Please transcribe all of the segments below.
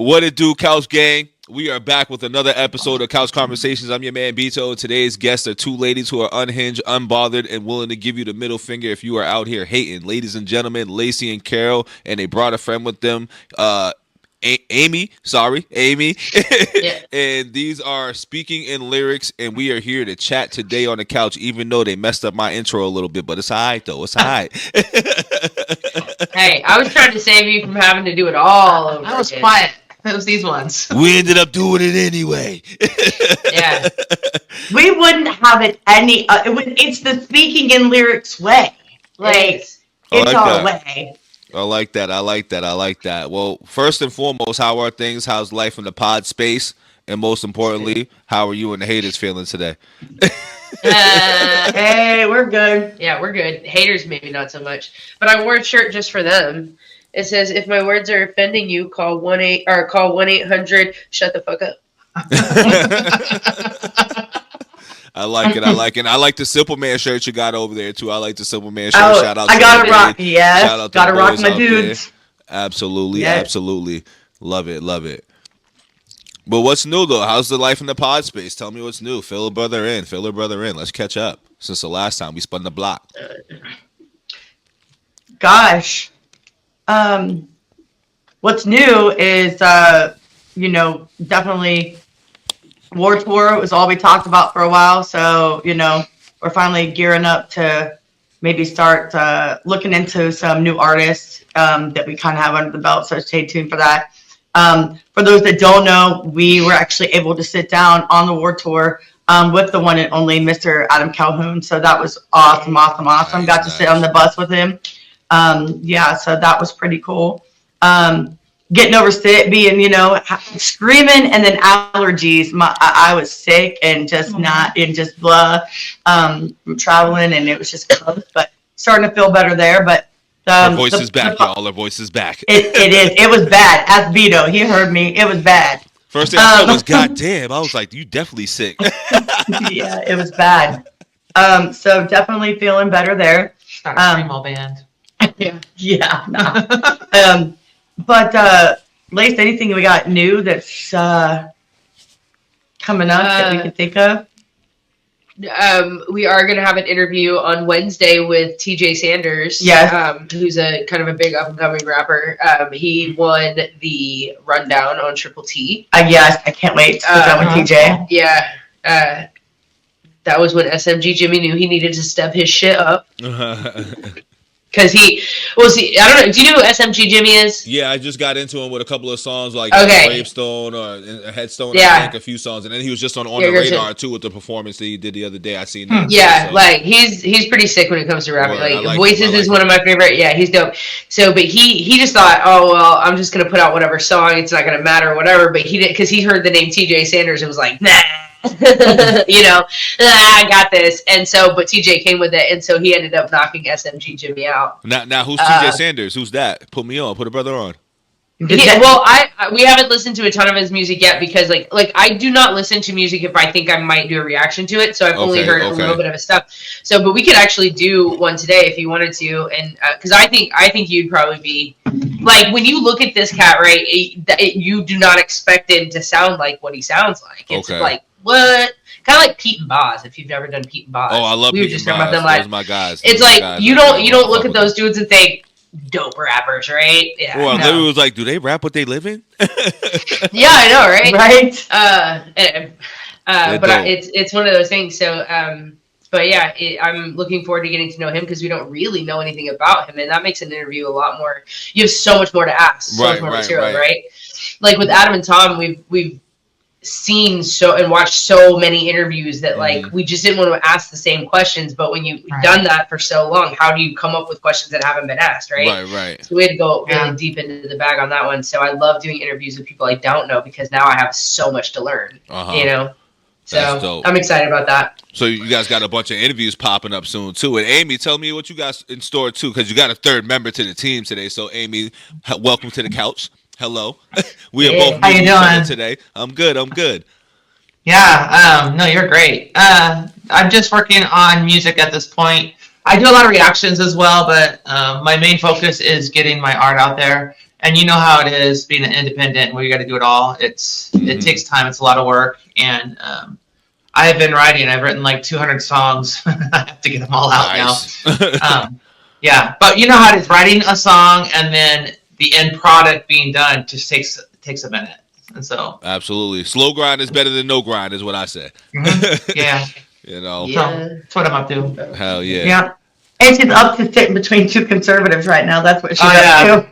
What it do, Couch Gang? We are back with another episode of Couch Conversations. I'm your man, Bito. Today's guests are two ladies who are unhinged, unbothered, and willing to give you the middle finger if you are out here hating. Ladies and gentlemen, Lacey and Carol, and they brought a friend with them. Amy. Yeah. And these are Speaking in Lyrics, and we are here to chat today on the couch, even though they messed up my intro a little bit, but it's all right, though. It's all right. Hey, I was trying to save you from having to do it all over I was again. quiet. It was these ones. We ended up doing it anyway. Yeah. We wouldn't have it any. It's the Speaking in Lyrics way. Like It's it's our way. I like that. Well, first and foremost, how are things? How's life in the pod space? And most importantly, how are you and the haters feeling today? Hey, we're good. yeah, we're good. Haters maybe not so much. But I wore a shirt just for them. It says, if my words are offending you, call 1-800 shut the fuck up. I like it. I like the Simple Man shirt you got over there too. I like the Simple Man shirt. Oh, Shout out I to gotta the rock. lady. Yes, Shout out to gotta the rock boys my out there. dudes. Absolutely, Yes. absolutely. Love it. But what's new though? How's the life in the pod space? Tell me what's new. Fill a brother in. Let's catch up. Since the last time we spun the block. Gosh, what's new is definitely War Tour was all we talked about for a while. So we're finally gearing up to maybe start looking into some new artists that we kind of have under the belt. So stay tuned for that. For those that don't know, we were actually able to sit down on the War Tour with the one and only Mr. Adam Calhoun. So that was awesome. Nice, Got to sit on the bus with him. So that was pretty cool. Getting over sick, being, screaming, and then allergies. I was sick and just just blah. Traveling, and it was just close, but starting to feel better there. But Our voice is back, y'all. Our voice is back. It is. It was bad. Ask Vito. He heard me. It was bad. First thing I said was, God damn. I was like, you definitely sick. Yeah, it was bad. So definitely feeling better there. Start a scream all band. Yeah. Nah. But Lace, anything we got new that's coming up that we can think of? We are going to have an interview on Wednesday with TJ Sanders. Yes. Who's a kind of a big up-and-coming rapper. He won the rundown on Triple T. Yes, I can't wait to sit down with TJ. Yeah. That was when SMG Jimmy knew he needed to step his shit up. Because I don't know. Do you know who SMG Jimmy is? Yeah, I just got into him with a couple of songs like Okay. Gravestone or a Headstone. Yeah. I think a few songs, and then he was just on the radar too with the performance that he did the other day. I seen that. Yeah, so. like he's pretty sick when it comes to rapping. Word, I Like like Voices him. I is like one of my favorite. Yeah, he's dope. So, but he just thought, oh well, I'm just gonna put out whatever song. It's not gonna matter or whatever. But he did because he heard the name TJ Sanders and was like, nah. I got this. And so, but TJ came with it, and so he ended up knocking SMG Jimmy out. Now who's TJ Sanders? Who's that? Put me on. Put a brother on. We haven't listened to a ton of his music yet because like I do not listen to music if I think I might do a reaction to it. So I've only heard a little bit of his stuff. So, but we could actually do one today if you wanted to, and because I think you'd probably be like when you look at this cat, right? You do not expect him to sound like what he sounds like. It's like what? Kind of like Pete and Boz. If you've never done Pete and Boz, Oh, I love we were Pete just and talking Boz. about them. Those are my guys. It's Those are like guys you that don't look at those dudes and think dope rappers, right? Yeah. Well, no. literally was like, do they rap what they live in? Yeah, I know, right? Right? But it's one of those things. So, but yeah, I'm looking forward to getting to know him because we don't really know anything about him, and that makes an interview a lot more. You have so much more to ask, so much more material, right? Like with Adam and Tom, we've seen and watched so many interviews that like we just didn't want to ask the same questions. But when you've done that for so long, how do you come up with questions that haven't been asked, right? Right. So we had to go really deep into the bag on that one. So I love doing interviews with people I don't know because now I have so much to learn. So I'm excited about that. So you guys got a bunch of interviews popping up soon too. And Amy, tell me what you got in store too, because you got a third member to the team today. So Amy, welcome to the couch. Hello. We are both How you doing today. I'm good. Yeah, no, you're great. I'm just working on music at this point. I do a lot of reactions as well, but my main focus is getting my art out there And you know how it is being an independent, where you got to do it all. It takes time. It's a lot of work, and I have been writing. I've written like 200 songs. I have to get them all out now. Yeah, but you know how it is, writing a song and then the end product being done just takes a minute, and so absolutely, slow grind is better than no grind, is what I say. Yeah, you know, so that's what I'm up to. Hell yeah. Yeah. And she's up to sitting between two conservatives right now. That's what she's up to.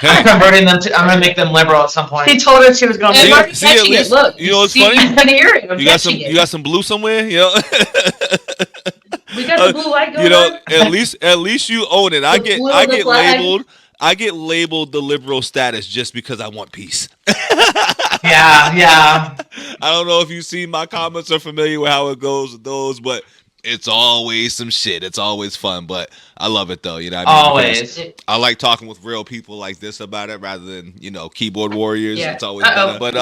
I'm converting them to. I'm gonna make them liberal at some point. She told her she was going to. See, at least, look, you know what's funny? You got some blue somewhere, you know. We got the blue light going on. At least you own it. I get labeled the liberal status just because I want peace. Yeah. I don't know if you see my comments or familiar with how it goes with those, but it's always some shit. It's always fun, but I love it though. You know what I mean? Always. Because I like talking with real people like this about it rather than, keyboard warriors. Yeah. It's always better. But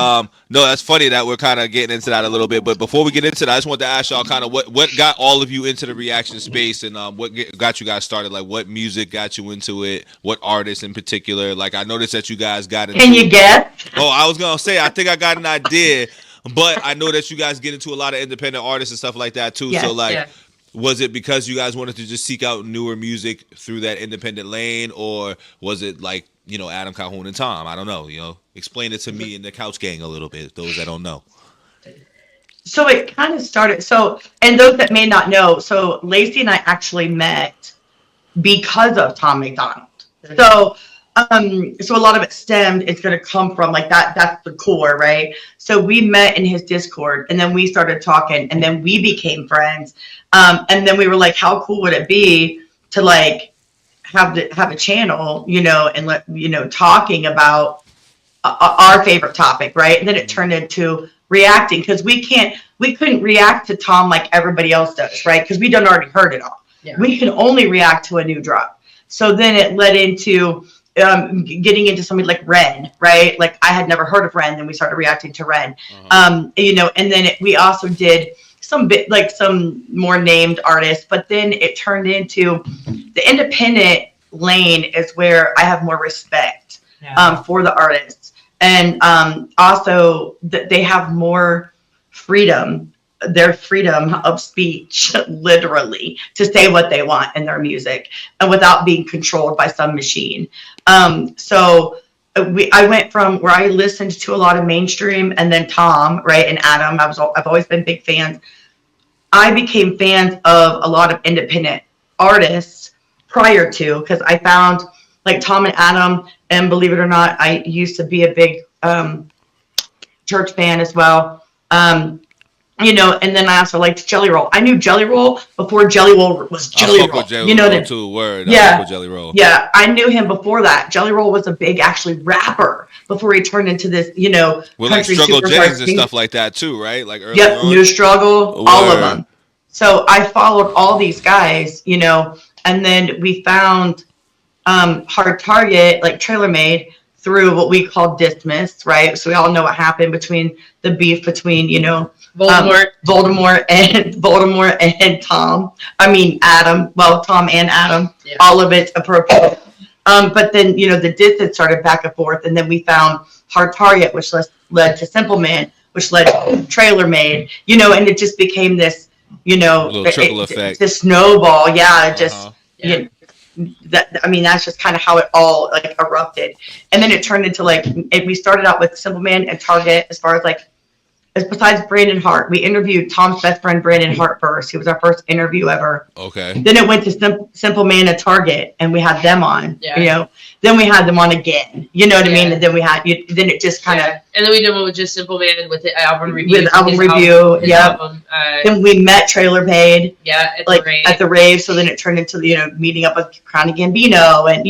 no, that's funny that we're kind of getting into that a little bit. But before we get into that, I just want to ask y'all kind of what got all of you into the reaction space, and what got you guys started. Like, what music got you into it? What artists in particular? Like, I noticed that you guys got into. Can you guess? Oh, I was gonna say I think I got an idea, but I know that you guys get into a lot of independent artists and stuff like that too. Yes. So like. Was it because you guys wanted to just seek out newer music through that independent lane, or was it like, Adam, Calhoun, and Tom? I don't know. Explain it to me and the Couch Gang a little bit, those that don't know. So it kind of started. So, and those that may not know, so Lacey and I actually met because of Tom Macdonald. So a lot of it stemmed, it's going to come from like that. That's the core, right? So we met in his Discord, and then we started talking, and then we became friends. And then we were like, how cool would it be to like have a channel, and talking about our favorite topic, right? And then it turned into reacting, because we couldn't react to Tom like everybody else does, right? Because we done already heard it all. Yeah. We can only react to a new drop. So then it led into getting into somebody like Ren, right? Like I had never heard of Ren, then we started reacting to Ren. And then we also did some more named artists, but then it turned into the independent lane is where I have more respect for the artists, and also they have more freedom. Their freedom of speech, literally, to say what they want in their music, and without being controlled by some machine. So I went from where I listened to a lot of mainstream, and then Tom, right, and Adam. I've always been big fans. I became fans of a lot of independent artists prior to, because I found like Tom and Adam, and believe it or not, I used to be a big Church fan as well. And then I also liked Jelly Roll. I knew Jelly Roll before Jelly Roll was Jelly Roll. Jelly Roll too, word. Yeah. Jelly Roll. Yeah, I knew him before that. Jelly Roll was a big, actually, rapper before he turned into this, well, like country Struggle superstar Jennings and stuff like that too, right? Like early Yep, on. New Struggle, all of them. So I followed all these guys, and then we found Hard Target, like Trailer Made, through what we call Dismiss, right? So we all know what happened between the beef between, Voldemort and Tom. I mean Adam. Well, Tom and Adam. Yeah. All of it's appropriate. But then the distance started back and forth, and then we found Hard Target, which led to Simple Man, which led to Trailer Made. And it just became this, little trickle effect. This snowball. Yeah, that's just kind of how it all like erupted, and then it turned into we started out with Simple Man and Target as far as besides Brandon Hart. We interviewed Tom's best friend Brandon Hart first. He was our first interview ever. Okay. Then it went to Simple Man and Target, and we had them on. Yeah. Then we had them on again. You know what I mean? And then then it just kind of. Yeah. And then we did one with just Simple Man with the album review. With album review, yeah. Then we met Trailer Made. Yeah, at the rave. So then it turned into meeting up with Crown Gambino and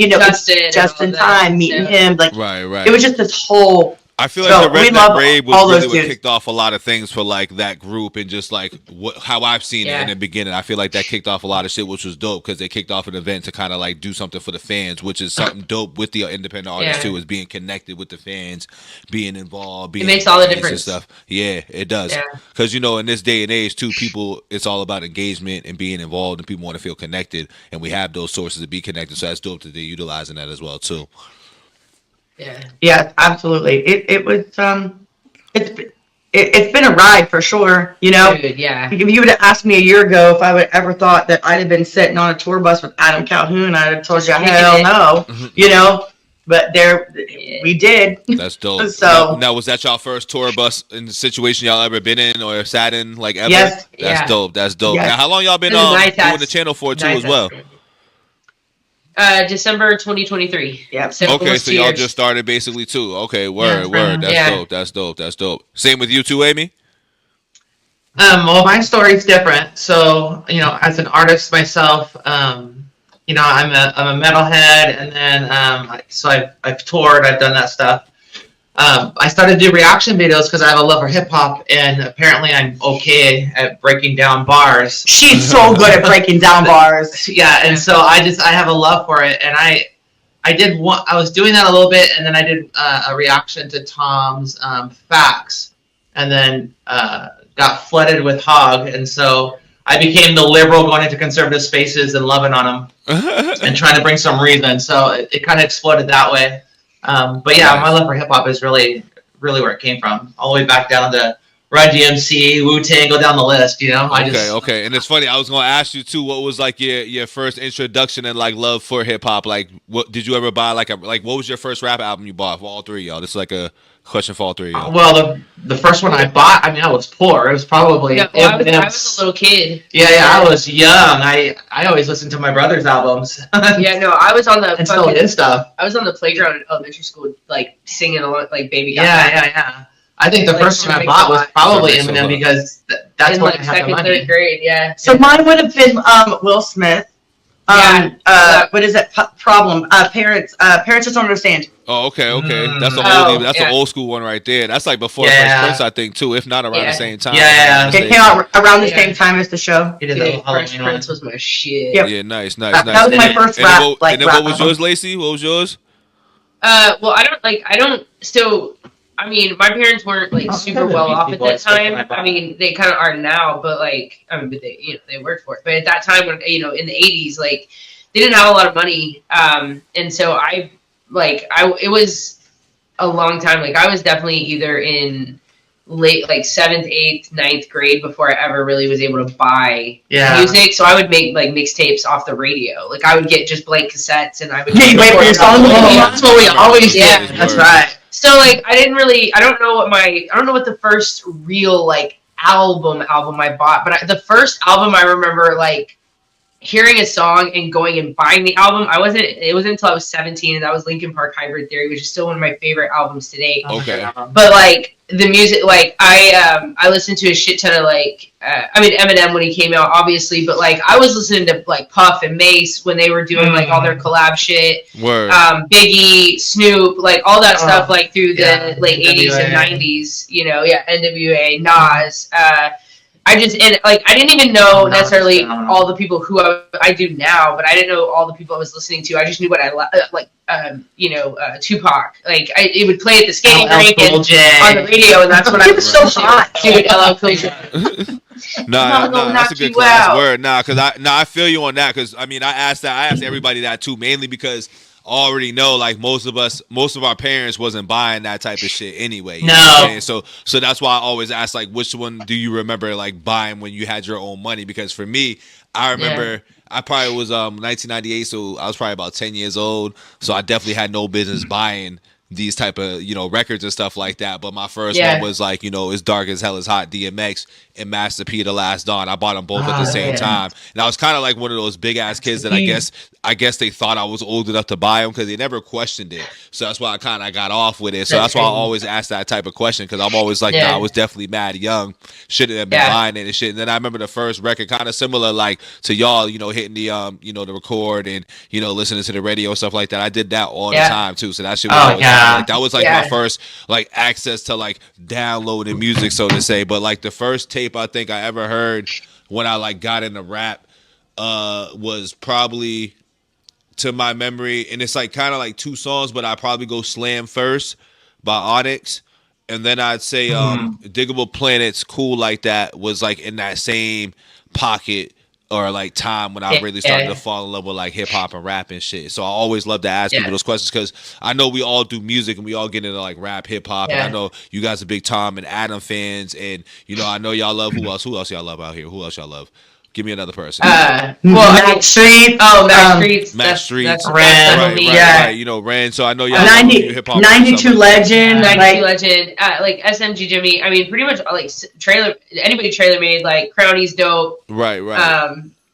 Justin Time, meeting him. Right. It was just this whole. I feel like the Redneck Rave was really what kicked off a lot of things for that group, and just how I've seen it in the beginning. I feel like that kicked off a lot of shit, which was dope, because they kicked off an event to kind of do something for the fans, which is something dope with the independent artists too, is being connected with the fans, being involved. It makes all the difference. And stuff. Yeah, it does. Because in this day and age too, people, it's all about engagement and being involved, and people want to feel connected, and we have those sources to be connected. So that's dope that they're utilizing that as well too. Yeah, absolutely. It was it's been a ride for sure. You know, Dude, yeah. if you would have asked me a year ago if I would ever thought that I'd have been sitting on a tour bus with Adam Calhoun, I'd have told you hell no. You know, but we did. That's dope. So now, was that y'all first tour bus in the situation y'all ever been in or sat in, like ever? Yes. That's dope. That's dope. Yes. Now, how long y'all been doing the channel for too as well? December 2023. Yeah. So okay, so y'all just started basically too. Okay, word. That's dope. Same with you too, Amy? Well, my story's different. So, you know, as an artist myself, you know, I'm a metalhead, and then so I've toured, I've done that stuff. I started to do reaction videos because I have a love for hip hop, and apparently I'm okay at breaking down bars. She's so good at breaking down bars. Yeah, and so I have a love for it, and I was doing that a little bit, and then I did a reaction to Tom's Facts, and then got flooded with Hog, and so I became the liberal going into conservative spaces and loving on them and trying to bring some reason. So it kind of exploded that way. But yeah, my love for hip hop is really, really where it came from. All the way back down to Run DMC, Wu-Tang, go down the list, you know? Okay. And it's funny, I was going to ask you too, what was like your first introduction and like love for hip hop? Like, what did you ever buy? Like what was your first rap album you bought for all three of y'all? This is like a question for all three of y'all. Well, the first one I bought, I mean, I was poor. It was probably... I was a little kid. Yeah, I was young. I always listened to my brother's albums. Yeah, no, I was on the... and still did stuff. I was on the playground in elementary school, like, singing along, like, Baby Got Yeah. I think the first one I bought was probably Eminem because that's what I had the money. Third grade, yeah. So mine would have been Will Smith. What is that problem? Parents just don't understand. Oh, okay. That's an old school one right there. That's like before Fresh Prince, I think, too, if not around the same time. Yeah. It came out around the same time as the show. Fresh Prince was my shit. Yep. Yeah, nice. That was my first rap. And then what was yours, Lacey? What was yours? Well, I mean, my parents weren't like super well off at that time. I mean, they kind of are now, but like, I mean, but they worked for it. But at that time, when in the 80s, like, they didn't have a lot of money, and so it was a long time. Like, I was definitely either in late like 7th, 8th, 9th grade before I ever really was able to buy music. So I would make like mixtapes off the radio. Like, I would get just blank cassettes, and I would wait for your song. That's what we always did. Yeah, that's right. So like I don't know what the first real like album I bought, but the first album I remember like hearing a song and going and buying the album. It wasn't until I was 17, and that was Linkin Park Hybrid Theory, which is still one of my favorite albums to date. Okay. But like the music, like I listened to a shit ton of like Eminem when he came out, obviously, but like I was listening to like Puff and Mace when they were doing like all their collab shit. Word. Biggie, Snoop, like all that stuff, like through the late 80s and 90s. You know, NWA, Nas. I didn't even know necessarily all the people who I do now, but I didn't know all the people I was listening to. I just knew what I like, Tupac. Like, it would play at the skating rink and on the radio, and that's what I was so hot, dude. LL Cool J. Nah, that's a good class word. Because I feel you on that. Because I mean, I asked everybody that too, mainly because I already know like most of our parents wasn't buying that type of shit anyway. You know what I'm saying? So that's why I always ask like, which one do you remember like buying when you had your own money? Because for me, I remember I probably was 1998, so I was probably about 10 years old. So I definitely had no business buying these type of records and stuff like that. But my first one was like It's Dark as Hell is Hot, DMX, and Master P, The Last Dawn. I bought them both at the same time, and I was kind of like one of those big ass kids that I guess they thought I was old enough to buy them because they never questioned it. So that's why I kind of got off with it. So that's why I always ask that type of question, because I'm always like, nah, I was definitely mad young, shouldn't have been buying it and shit. And then I remember the first record, kind of similar like to y'all, hitting the the record and listening to the radio and stuff like that. I did that all the time too. So that shit was like, that was like my first like access to like downloading music, so to say. But like the first tape I think I ever heard when I like got into rap was probably, to my memory, and it's like kind of like two songs, but I'd probably go Slam first by Onyx, and then I'd say Diggable Planets, Cool Like That was like in that same pocket or like time when I really started to fall in love with like hip hop and rap and shit. So I always love to ask people those questions because I know we all do music and we all get into like rap, hip hop, and I know you guys are big Tom and Adam fans, and you know I know y'all love who else y'all love out here? Who else y'all love? Give me another person. Max Street. Oh, Max Street. Max Street. Ren. Right. You know, Ren. So I know y'all hip-hop 92 Legend. 92 Legend. Like SMG Jimmy. I mean, pretty much like anybody trailer made, like Crownie's dope. Right.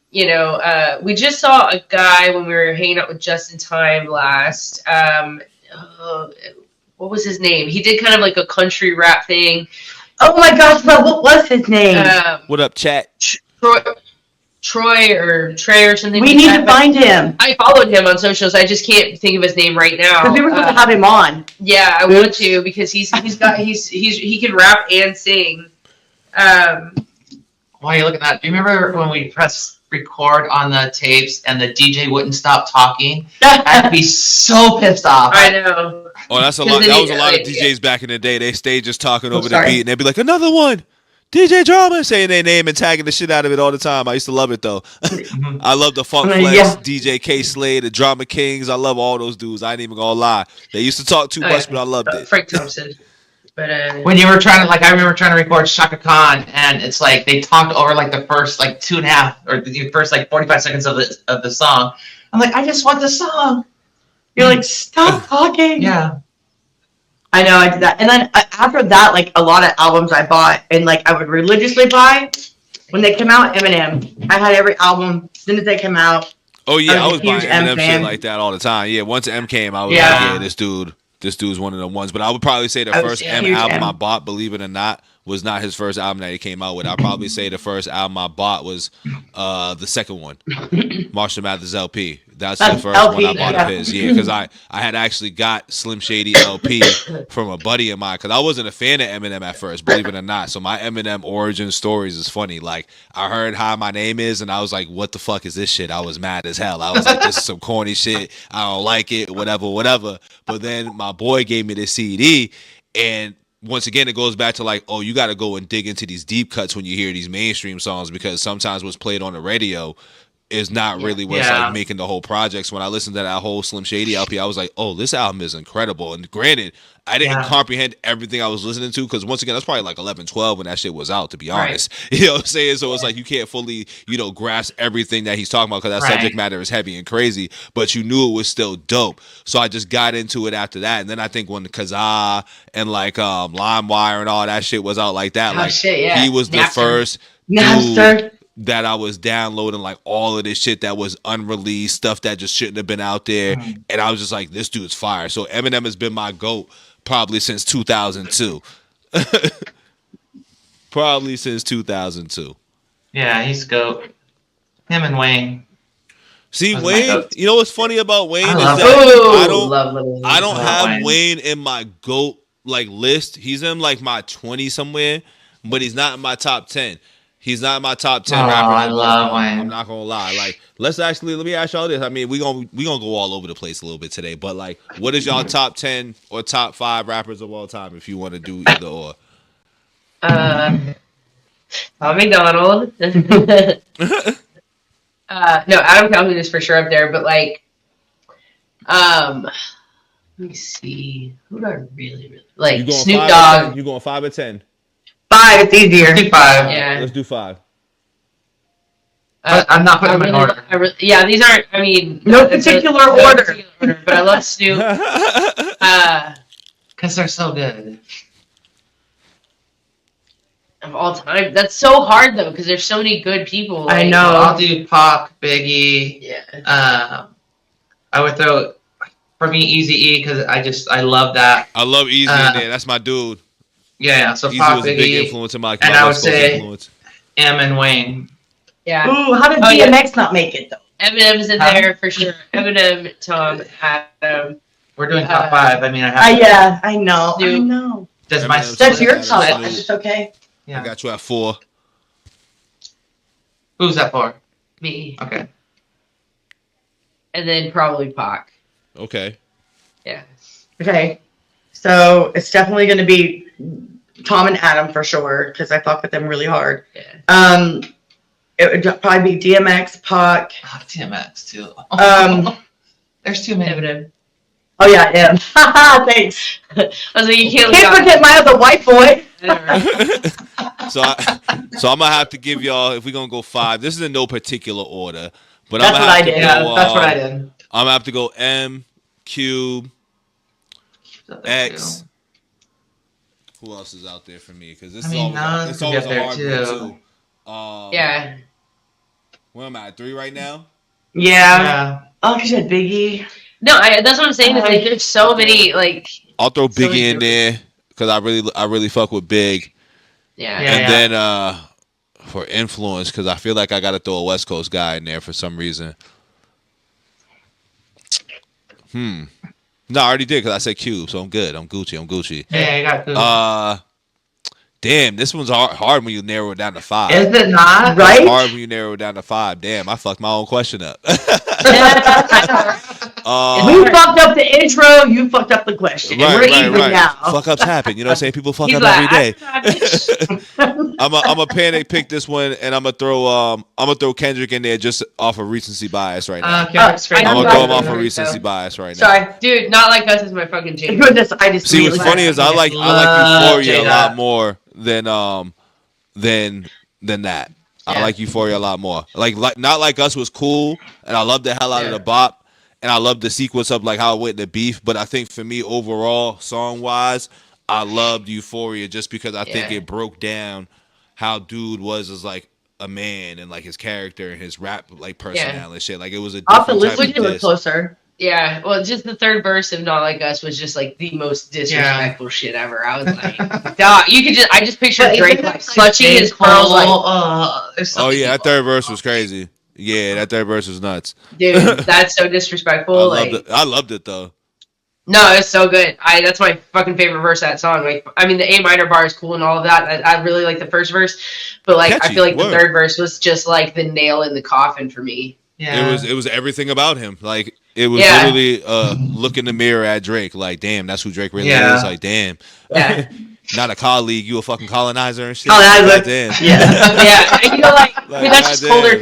You know, we just saw a guy when we were hanging out with Just in Time last. What was his name? He did kind of like a country rap thing. Oh my gosh, what was his name? What up, chat? Troy or Trey or something. We need to find him. I followed him on socials. I just can't think of his name right now. Because we were supposed to have him on. Yeah, I want to because he can rap and sing. While you're looking at that, do you remember when we pressed record on the tapes and the DJ wouldn't stop talking? I'd be so pissed off. I know. Oh, that's a lot. That was a lot of DJs back in the day. They stayed just talking over the beat, and they'd be like, "Another one." DJ Drama, saying their name and tagging the shit out of it all the time. I used to love it though. I love the Funk Flex, DJ K Slade, the Drama Kings. I love all those dudes. I ain't even gonna lie. They used to talk too much, but I loved it. Frank Thompson. But when you were trying to, like, I remember trying to record Shaka Khan, and it's like they talked over like the first like 2.5 or the first like 45 seconds of the song. I'm like, I just want the song. You're like, stop talking. Yeah. I know, I did that. And then after that, like, a lot of albums I bought and, like, I would religiously buy when they came out. Eminem. I had every album as soon as they came out. Oh, yeah, I was buying Eminem shit like that all the time. Yeah, once M came, I was like, yeah, this dude's one of the ones. But I would probably say the first M album I bought, believe it or not, was not his first album that he came out with. I'd probably say the first album I bought was the second one, Marshall Mathers LP. That's the first LP, one I bought of his. Yeah, because I had actually got Slim Shady LP from a buddy of mine because I wasn't a fan of Eminem at first, believe it or not. So my Eminem origin stories is funny. Like, I heard Hi My Name Is, and I was like, what the fuck is this shit? I was mad as hell. I was like, this is some corny shit. I don't like it, whatever. But then my boy gave me this CD, and once again, it goes back to like, oh, you got to go and dig into these deep cuts when you hear these mainstream songs because sometimes what's played on the radio is not really what's like making the whole project. So when I listened to that whole Slim Shady LP, I was like, oh, this album is incredible. And granted, I didn't comprehend everything I was listening to because once again, that's probably like 11, 12 when that shit was out, to be honest. You know what I'm saying? So it's like you can't fully, grasp everything that he's talking about because that subject matter is heavy and crazy, but you knew it was still dope. So I just got into it after that. And then I think when Kazaa and like LimeWire and all that shit was out like that, he was the first dude that I was downloading like all of this shit that was unreleased, stuff that just shouldn't have been out there. And I was just like, this dude's fire. So Eminem has been my GOAT probably since 2002. Probably since 2002. Yeah, he's GOAT. Him and Wayne. See, Wayne, you know what's funny about Wayne is that I don't have Wayne in my GOAT like list. He's in like my 20 somewhere, but he's not in my top 10. He's not in my top 10 rappers. I love Wayne. I'm not gonna lie. Like, let me ask y'all this. I mean, we gonna go all over the place a little bit today, but like, what is y'all top 10 or top 5 rappers of all time if you want to do either or? Macdonald. No, Adam Calhoun is for sure up there, but like, let me see. Who do I really like? Snoop Dogg. You going 5 or 10? 5, it's easier. Do 5. Yeah. Let's do 5. I'm not putting them in order. These aren't, I mean... No particular order. But I love Snoop. Because they're so good. Of all time. That's so hard, though, because there's so many good people. I know. I'll do Pac, Biggie. Yeah. I would throw, for me, Eazy-E, because I love that. I love Eazy in there. That's my dude. Yeah, so Eazy Pac, was a Biggie, big influence in my and I would say influence. M and Wayne. Yeah. Ooh, how did DMX not make it, though? Eminem's in there for sure. Eminem, Tom, Adam. We're doing top 5. I mean, I have. Yeah, I know. Snoop. I know. That's your top 5. It's okay. Yeah. I got you at 4. Who's that for? Me. Okay. And then probably Pac. Okay. Yeah. Okay. So it's definitely going to be Tom and Adam for sure because I fuck with them really hard. Yeah. it would probably be DMX, Pac. Oh, DMX too. There's too many. Eminem. Oh yeah, yeah. Thanks. I was like, you can't forget my other white boy. So I'm gonna have to give y'all, if we're gonna go 5, this is in no particular order, but That's I'm what gonna I have to did. go, Yeah, that's what I did. I'm gonna have to go M, Cube, X. Who else is out there for me? Because this is always a hard one too. Yeah. Where am I at 3 right now? Yeah. Oh, because you had Biggie. No, that's what I'm saying. Is like there's so many like. I'll throw Biggie in there because I really fuck with Big. Yeah. And then for influence, because I feel like I got to throw a West Coast guy in there for some reason. No, I already did because I said Cube, so I'm good. I'm Gucci. Yeah, you got Cube. Damn, this one's hard when you narrow it down to 5. Is it not? Right? It's hard when you narrow it down to 5. Damn, I fucked my own question up. We fucked up the intro. You fucked up the question. Right, We're even now. Fuck ups happen. You know what I'm saying? People fuck He's up like, every day. I'm a panic pick this one, and I'm gonna throw Kendrick in there just off of recency bias right now. Kendrick's great. I'm gonna throw him off of Kendrick, recency though. bias right now. Sorry. Dude, Not Like Us is my fucking jam. Goodness, I just See, what's funny is I like Euphoria a lot more than that. I like Euphoria a lot more. Like Not Like Us was cool, and I loved the hell out of the bop, and I loved the sequence of like how it went to beef. But I think for me overall, song wise, I loved Euphoria just because I think it broke down how dude was as like a man and like his character and his rap like personality and shit. Like it was a Off the different list, type we of look closer. Yeah, well, just the third verse of Not Like Us was just like the most disrespectful shit ever. I was like, dog, I just picture Drake like clutching his pearls like, oh yeah, that third verse was crazy. Yeah, that third verse was nuts. Dude, that's so disrespectful. I loved it though. No, it's so good. That's my fucking favorite verse of that song. Like, I mean, the A minor bar is cool and all of that. I really like the first verse, but like, Catchy, I feel like the third verse was just like the nail in the coffin for me. Yeah. It was everything about him. Like it was literally look in the mirror at Drake. Like, damn, that's who Drake really is. Like, damn. Yeah. Not a colleague, you a fucking colonizer and shit. Colonizer. Like, damn. Yeah. You know, like I mean, that's just goddamn. colder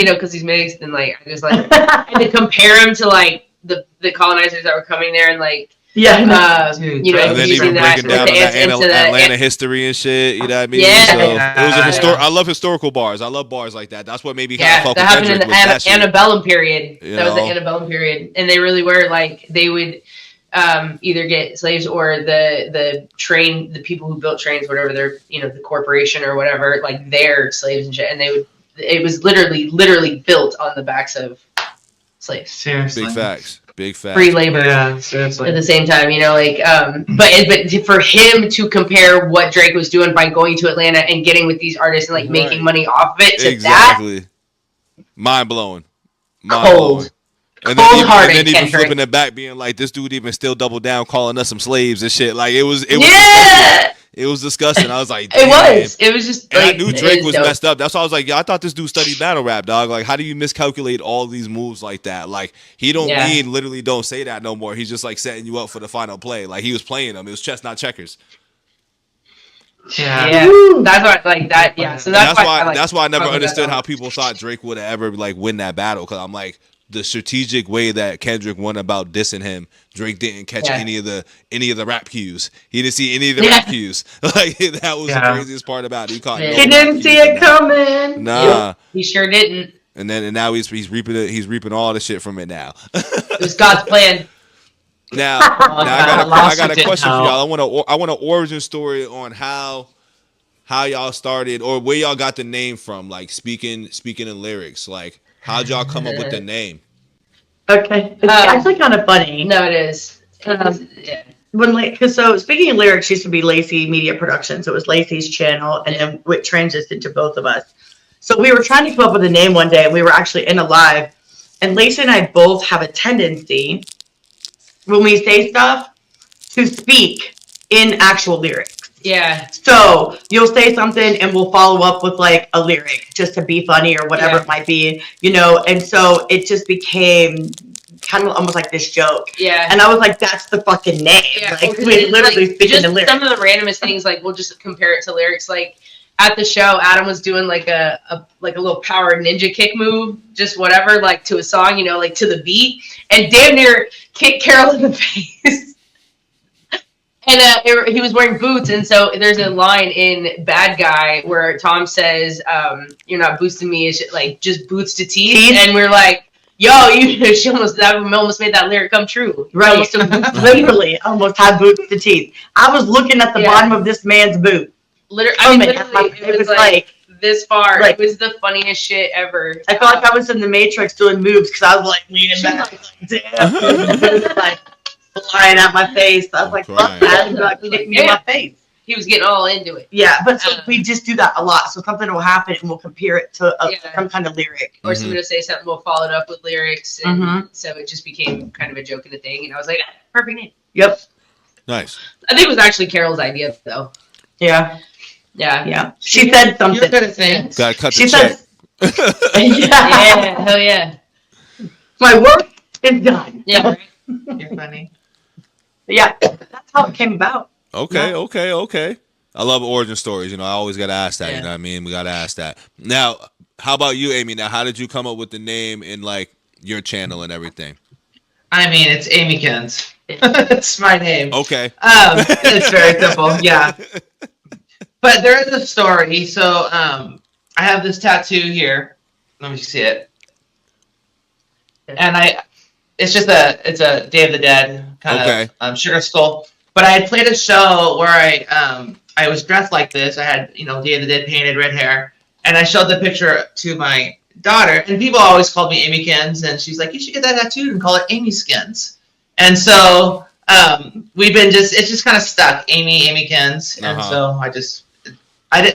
because he's mixed and like I just like and to compare him to like the colonizers that were coming there and like Dude, you know, and then using even that breaking down with on the that Atlanta Atlanta history and shit. You know what I mean? Yeah. So it was I love historical bars. I love bars like that. That's what made me kind of fuck with that happened in Kendrick the with that shit. antebellum period. You That was the know? antebellum period, and they really were like they would either get slaves or the people who built trains, whatever their the corporation or whatever, like their slaves and shit, and it was literally built on the backs of slaves. Seriously. Big facts. Free labor. Yeah, seriously. At the same time, but for him to compare what Drake was doing by going to Atlanta and getting with these artists and like making money off of it to that, mind blowing. Cold. And then even flipping it back, being like, this dude even still doubled down, calling us some slaves and shit. Like it was disgusting. I was like, damn. It was just. And like, I knew Drake was messed up. That's why I was like, I thought this dude studied battle rap, dog. Like, how do you miscalculate all these moves like that? Like, he literally don't say that no more. He's just like setting you up for the final play. Like he was playing them. It was chess, not checkers. Yeah. That's why like that. Yeah, so that's why I never understood how people thought Drake would ever like win that battle. Because I'm like, the strategic way that Kendrick went about dissing him, Drake didn't catch any of the rap cues. He didn't see any of the rap cues. Like that was the craziest part about it. He didn't see it coming. Nah, he sure didn't. And now he's reaping all the shit from it now. It was God's plan. Now I got a question for y'all. I want an origin story on how y'all started or where y'all got the name from. Like speaking in lyrics, like. How'd y'all come up with the name? Okay, it's actually kind of funny. No, it is. So speaking of lyrics, used to be Lacey Media Productions. It was Lacey's channel, and then it transitioned to both of us. So we were trying to come up with a name one day, and we were actually in a live. And Lacey and I both have a tendency, when we say stuff, to speak in actual lyrics. Yeah. So you'll say something and we'll follow up with like a lyric just to be funny or whatever it might be, and so it just became kind of almost like this joke. Yeah. And I was like, that's the fucking name. Yeah. Like we literally speak in the lyrics. Some of the randomest things, like we'll just compare it to lyrics. Like at the show, Adam was doing like a little power ninja kick move, just whatever, like to a song, like to the beat, and damn near kicked Carol in the face. And he was wearing boots, and so there's a line in Bad Guy where Tom says, "You're not boosting me, it's like just boots to teeth," and we're like, "Yo, she almost made that lyric come true." Right, literally, almost had boots to teeth. I was looking at the bottom of this man's boot. Literally, it was like this far. Like, it was the funniest shit ever. I felt like I was in the Matrix doing moves because I was like leaning back, like flying at my face. I was like, "Fuck that!" And like kick me in my face. He was getting all into it. Yeah, but so we just do that a lot. So something will happen, and we'll compare it to some kind of lyric, or somebody will say something. We'll follow it up with lyrics, and so it just became kind of a joke and a thing. And I was like, "Perfect name." Yep. Nice. I think it was actually Carol's idea, though. Yeah. Yeah. She said something. You're good at things. Gotta cut the check. Yeah, hell yeah. My work is done. Yeah. You're funny. Yeah, that's how it came about. Okay. I love origin stories. I always gotta ask that. You know what I mean? We gotta ask that. Now, how about you, Amy? Now, how did you come up with the name and like your channel and everything? I mean, it's Amykins. It's my name. Okay. It's very simple. Yeah. But there is a story. So I have this tattoo here. Let me see it. And it's a Day of the Dead kind of sugar skull. But I had played a show where I was dressed like this. I had Day of the Dead painted red hair, and I showed the picture to my daughter. And people always called me Amykins, and she's like, "You should get that tattooed and call it Amy Skins." And so it's just kind of stuck, Amykins. And so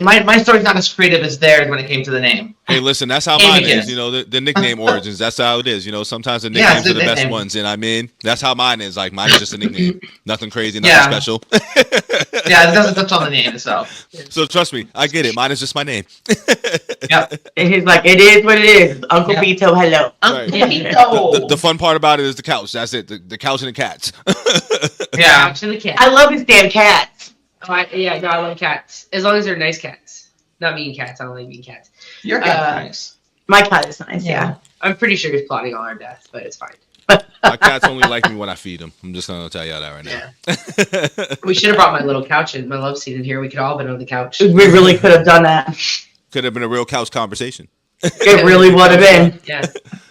my story's not as creative as theirs when it came to the name. Hey, listen, that's how mine is. The nickname origins. That's how it is. Sometimes the nicknames are the best ones. And I mean, that's how mine is. Like, mine is just a nickname. Nothing crazy, nothing special. Yeah, it doesn't touch on the name itself. So trust me, I get it. Mine is just my name. Yep. And he's like, "It is what it is." Uncle Bito, hello. Right. Uncle Bito. The fun part about it is the couch. That's it. The couch and the cats. Yeah. Couch and the cat. I love his damn cats. Oh, I love cats. As long as they're nice cats. Not mean cats. I don't like mean cats. Your cat's nice. My cat is nice, yeah. I'm pretty sure he's plotting all our death, but it's fine. My cats only like me when I feed them. I'm just going to tell y'all that right now. Yeah. We should have brought my little couch and my love seat in here. We could all have been on the couch. We really could have done that. Could have been a real couch conversation. It really would have been. Yeah.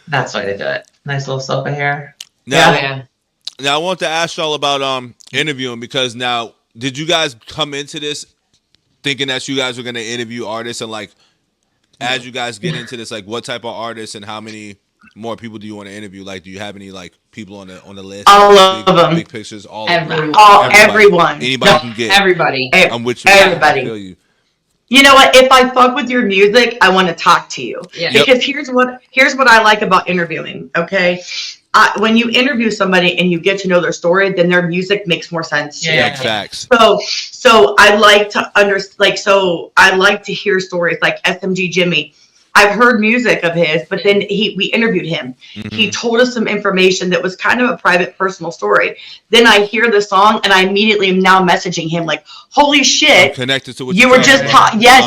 That's why they do it. Nice little sofa hair. Now, I want to ask y'all about interviewing, because now, did you guys come into this thinking that you guys were going to interview artists, and like, as you guys get into this, like, what type of artists and how many more people do you want to interview? Like, do you have any like people on the list? All of them. Big pictures. Everyone. Anybody can get. Everybody. I'm with you. Everybody. I feel you. You know what? If I fuck with your music, I want to talk to you. Yeah. Because here's what I like about interviewing. Okay, when you interview somebody and you get to know their story, then their music makes more sense. Yeah, facts. So I like to I like to hear stories like SMG Jimmy. I've heard music of his, but then we interviewed him. Mm-hmm. He told us some information that was kind of a private, personal story. Then I hear the song, and I immediately am now messaging him like, "Holy shit! I'm connected to what you were just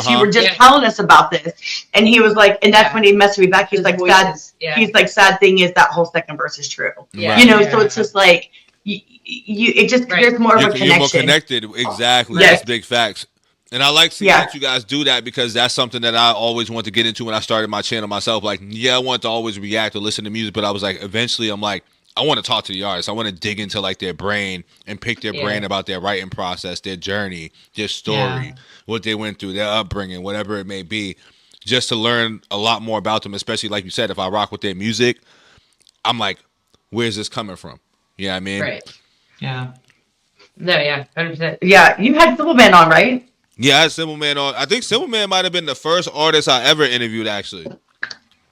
you were just telling us about this." And he was like, and that's when he messaged me back. He's like, "Sad." He's like, "Sad thing is that whole second verse is true." Yeah. So it's just like there's more of a connection. You're more connected, exactly. Yes. That's big facts. And I like seeing that you guys do that, because that's something that I always want to get into when I started my channel myself. Like, I want to always react or listen to music, but I was like, eventually I'm like, I want to talk to the artists. I want to dig into like their brain and pick their brain about their writing process, their journey, their story, what they went through, their upbringing, whatever it may be, just to learn a lot more about them. Especially like you said, if I rock with their music, I'm like, where's this coming from? You know what I mean? Right. Yeah. No, yeah, 100%. Yeah, you had Simple Man on, right? Yeah, I had Simple Man on. I think Simple Man might have been the first artist I ever interviewed, actually.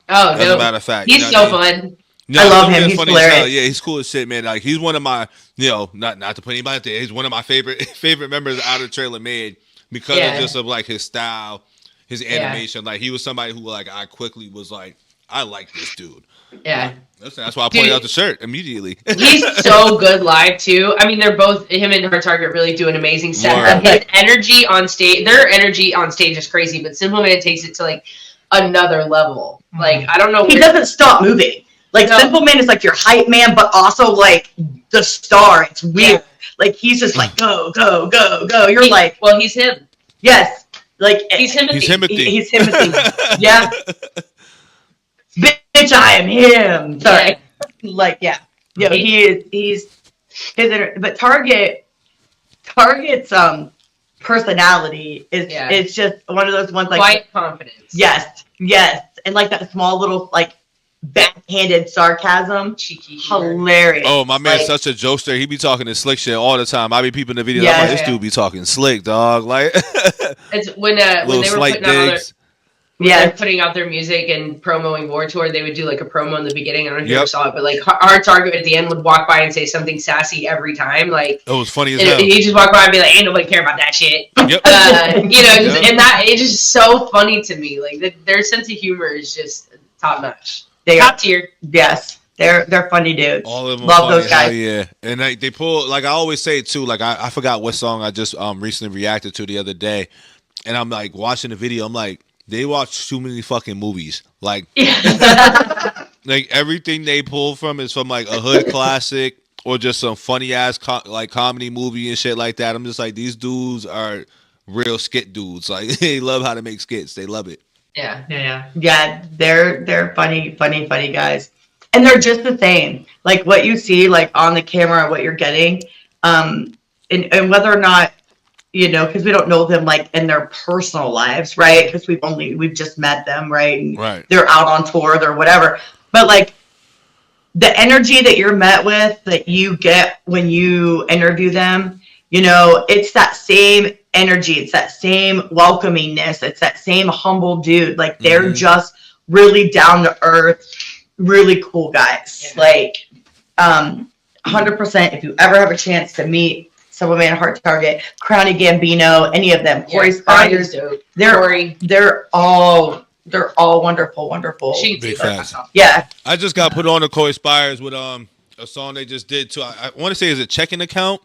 Oh, as a matter of fact. He's so fun. No, I love him. He's hilarious. Yeah, he's cool as shit, man. Like, he's one of my, not to put anybody out there, he's one of my favorite members out of Trailer Made, because of just of like his style, his animation. Like, he was somebody who like I quickly was like, I like this dude. Yeah. Listen, that's why I pointed out the shirt immediately. He's so good live too. I mean, they're both him and Hard Target really do an amazing set. His energy on stage, their energy on stage is crazy, but Simple Man takes it to like another level. Like I don't know. He doesn't stop moving. Like Simple Man is like your hype man, but also like the star. It's weird. Yeah. Like he's just like go, go, go, go. You're like, well, he's him. Yes, like he's Timothy. He's Timothy. Yeah. Bitch, I am him. Sorry. Yeah. Like yeah. Yeah, he's but Target's personality is it's just one of those ones like quiet confidence. Yes. And like that small little like backhanded sarcasm. Cheeky. Hilarious. Oh, my man's such a jokester. He be talking this slick shit all the time. I be peeping the videos. I'm like, this dude be talking slick, dog. Like it's when they were putting out they're putting out their music and promoting War Tour, they would do like a promo in the beginning. I don't know if you ever saw it, but like Hard Target at the end would walk by and say something sassy every time. Like it was funny as hell. He just walk by and be like, "Ain't nobody care about that shit." Yep. And that it's just so funny to me. Like their sense of humor is just top notch. Top tier. Yes. They're funny dudes. All of them love those guys. Yeah, and they pull like I always say too. Like I forgot what song I just recently reacted to the other day, and I'm like watching the video. I'm like. They watch too many fucking movies. Like, like everything they pull from is from like a hood classic or just some funny ass like comedy movie and shit like that. I'm just like, these dudes are real skit dudes. Like they love how to make skits. They love it. Yeah. They're funny guys, and they're just the same. Like what you see like on the camera, what you're getting, and whether or not. Because we don't know them like in their personal lives, right? Because we've just met them, right? And they're out on tour or whatever. But like the energy that you're met with, that you get when you interview them, it's that same energy. It's that same welcomingness. It's that same humble dude. Like they're just really down to earth, really cool guys. Yeah. Like 100%. If you ever have a chance to meet Simple Man, Hard Target, Crowny Gambino, any of them, Corey Spiders, they're all wonderful. Big facts. Yeah. I just got put on to Corey Spiders with a song they just did too. I want to say is it Checking Account?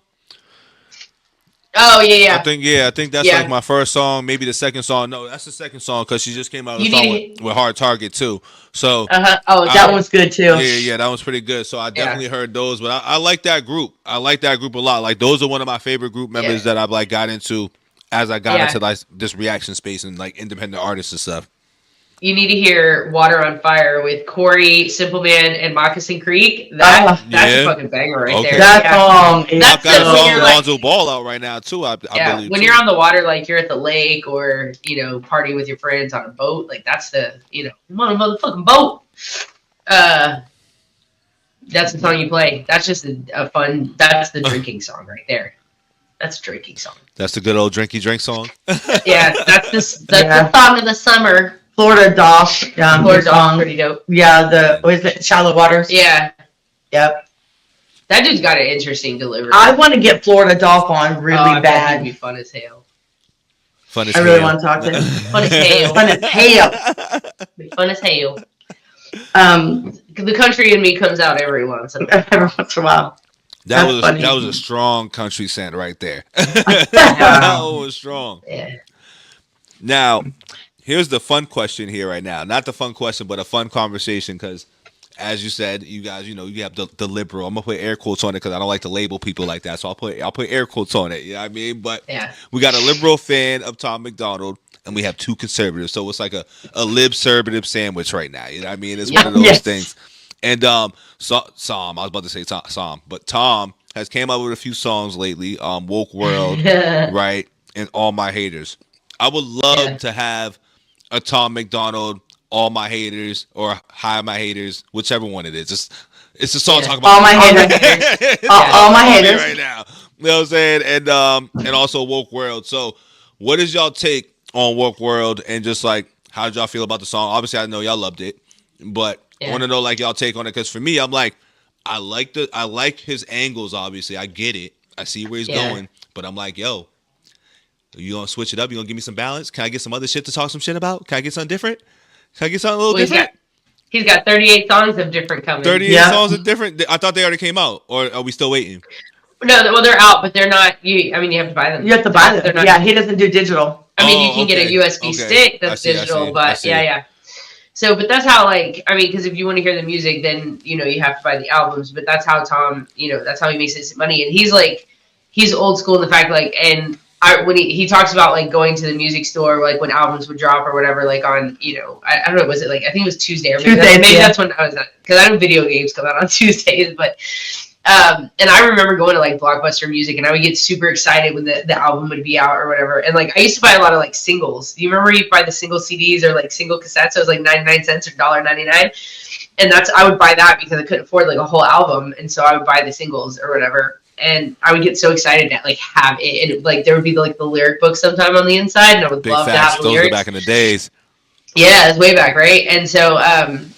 Oh yeah. I think that's like my first song, maybe the second song. No, that's the second song because she just came out with a song with Hard Target too. So that one's good too. Yeah, that one's pretty good. So I definitely heard those, but I like that group. I like that group a lot. Like those are one of my favorite group members that I've like got into as I got into like this reaction space and like independent artists and stuff. You need to hear Water on Fire with Corey, Simple Man, and Moccasin Creek. That's a fucking banger right there. That song is I've got a song Lonzo Ball out right now too. I believe when you're on the water, like you're at the lake or partying with your friends on a boat, like that's the I'm on a motherfucking boat. That's the song you play. That's just a fun. That's the drinking song right there. That's a drinking song. That's the good old drinky drink song. That's the song of the summer. Florida Dock. Florida Dock, pretty dope. Yeah, what is it? Shallow Waters. Yeah. Yep. That dude's got an interesting delivery. I want to get Florida Dock on really bad. It'd be fun as hell. I really want to talk to him. Fun as hell. Fun as hell. Fun as hell. The country in me comes out every once in a while. That was a strong country scent right there. That was strong. Yeah. Now, here's the fun question here right now. Not the fun question, but a fun conversation because, as you said, you guys, you have the liberal. I'm going to put air quotes on it because I don't like to label people like that. So I'll put air quotes on it. You know what I mean? But we got a liberal fan of Tom Macdonald and we have two conservatives. So it's like a lib-servative sandwich right now. You know what I mean? It's one of those things. And I was about to say Tom, but Tom has came out with a few songs lately. Woke World, right? And All My Haters. I would love to have a Tom Macdonald, All My Haters, or Hi My Haters, whichever one it is. It's a song talking about All My Haters. All My Haters right now. You know what I'm saying? And also Woke World. So, what is y'all take on Woke World? And just like, how did y'all feel about the song? Obviously, I know y'all loved it, but I want to know like y'all take on it because for me, I'm like, I like his angles. Obviously, I get it. I see where he's going, but I'm like, yo. You gonna switch it up? You gonna give me some balance? Can I get some other shit to talk some shit about? Can I get something different? Can I get something a little different? He's got 38 songs of different coming. 38 songs of different. I thought they already came out, or are we still waiting? No, well, they're out, but they're not. You have to buy them. You have to buy them. Yeah, he doesn't do digital. I mean, you can get a USB stick that's digital, but yeah. So, but that's how, like, I mean, because if you want to hear the music, then, you have to buy the albums. But that's how Tom, that's how he makes his money. And he's old school in the fact, like, and when he talks about, like, going to the music store, like, when albums would drop or whatever, like, on, I don't know, was it, like, I think it was Tuesday. Or maybe that's when I was at, because I know video games come out on Tuesdays, but... and I remember going to like Blockbuster Music, and I would get super excited when the album would be out or whatever. And like I used to buy a lot of like singles. Do you remember you buy the single CDs or like single cassettes? So it was like 99 cents or $1.99. And I would buy that because I couldn't afford like a whole album, and so I would buy the singles or whatever. And I would get so excited to like have it. And like there would be like the lyric book sometime on the inside, and I would love to have the lyrics. Those were back in the days. Yeah, it's way back, right? And so,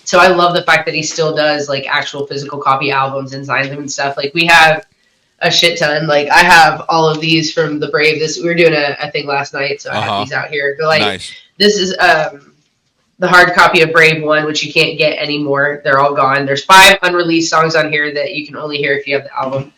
so I love the fact that he still does like actual physical copy albums and signs them and stuff. Like we have a shit ton. Like I have all of these from the Brave. We were doing a thing last night, so I have these out here. But like this is the hard copy of Brave 1, which you can't get anymore. They're all gone. There's 5 unreleased songs on here that you can only hear if you have the album.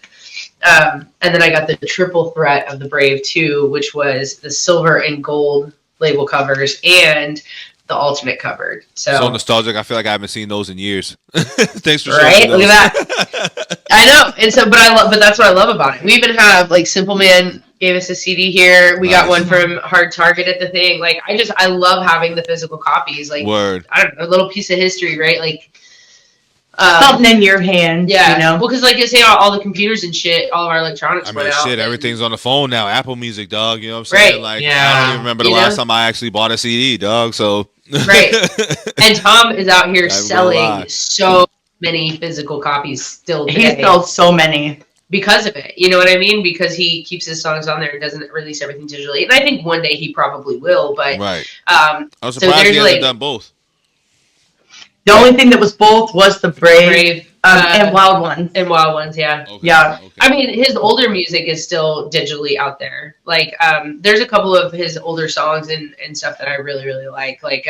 And then I got the triple threat of the Brave 2, which was the silver and gold label covers and the alternate cover. So nostalgic. I feel like I haven't seen those in years. Thanks for showing those. Look at that. I know. And so, but that's what I love about it. We even have like Simple Man gave us a CD here. We got one from Hard Target at the thing. Like I love having the physical copies. Like Word. I don't know, a little piece of history, right? Like something in your hand. Yeah. Well, because like you say, all the computers and shit, all of our electronics. I mean, shit, everything's on the phone now. Apple Music, dog. You know what I'm saying? Right. Like, I don't even remember the last time I actually bought a CD, dog. So. Right. And Tom is out here selling so many physical copies still today. He sells so many. Because of it. You know what I mean? Because he keeps his songs on there and doesn't release everything digitally. And I think one day he probably will, but... Right. I was surprised he hasn't done both. The only thing that was both was the Brave and Wild Ones. And Wild Ones, yeah. Okay. Yeah. Okay. I mean, his older music is still digitally out there. Like, there's a couple of his older songs and stuff that I really, really like. Like,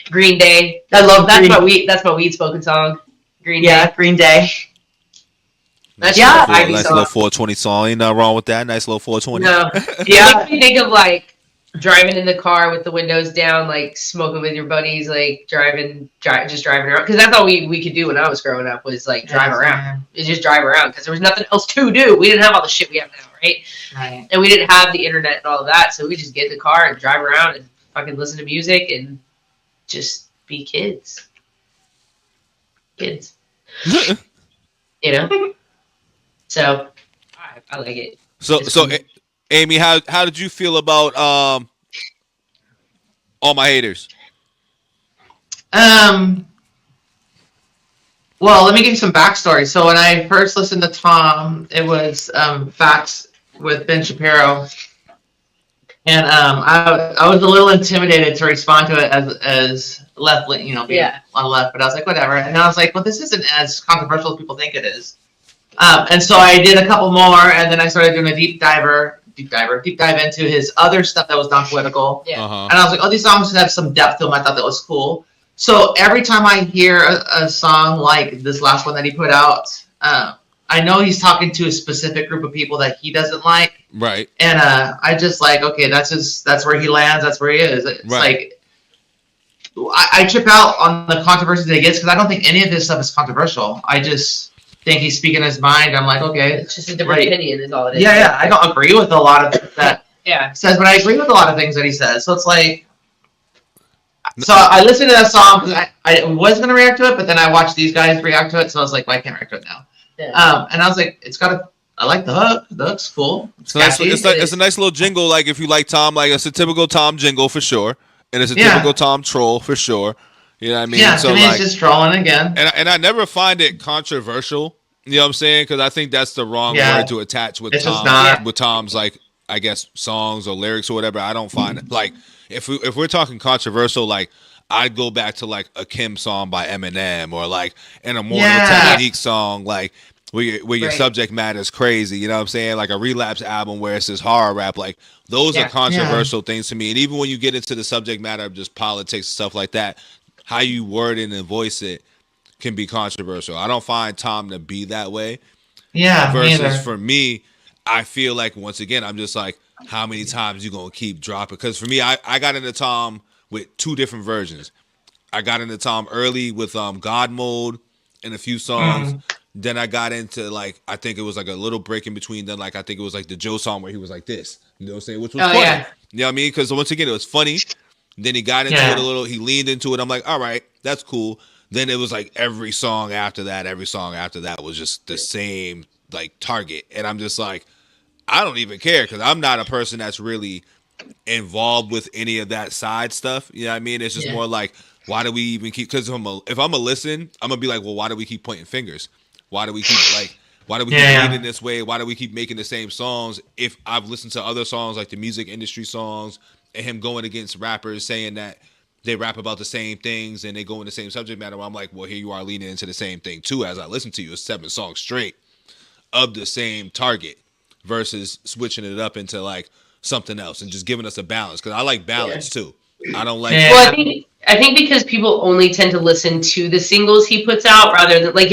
Green Day. I love that's my Weed Spoken song. Green Day. Yeah, Green Day. That's nice little 420 song. Ain't nothing wrong with that. Nice little 420. No. Yeah. It makes me think of, like, driving in the car with the windows down, like smoking with your buddies, like just driving around. Because that's all we could do when I was growing up was like drive around. It's just drive around because there was nothing else to do. We didn't have all the shit we have now, right? Right. And we didn't have the internet and all of that, so we just get in the car and drive around and fucking listen to music and just be kids. Kids. You know? So I like it. So Amy, how did you feel about All My Haters? Well, let me give you some backstory. So when I first listened to Tom, it was Facts with Ben Shapiro, and I was a little intimidated to respond to it as left, being on the left. But I was like, whatever. And I was like, well, this isn't as controversial as people think it is. And so I did a couple more, and then I started doing a deep dive into his other stuff that was non-political. Yeah. And I was like, oh, these songs have some depth to them. I thought that was cool. So every time I hear a song like this last one that he put out, I know he's talking to a specific group of people that he doesn't like. Right. And I just like, okay, that's where he lands. That's where he is. It's like, I trip out on the controversy that he gets because I don't think any of this stuff is controversial. I just think he's speaking his mind. I'm like, okay, it's just a different opinion is all it is. Yeah. I don't agree with a lot of that says, but I agree with a lot of things that he says. So it's like, so I listened to that song because I was going to react to it, but then I watched these guys react to it, so I was like, well, I can't react to it now. Yeah. And I was like, I like the hook. The hook's cool. It's a nice little jingle. Like if you like Tom, like it's a typical Tom jingle for sure, and it's a typical Tom troll for sure. You know what I mean? Yeah, so it's just trolling again. And I never find it controversial. You know what I'm saying? Because I think that's the wrong word to attach with Tom. With Tom's like, I guess songs or lyrics or whatever. I don't find it like if we're talking controversial, like I'd go back to like a Kim song by Eminem or like an Immortal Technique song like where your subject matter is crazy. You know what I'm saying? Like a Relapse album where it's this horror rap. Like those are controversial things to me. And even when you get into the subject matter of just politics and stuff like that, how you word it and voice it can be controversial. I don't find Tom to be that way. Yeah. Versus for me, I feel like once again I'm just like, how many times you gonna keep dropping? Because for me, I got into Tom with two different versions. I got into Tom early with God Mode and a few songs. Then I got into like, I think it was like a little break in between. Then like I think it was like the Joe song where he was like this, you know what I'm saying, which was funny. Yeah. You know what I mean? Because once again it was funny. Then he got into it a little. He leaned into it. I'm like, all right, that's cool. Then it was like every song after that was just the same like target, and I'm just like, I don't even care because I'm not a person that's really involved with any of that side stuff. You know what I mean? It's just more like, why do we even keep? Because if I'm a listen, I'm gonna be like, well, why do we keep pointing fingers? Why do we keep why do we keep leading this way? Why do we keep making the same songs? If I've listened to other songs like the music industry songs and him going against rappers saying that they rap about the same things and they go in the same subject matter, I'm like, well, here you are leaning into the same thing too. As I listen to you, it's 7 songs straight of the same target versus switching it up into like something else and just giving us a balance. Because I like balance too. I don't like. Well, I think because people only tend to listen to the singles he puts out rather than like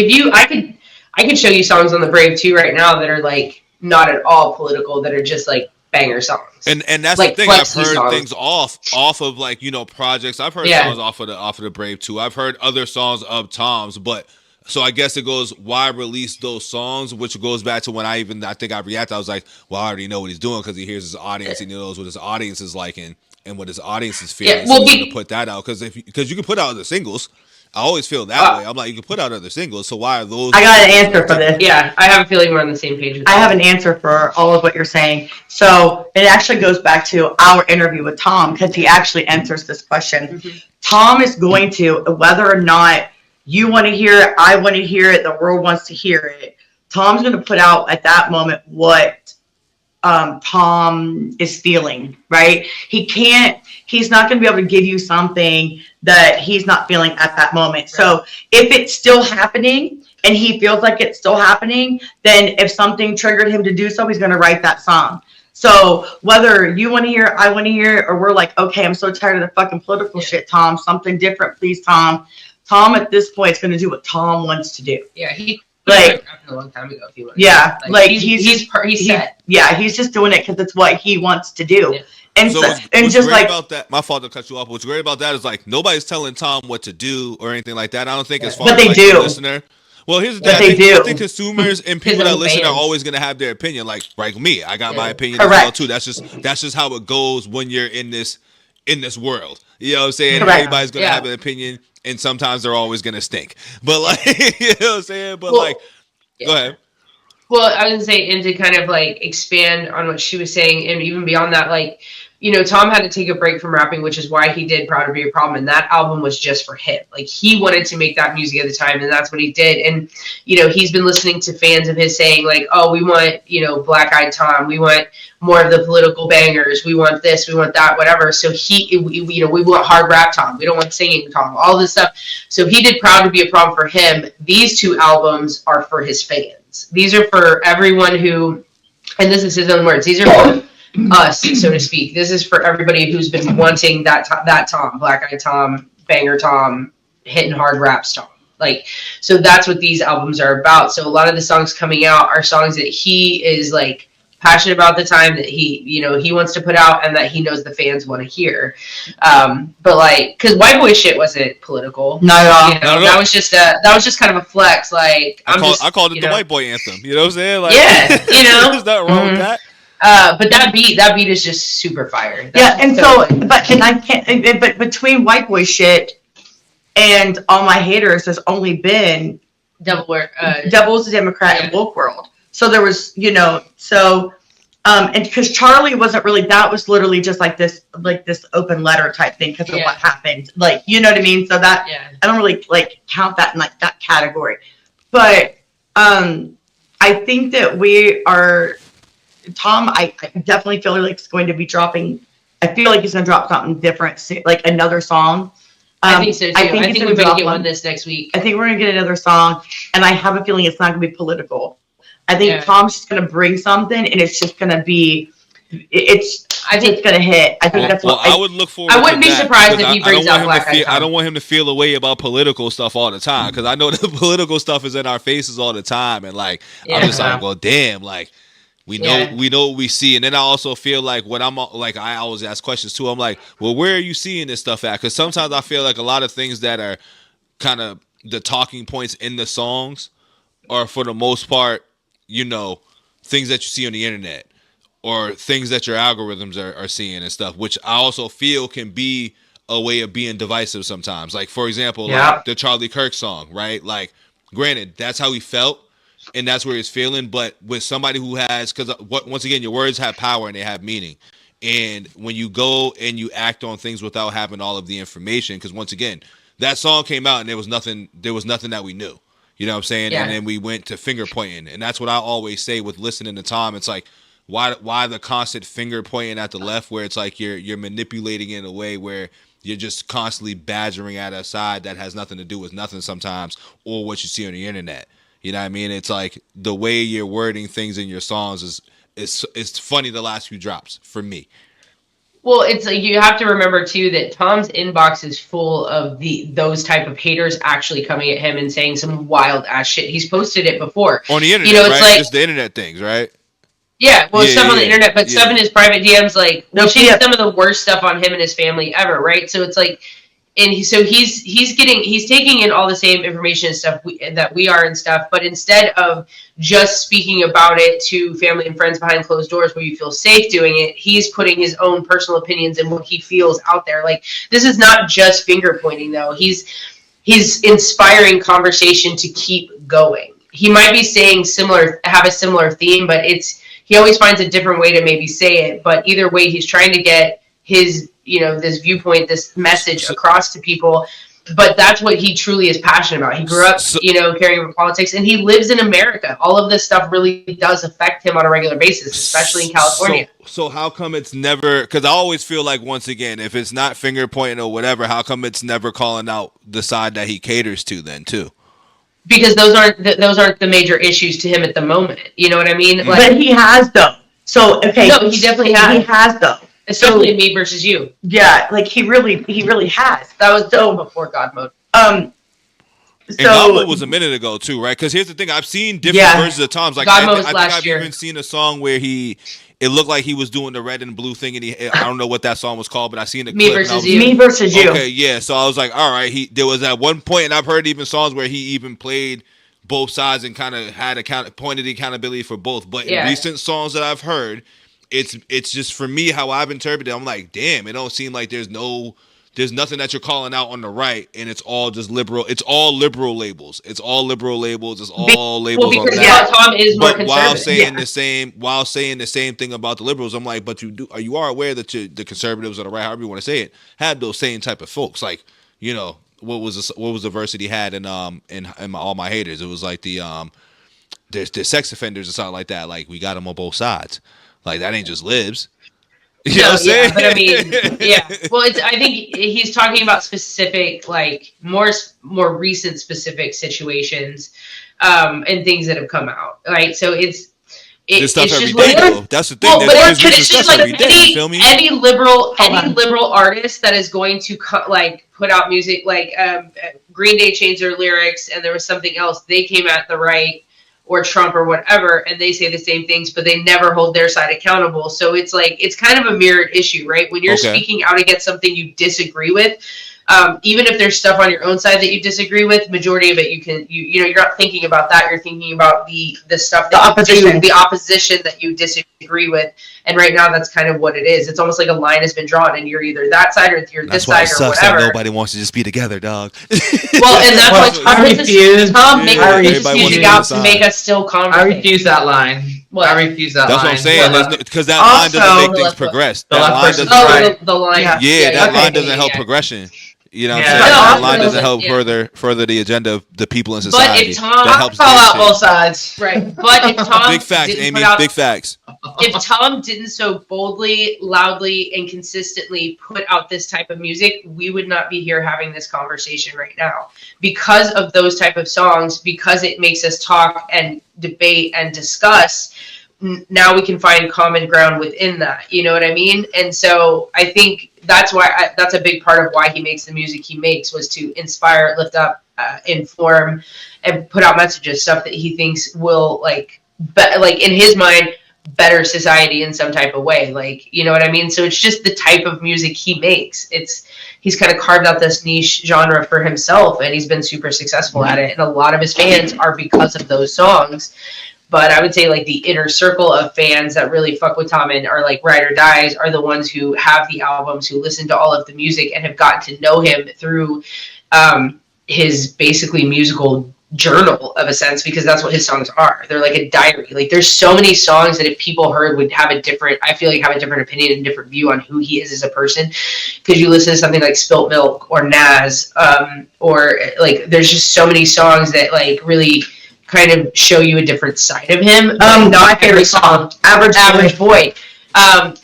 I could show you songs on the Brave 2 right now that are like not at all political, that are just like banger songs. And that's like the thing. I've heard things off of like, you know, projects. I've heard songs off of the Brave 2. I've heard other songs of Tom's, but so I guess it goes, why release those songs? Which goes back to when I think I reacted. I was like, well, I already know what he's doing because he hears his audience and he knows what his audience is liking and what his audience is feeling. Yeah, well, so he's gonna put that out because you can put out other singles. I always feel that way. I'm like, you can put out other singles, so why are those? I got an answer for this. Yeah, I have a feeling we're on the same page. I have an answer for all of what you're saying. So it actually goes back to our interview with Tom because he actually answers this question. Mm-hmm. Tom is going to, whether or not you want to hear it, I want to hear it, the world wants to hear it, Tom's going to put out at that moment what Tom is feeling, right? He's not going to be able to give you something that he's not feeling at that moment. Right. So if it's still happening and he feels like it's still happening, then if something triggered him to do so, he's going to write that song. So whether you want to hear it, I want to hear it, or we're like, okay, I'm so tired of the fucking political shit, Tom, something different, please, Tom. Tom at this point is going to do what Tom wants to do. Yeah, he like a long time ago. If he wants. Yeah, like he's set. Yeah, he's just doing it because it's what he wants to do. Yeah. And so what's just great about that, my fault to cut you off. What's great about that is like nobody's telling Tom what to do or anything like that. I don't think as far as like the listener. Well, here's the thing. I think consumers and people that listen are always going to have their opinion. Like me, I got my opinion as well too. That's just how it goes when you're in this world. You know what I'm saying? Correct. Everybody's going to have an opinion, and sometimes they're always going to stink. But like, you know what I'm saying? But go ahead. Well, I was going to say, and to kind of like expand on what she was saying, and even beyond that, like, you know, Tom had to take a break from rapping, which is why he did Proud to Be a Problem. And that album was just for him. Like, he wanted to make that music at the time, and that's what he did. And, you know, he's been listening to fans of his saying, like, oh, we want, you know, Black Eyed Tom. We want more of the political bangers. We want this. We want that, whatever. So we want hard rap Tom. We don't want singing Tom, all this stuff. So he did Proud to Be a Problem for him. These 2 albums are for his fans. These are for everyone who, and this is his own words, these are for us, so to speak. This is for everybody who's been wanting that Tom, Black Eyed Tom, banger Tom, hitting hard raps Tom. Like, so that's what these albums are about. So a lot of the songs coming out are songs that he is like passionate about, the time that he wants to put out, and that he knows the fans want to hear. But like, because White Boy Shit wasn't political. Not at all. You know, that was just kind of a flex. Like, I called it the White Boy anthem. You know what I'm saying? Like, yeah, you know, there's nothing wrong with that. But that beat is just super fire. But between White Boy Shit and All My Haters, there's only been Devil's a Democrat and Woke World. So there was, you know, and because Charlie wasn't really, that was literally just like this open letter type thing because of what happened. Like, you know what I mean? So that, I don't really like count that in like that category. But I think that we are, Tom, I definitely feel like it's going to be dropping. I feel like he's going to drop something different, like another song. I think so too. I think we're going to get one this next week. I think we're going to get another song, and I have a feeling it's not going to be political. I think Tom's just going to bring something, and it's just going to be, I think it's gonna hit. I think that's what I would look forward. I wouldn't be surprised if he brings out Black Eyed Tom. I don't want him to feel a way about political stuff all the time, because I know the political stuff is in our faces all the time, and like I'm just like, well, damn, like we know what we see. And then I also feel like when I'm like, I always ask questions too. I'm like, well, where are you seeing this stuff at? Because sometimes I feel like a lot of things that are kind of the talking points in the songs are, for the most part, things that you see on the internet, or things that your algorithms are seeing and stuff, which I also feel can be a way of being divisive sometimes. Like, for example, like the Charlie Kirk song, right? Like, granted, that's how he felt, and that's where he's feeling, but with somebody who has, because once again, your words have power and they have meaning. And when you go and you act on things without having all of the information, because once again, that song came out and there was nothing that we knew. You know what I'm saying? Yeah. And then we went to finger pointing. And that's what I always say with listening to Tom. It's like, why the constant finger pointing at the left, where it's like you're manipulating in a way where you're just constantly badgering at a side that has nothing to do with nothing sometimes, or what you see on the internet. You know what I mean? It's like the way you're wording things in your songs is funny the last few drops for me. Well, it's like you have to remember too that Tom's inbox is full of those type of haters actually coming at him and saying some wild ass shit. He's posted it before on the internet, it's right? Like, just the internet things, right? Yeah, well, stuff on the internet, but stuff in his private DMs, like wishing some of the worst stuff on him and his family ever, right? So it's like, and he's taking in all the same information and stuff that we are and stuff, but instead of just speaking about it to family and friends behind closed doors where you feel safe doing it, he's putting his own personal opinions and what he feels out there. Like, this is not just finger pointing, though. He's inspiring conversation to keep going. He might be have a similar theme, but he always finds a different way to maybe say it, but either way, he's trying to get his, this viewpoint, this message across to people. But that's what he truly is passionate about. He grew up, caring about politics, and he lives in America. All of this stuff really does affect him on a regular basis, especially in California. So how come it's never, because I always feel like, once again, if it's not finger pointing or whatever, how come it's never calling out the side that he caters to then too? Because those aren't the major issues to him at the moment. You know what I mean? Like, but he has though. So okay, no, he definitely has. He has though. Especially me versus you. Yeah, like he really has. That was before God mode. And God mode was a minute ago too, right? Because here's the thing: I've seen different versions of Tom's. Like God mode was I last think I've year. even seen a song where it looked like he was doing the red and blue thing, and I don't know what that song was called, but I seen the Me clip. Versus You. Me versus you. Okay, yeah. So I was like, all right. There was at one point, and I've heard even songs where he even played both sides and kind of had pointed accountability for both. But in recent songs that I've heard, it's just, for me, how I've interpreted it, I'm like, damn, it don't seem like there's nothing that you're calling out on the right, and it's all just liberal. It's all liberal labels. It's all labels because on that. Tom is more conservative. While saying the same thing about the liberals, I'm like, but you are aware that the conservatives or the right, however you want to say it, had those same type of folks. Like, what was the verse that he had in All My Haters? It was like there's sex offenders or something like that. Like, we got them on both sides. Like, that ain't just libs. You know what I'm saying? But I mean, yeah. Well, I think he's talking about specific, like more recent specific situations, and things that have come out. Right. So it's stuff it's every just day, though. That's the thing. Well, but it's just like any liberal artist that is going to put out music, like Green Day changed their lyrics, and there was something else. They came at the right, or Trump or whatever, and they say the same things, but they never hold their side accountable. So it's like, it's kind of a mirrored issue, right? When you're speaking out against something you disagree with, even if there's stuff on your own side that you disagree with, majority of it you're not thinking about that. You're thinking about the stuff, the opposition that you disagree with. And right now, that's kind of what it is. It's almost like a line has been drawn, and you're either that side or you're this side or whatever. Nobody wants to just be together, dog. Well, and that's why Tom makes this music out to make us still conversate. I refuse that line. What? I refuse that line. That's what I'm saying. Because that line doesn't make things progress. The line. Yeah, that line doesn't help progression. You know what I'm saying? That line doesn't help further the agenda of the people in society. But if Tom, that helps call out both sides. Right. But if Tom big facts, Amy, big facts. If Tom didn't so boldly, loudly, and consistently put out this type of music, we would not be here having this conversation right now. Because of those type of songs, because it makes us talk and debate and discuss, now we can find common ground within that. You know what I mean? And so I think that's why that's a big part of why he makes the music he makes, was to inspire, lift up, inform, and put out messages, stuff that he thinks will like in his mind better society in some type of way. Like, you know what I mean? So it's just the type of music he makes. He's kind of carved out this niche genre for himself, and he's been super successful at it. And a lot of his fans are because of those songs. But I would say like the inner circle of fans that really fuck with Tom and are like ride or dies are the ones who have the albums, who listen to all of the music and have gotten to know him through his basically musical journal of a sense, because that's what his songs are. They're like a diary. Like there's so many songs that if people heard would have a different opinion and different view on who he is as a person, because you listen to something like Spilt Milk or Nas, or like there's just so many songs that like really kind of show you a different side of him. Not my favorite song, Average Boy.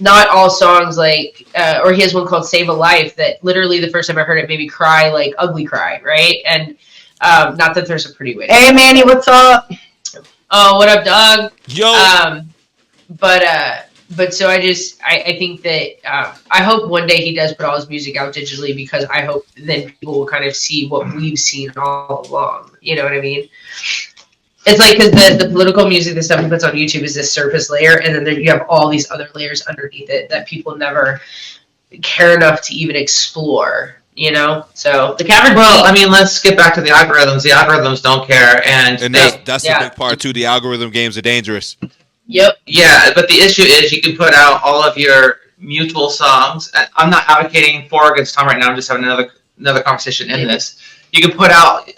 Not all songs like, or he has one called Save a Life that literally the first time I heard it made me cry, like ugly cry, right? And not that there's a pretty way. Hey Manny, what's up? Oh, what up, dog? Yo. But so I think that I hope one day he does put all his music out digitally, because I hope then people will kind of see what we've seen all along. You know what I mean? It's like, because the political music, the stuff he puts on YouTube is this surface layer, and then you have all these other layers underneath it that people never care enough to even explore, you know? So the cavern. Well, I mean, let's get back to the algorithms. The algorithms don't care, and that's the big part too. The algorithm games are dangerous. Yep. Yeah, but the issue is you can put out all of your mutual songs. I'm not advocating for or against Tom right now. I'm just having another conversation in this. You can put out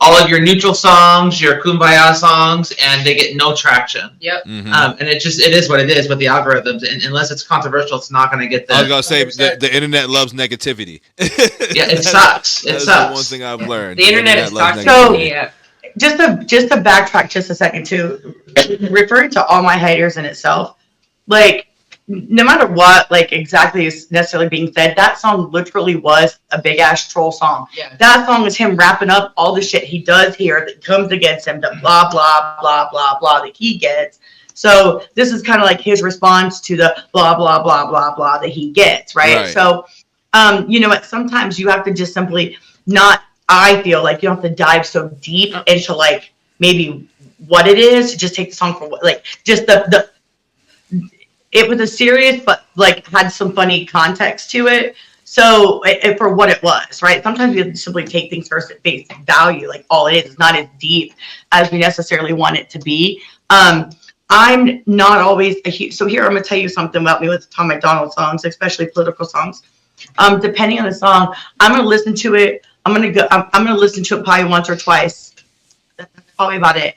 all of your neutral songs, your kumbaya songs, and they get no traction. Yep. Mm-hmm. And it is what it is with the algorithms. And unless it's controversial, it's not going to get the... I was going to say, the internet loves negativity. Yeah, it sucks. It That's sucks. the one thing I've learned. The internet is toxic. So, just to backtrack just a second too, referring to All My Haters in itself, like, no matter what, like, exactly is necessarily being said, that song literally was a big ass troll song. Yeah. That song is him wrapping up all the shit he does here that comes against him, the blah, blah, blah, blah, blah that he gets. So this is kind of like his response to the blah, blah, blah, blah, blah that he gets, right? So, you know what, sometimes you have to just simply not, I feel like you don't have to dive so deep into, like, maybe what it is, to just take the song for what, like, just the it was a serious, but like had some funny context to it. So for what it was, right? Sometimes we simply take things first at face value. Like all it is not as deep as we necessarily want it to be. I'm not always a huge, so here I'm going to tell you something about me with Tom Macdonald songs, especially political songs. Depending on the song, I'm going to listen to it. I'm going to listen to it probably once or twice. That's probably about it.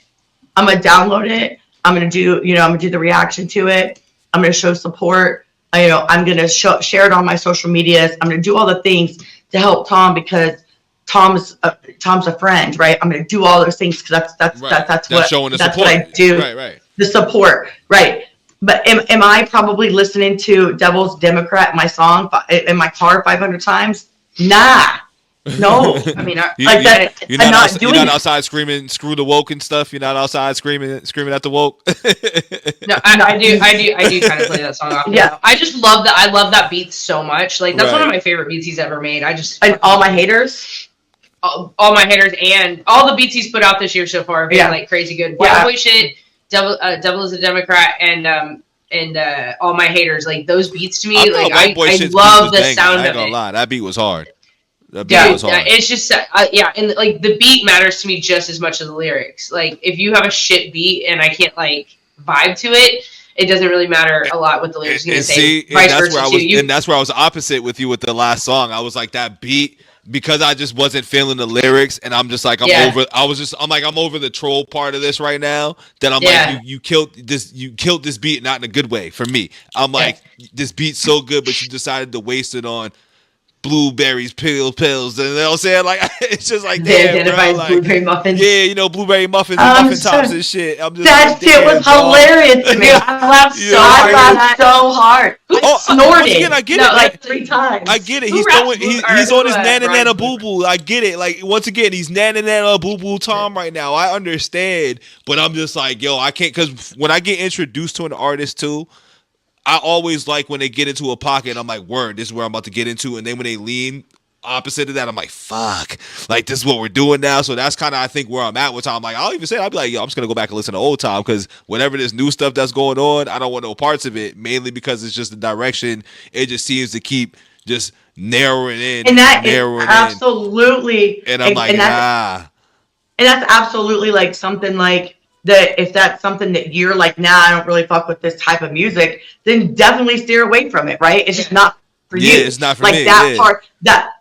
I'm going to download it. I'm going to do the reaction to it. I'm going to show support. I'm going to share it on my social medias. I'm going to do all the things to help Tom, because Tom's a friend, right? I'm going to do all those things because that's what I do. Right. The support, right? But am I probably listening to Devil's Democrat, my song, in my car 500 times? Nah. No, I mean, you're not outside screaming "screw the woke" and stuff. You're not outside screaming at the woke. No, I do kind of play that song off. Yeah, I just love that. I love that beat so much. Like that's one of my favorite beats he's ever made. And All My Haters, all my haters, and all the beats he's put out this year so far have been like crazy good. White Boy Shit, Devil is a Democrat, and All My Haters. Like those beats to me, I love the sound of it. I ain't gonna lie, that beat was hard. It's just and like the beat matters to me just as much as the lyrics. Like if you have a shit beat and I can't like vibe to it, it doesn't really matter a lot what the lyrics are going to say. And that's where I was opposite with you with the last song. I was like that beat, because I just wasn't feeling the lyrics, and I'm just like I'm over the troll part of this right now. That I'm like you killed this beat, not in a good way for me. I'm like this beat's so good, but you decided to waste it on blueberries, pills. And you know what I'm saying? Like, it's just like, They damn, bro. identified Like, blueberry muffins. yeah, you know, blueberry muffins and muffin tops and shit. I'm just that like, shit was damn, dog. hilarious to me. I laughed You so know what I'm hard. saying? at I that. laughed so hard. Oh, Snorted. once again, I get No, it. Like 3 times. I get it. Who He's raps throwing. blue- or He's who, on his nana rides nana blue- boo boo. I get it. Like, once again, he's nana nana boo boo Tom right now. I understand, but I'm just like, yo, I can't, because when I get introduced to an artist too, I always like when they get into a pocket. I'm like, word, this is where I'm about to get into, and then when they lean opposite of that, I'm like, fuck, like this is what we're doing now. So that's kind of, I think, where I'm at with Tom. Like, I'll even say, I'll be like, yo, I'm just gonna go back and listen to old Tom, because whenever there's new stuff that's going on, I don't want no parts of it, mainly because it's just the direction it just seems to keep just narrowing in, And that is narrowing absolutely, in. And I'm like, nah. And that's absolutely like something like that. If that's something that you're like, nah, I don't really fuck with this type of music, then definitely steer away from it, right? It's just not for you. Yeah, it's not for like me. That yeah. part,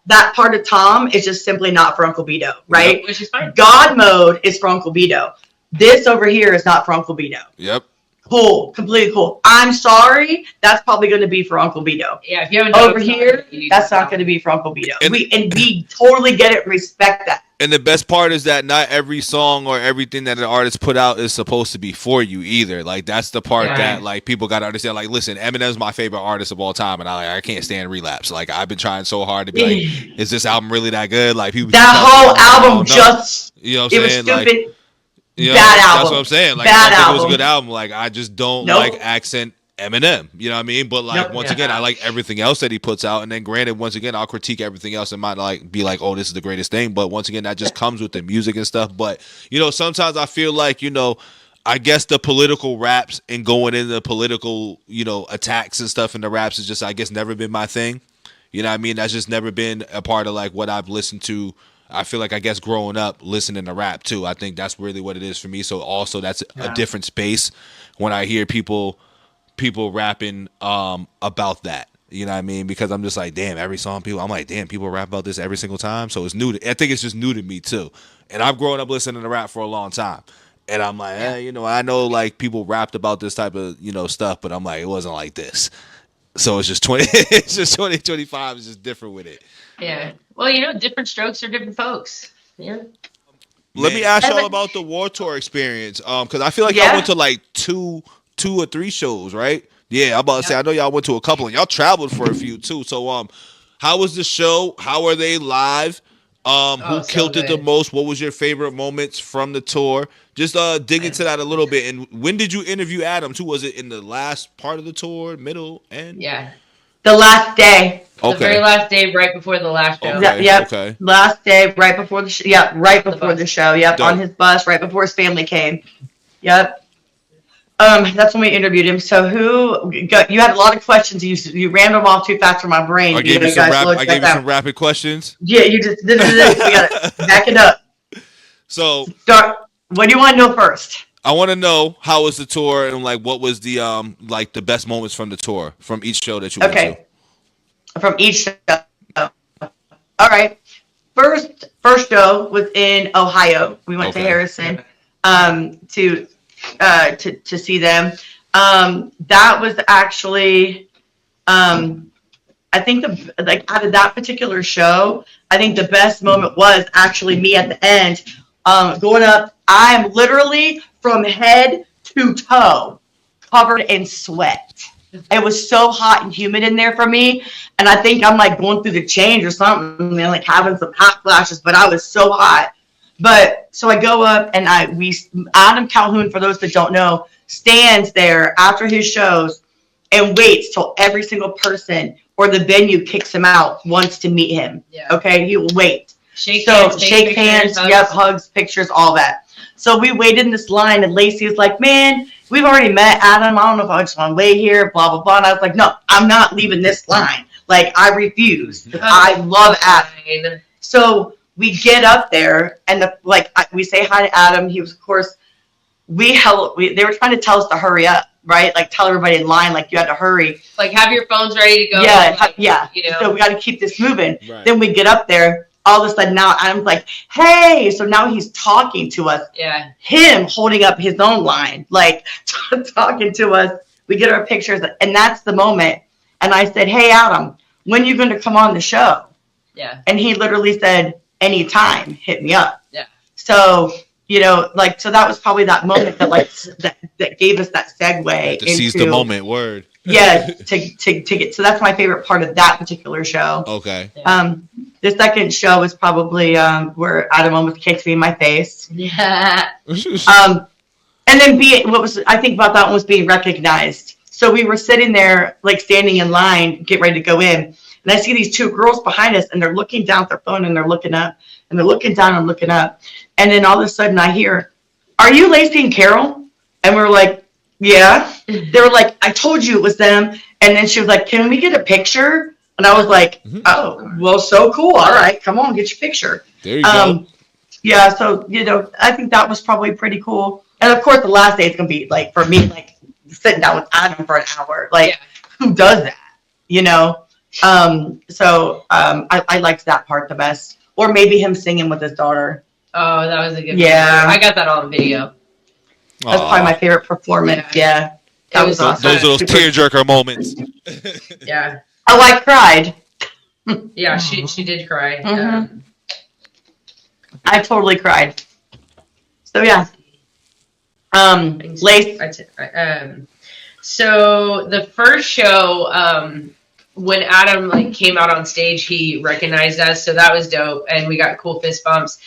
that part of Tom is just simply not for Uncle Beto, right? Which is fine. God mode is for Uncle Beto. This over here is not for Uncle Beto. Yep. Cool, completely cool. I'm sorry, that's probably going to be for Uncle Beto. Yeah, if you haven't Over here, that's not going to be for Uncle Beto. And we totally get it, respect that. And the best part is that not every song or everything that an artist put out is supposed to be for you either. Like, that's the part that, like, people got to understand. Like, listen, Eminem's my favorite artist of all time, and I can't stand Relapse. Like, I've been trying so hard to be like, is this album really that good? Like, people. That whole album just, you know what it I'm was saying? stupid. Like, you know, Bad album. That's what I'm saying. Like, Bad I think it was album. a good album. Like, I just don't like accent Eminem. You know what I mean? But like, once again, I like everything else that he puts out. And then granted, once again, I'll critique everything else and might like be like, oh, this is the greatest thing. But once again, that just comes with the music and stuff. But, you know, sometimes I feel like, you know, I guess the political raps and going into political, you know, attacks and stuff in the raps is just, I guess, never been my thing. You know what I mean? That's just never been a part of like what I've listened to. I feel like, I guess, growing up listening to rap too. I think that's really what it is for me. So also that's a different space when I hear people rapping about that. You know what I mean? Because I'm just like, damn, every song I'm like, damn, people rap about this every single time. So it's new. I think it's just new to me too. And I've grown up listening to rap for a long time. And I'm like, you know, I know like people rapped about this type of, you know, stuff, but I'm like, it wasn't like this. So it's just 2025 is just different with it. Yeah. Well, you know, different strokes for different folks. Yeah. Let me ask y'all about the War Tour experience. Because I feel like y'all went to like two or three shows, right? Yeah, I'm about to say, I know y'all went to a couple and y'all traveled for a few too. So how was the show? How are they live? Who killed it the most? What was your favorite moments from the tour? Just dig into that a little bit. And when did you interview Adam too? Was it in the last part of the tour, middle, end? Yeah. The last day. The very last day, right before the last show. Okay. Yep. Okay. Last day, right before the show. Yep. Right before the show. Yep. Dope. On his bus, right before his family came. Yep. That's when we interviewed him. So you had a lot of questions. You ran them off too fast for my brain. I gave you some rapid questions. Yeah, you just did it. We gotta back it up. So Start. What do you want to know first? I want to know how was the tour and like what was the like the best moments from the tour from each show that you went to. From each show. All right. First show was in Ohio. We went to Harrison to see them. That was actually I think out of that particular show, I think the best moment was actually me at the end going up. I am literally from head to toe covered in sweat. It was so hot and humid in there for me, and I think I'm like going through the change or something, and like having some hot flashes. But I was so hot. But so I go up, and Adam Calhoun, for those that don't know, stands there after his shows and waits till every single person or the venue kicks him out wants to meet him. Yeah. Okay, he will wait. Shake hands, hugs, pictures, all that. So we waited in this line, and Lacey was like, man, we've already met Adam. I don't know if I just want to wait here, blah, blah, blah. And I was like, no, I'm not leaving this line. Like, I refuse. I love Adam. So we get up there, and we say hi to Adam. He was, of course, they were trying to tell us to hurry up, right? Like, tell everybody in line, like, you had to hurry. Like, have your phones ready to go. Yeah, like, yeah. You know. So we got to keep this moving. Right. Then we get up there. All of a sudden now Adam's like, hey, so now he's talking to us. Yeah. Him holding up his own line, like talking to us. We get our pictures, and that's the moment. And I said, hey, Adam, when are you going to come on the show? Yeah. And he literally said, anytime, hit me up. Yeah. So, you know, like, so that was probably that moment that, like, that gave us that segue to seize the moment. Word. Yeah, to get. So that's my favorite part of that particular show. Okay. The second show was probably where Adam almost kicked me in my face. Yeah. And then I think about that one was being recognized. So we were sitting there, like standing in line, get ready to go in. And I see these two girls behind us, and they're looking down at their phone, and they're looking up, and they're looking down and looking up. And then all of a sudden I hear, "Are you Lacey and Carol?" And we're like, "Yeah." They were like, "I told you it was them." And then she was like, "Can we get a picture?" And I was like, "Oh, well, so cool. All right, come on, get your picture." There you go. Yeah, so, you know, I think that was probably pretty cool. And of course, the last day is going to be, like, for me, like, sitting down with Adam for an hour. Like, who does that? You know? I liked that part the best. Or maybe him singing with his daughter. Oh, that was a good Yeah. one. I got that on video. That's probably my favorite performance. Yeah. That was awesome. Those are those tearjerker moments. Yeah. Oh, I cried. Yeah, she did cry. Mm-hmm. I totally cried. So, yeah. Lace. So the first show, when Adam like came out on stage, he recognized us, so that was dope, and we got cool fist bumps.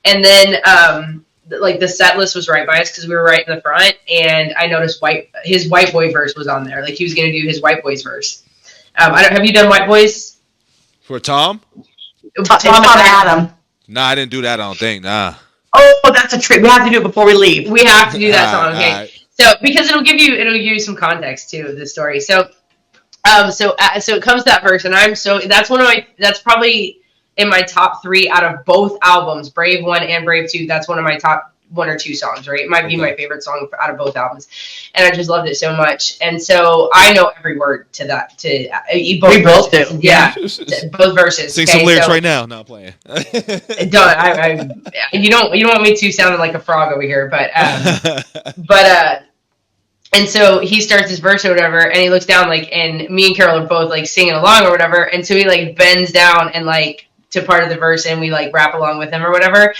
And then like the set list was right by us because we were right in the front, and I noticed his White Boy verse was on there. Like he was gonna do his White Boys verse. Have you done White Boys for Tom? Tom and Adam. Nah, I didn't do that. I don't think. Nah. Oh, that's a trick. We have to do it before we leave. We have to do that song. Okay. Right. So because it'll give you some context too of the story. So it comes to that verse, and that's probably in my top 3 out of both albums, Brave 1 and Brave 2. That's one of my top 1 or 2 songs, right? It might be my favorite song out of both albums, and I just loved it so much. And so I know every word to that. We both do. Yeah, both verses. Sing some lyrics right now. Not playing. Done. You don't want me to sounding like a frog over here, but and so he starts his verse or whatever, and he looks down and me and Carol are both singing along or whatever, and so he bends down and to part of the verse, and we rap along with him or whatever,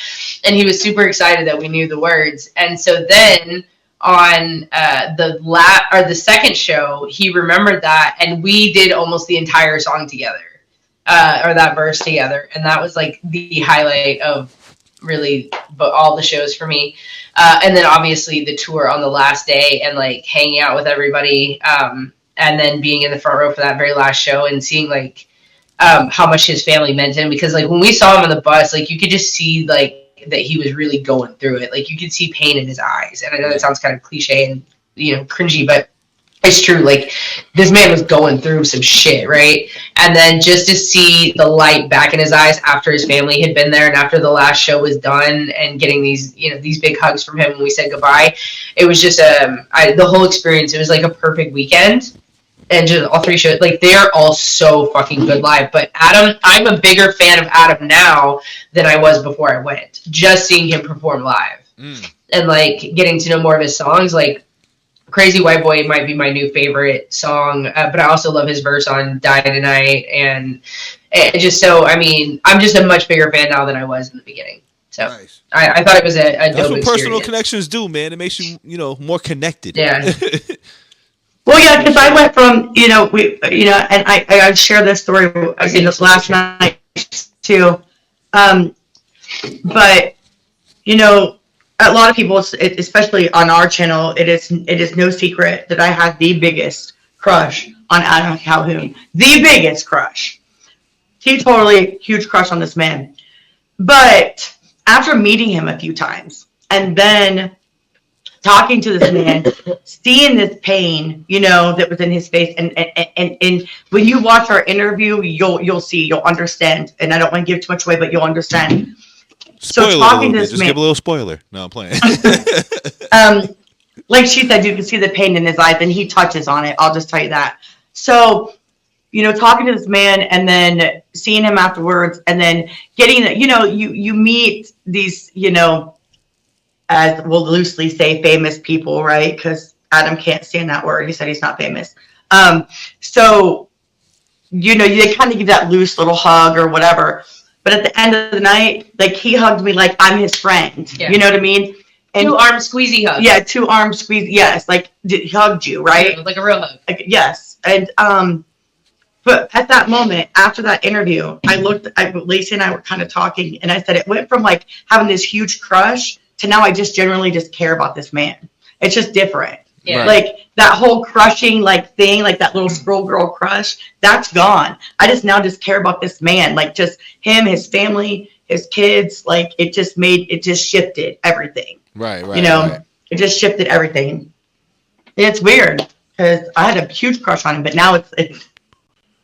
and he was super excited that we knew the words. And so then on the second show, he remembered that, and we did almost the entire song together, or that verse together, and that was the highlight of really all the shows for me. And then obviously the tour on the last day and hanging out with everybody, and then being in the front row for that very last show and seeing how much his family meant to him, because when we saw him on the bus, you could just see that he was really going through it. You could see pain in his eyes, and I know that sounds kind of cliche and cringy, but it's true. This man was going through some shit, right? And then just to see the light back in his eyes after his family had been there and after the last show was done, and getting these big hugs from him when we said goodbye, it was just the whole experience. It was a perfect weekend. And just all 3 shows, they're all so fucking good live. But Adam, I'm a bigger fan of Adam now than I was before I went. Just seeing him perform live. And getting to know more of his songs, Crazy White Boy might be my new favorite song, but I also love his verse on Die Tonight, and I'm just a much bigger fan now than I was in the beginning. So nice. I thought it was a dope experience. That's what personal connections do, man. It makes you, more connected. Yeah. Well, yeah, because I went from, and I shared this story last night too. But, a lot of people, especially on our channel, it is no secret that I had the biggest crush on Adam Calhoun. The biggest crush. Totally huge crush on this man. But after meeting him a few times and then talking to this man, seeing this pain, that was in his face, and when you watch our interview, you'll understand. And I don't want to give too much away, but you'll understand. Spoiler so talking to this man, just give a little spoiler. No, I'm playing. Like she said, you can see the pain in his eyes, and he touches on it. I'll just tell you that. So, talking to this man, and then seeing him afterwards, and then getting that, you meet these, as we'll loosely say, famous people, right? Because Adam can't stand that word. He said he's not famous. So you know, they kind of give that loose little hug or whatever. But at the end of the night, like, he hugged me like I'm his friend. Yeah. You know what I mean? And 2-arm squeezy hug. Yeah, 2-arm squeeze. Yes, like he hugged you, right? Yeah, like a real hug. Like, yes, and but at that moment, after that interview, Lacey and I were kind of talking, and I said it went from like having this huge crush to now I just generally just care about this man. It's just different. Yeah. Like that whole crushing like thing, like that little scroll girl crush, that's gone. I just now just care about this man, like just him, his family, his kids. Like it just shifted everything. Right. You know, it just shifted everything. And it's weird because I had a huge crush on him, but now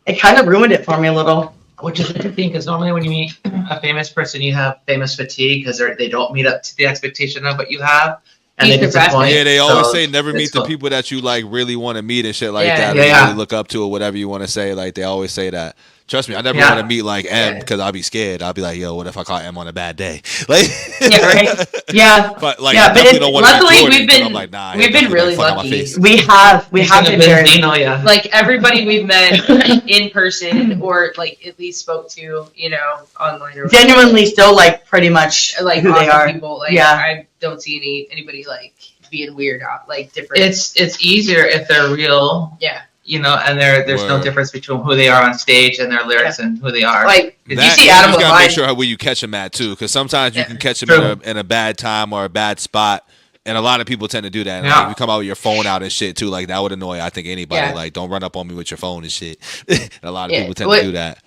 it kind of ruined it for me a little. Which is interesting because normally when you meet a famous person, you have famous fatigue because they don't meet up to the expectation of what you have. And they disappoint. Yeah, they always say never meet the people that you like really want to meet and shit like that. Or really look up to or whatever you want to say. Like they always say that. Trust me, I never want to meet like M because I'll be scared. I'll be like, yo, what if I caught M on a bad day? Like, yeah, right. Yeah, but like, yeah, but don't want luckily to we've been like, nah, we've been really lucky. We have been very like everybody we've met in person or like at least spoke to, you know, online or genuinely still like pretty much like who awesome they are. People. Like, I don't see anybody like being weird out like different. It's easier if they're real. Yeah. You know, and there's no difference between who they are on stage and their lyrics and who they are. Like, you see Adam, you gotta make sure where you catch them at too, because sometimes you can catch them in a bad time or a bad spot, and a lot of people tend to do that. And like, you come out with your phone out and shit too, like that would annoy I think anybody. Like, don't run up on me with your phone and shit. And a lot of people tend to do that.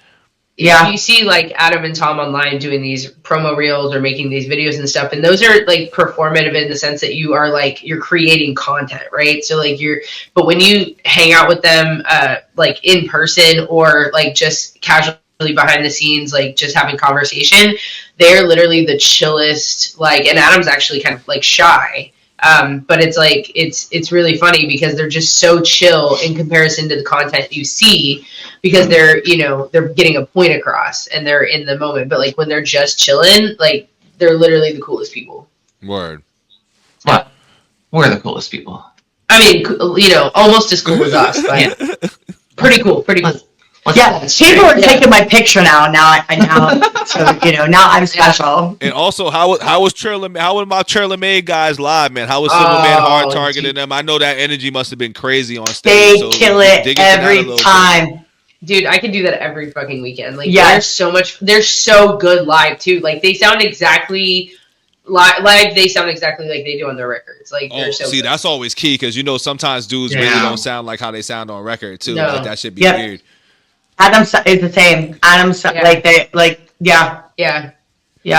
Yeah, you see like Adam and Tom online doing these promo reels or making these videos and stuff, and those are like performative in the sense that you are like you're creating content, right? So like but when you hang out with them like in person or like just casually behind the scenes, like just having conversation, they're literally the chillest. Like, and Adam's actually kind of like shy. But it's like it's really funny because they're just so chill in comparison to the content you see because they're getting a point across and they're in the moment. But like when they're just chilling, like they're literally the coolest people. Word. What? We're the coolest people. I mean, you know, almost as cool as us, but pretty cool. People are taking my picture now. Now I know. So now I'm special. And also, how was my Trailer Made guys live, man? How was Silverman hard targeting them? I know that energy must have been crazy on stage. They kill it every time. Dude, I can do that every fucking weekend. Like, they're so good live too. Like, they sound exactly live. They sound exactly like they do on their records. Like, they're so good. That's always key because sometimes dudes really don't sound like how they sound on record too. No. Like that should be weird. Adam is the same. Adam's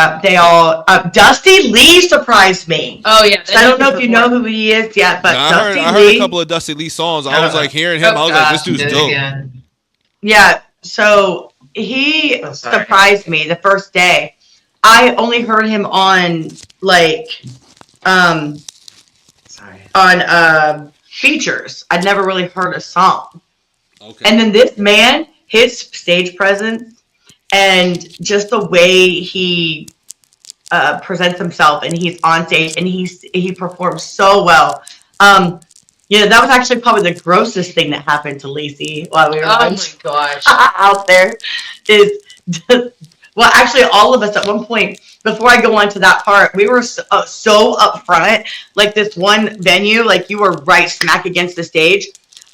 they all. Dusty Lee surprised me. Oh yeah, so I don't know if you know who he is yet, but I heard a couple of Dusty Lee songs. I was like hearing him. I was like, this dude's dope. Yeah, so he surprised me the first day. I only heard him on features. I'd never really heard a song. Okay. And then this man, his stage presence and just the way he presents himself and he's on stage and he performs so well. That was actually probably the grossest thing that happened to Lacey while we were out there. Well, actually, all of us at one point, before I go on to that part, we were so up front, like this one venue, like you were right smack against the stage.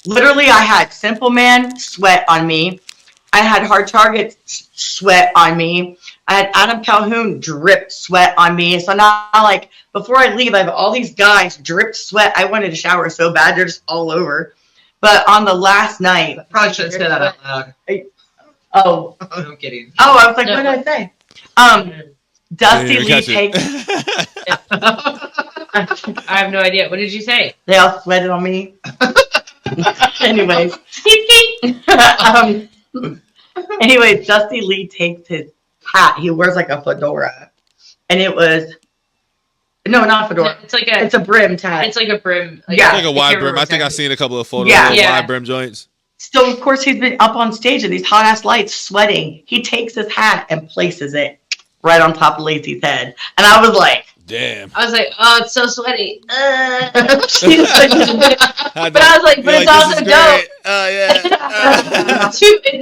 Literally, I had Simple Man sweat on me. I had Hard Target sweat on me. I had Adam Calhoun dripped sweat on me. So now, like, before I leave, I have all these guys dripped sweat. I wanted to shower so bad. They're just all over. But on the last night. Probably shouldn't say that out loud. Oh. I'm kidding. Oh, I was like, what did I say? Dusty Lee takes. I have no idea. What did you say? They all sweated on me. Anyways. Anyways, Dusty Lee takes his hat. He wears like a fedora. And it was... No, not a fedora. It's a brim hat. It's like a brim. It's like a wide brim. I think I've seen a couple of photos of wide brim joints. So, of course, he's been up on stage in these hot-ass lights, sweating. He takes his hat and places it right on top of Lacey's head. And I was like... Damn. I was like, oh, it's so sweaty. But I But was like, but it's also dope. Oh yeah. It's too big,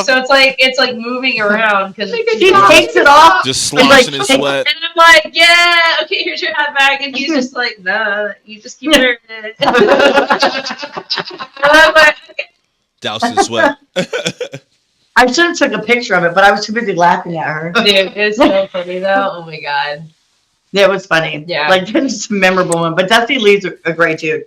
so it's like moving around because he takes it off, just sloshing in sweat. And I'm like, yeah, okay, here's your hat back, and he's just like, nah, you just keep wearing it. And I'm like, doused in sweat. I should have took a picture of it, but I was too busy laughing at her. dude, it's so funny though. Oh my god. Yeah, it was funny. Yeah. Like, it's a memorable one. But Dusty Lee's a great dude.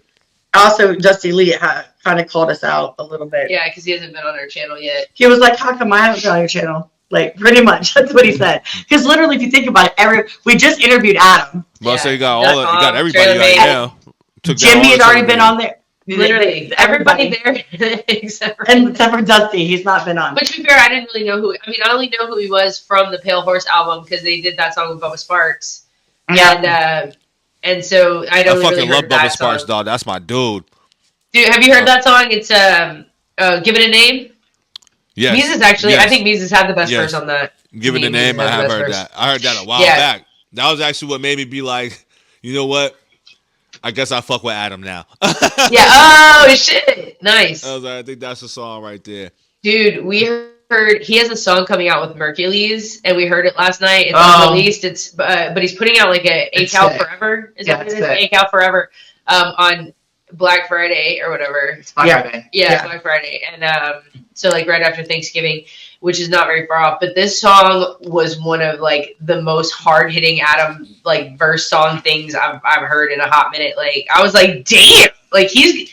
Also, Dusty Lee kind of called us out a little bit. Yeah, because he hasn't been on our channel yet. He was like, how come I haven't been on your channel? Like, pretty much. That's what he said. Because literally, if you think about it, we just interviewed Adam. Well, so you got everybody right now. Jimmy had already been on there. Literally, everybody there except for Dusty. He's not been on. But to be fair, I didn't really know who. I mean, I only know who he was from the Pale Horse album because they did that song with Bubba Sparks. Yeah. And so I don't. I fucking love Bubba Sparks, dog. That's my dude. Dude, have you heard that song? It's Give It a Name. Yes. Mises actually. Yes. I think Mises had the best verse on that. Give It a Name. I have heard that. I heard that a while back. That was actually what made me be like, you know what? I guess I fuck with Adam now. Yeah. Oh shit. Nice. I was like, I think that's the song right there. Dude, we heard he has a song coming out with Mercules, and we heard it last night. It's unreleased. It's but he's putting out like a ACAL Forever. Is that what it is? ACAL Forever on Black Friday or whatever. It's Black Friday. Yeah, it's Black Friday, and so like right after Thanksgiving, which is not very far off. But this song was one of like the most hard hitting Adam like verse song things I've heard in a hot minute. Like I was like, damn, like he's.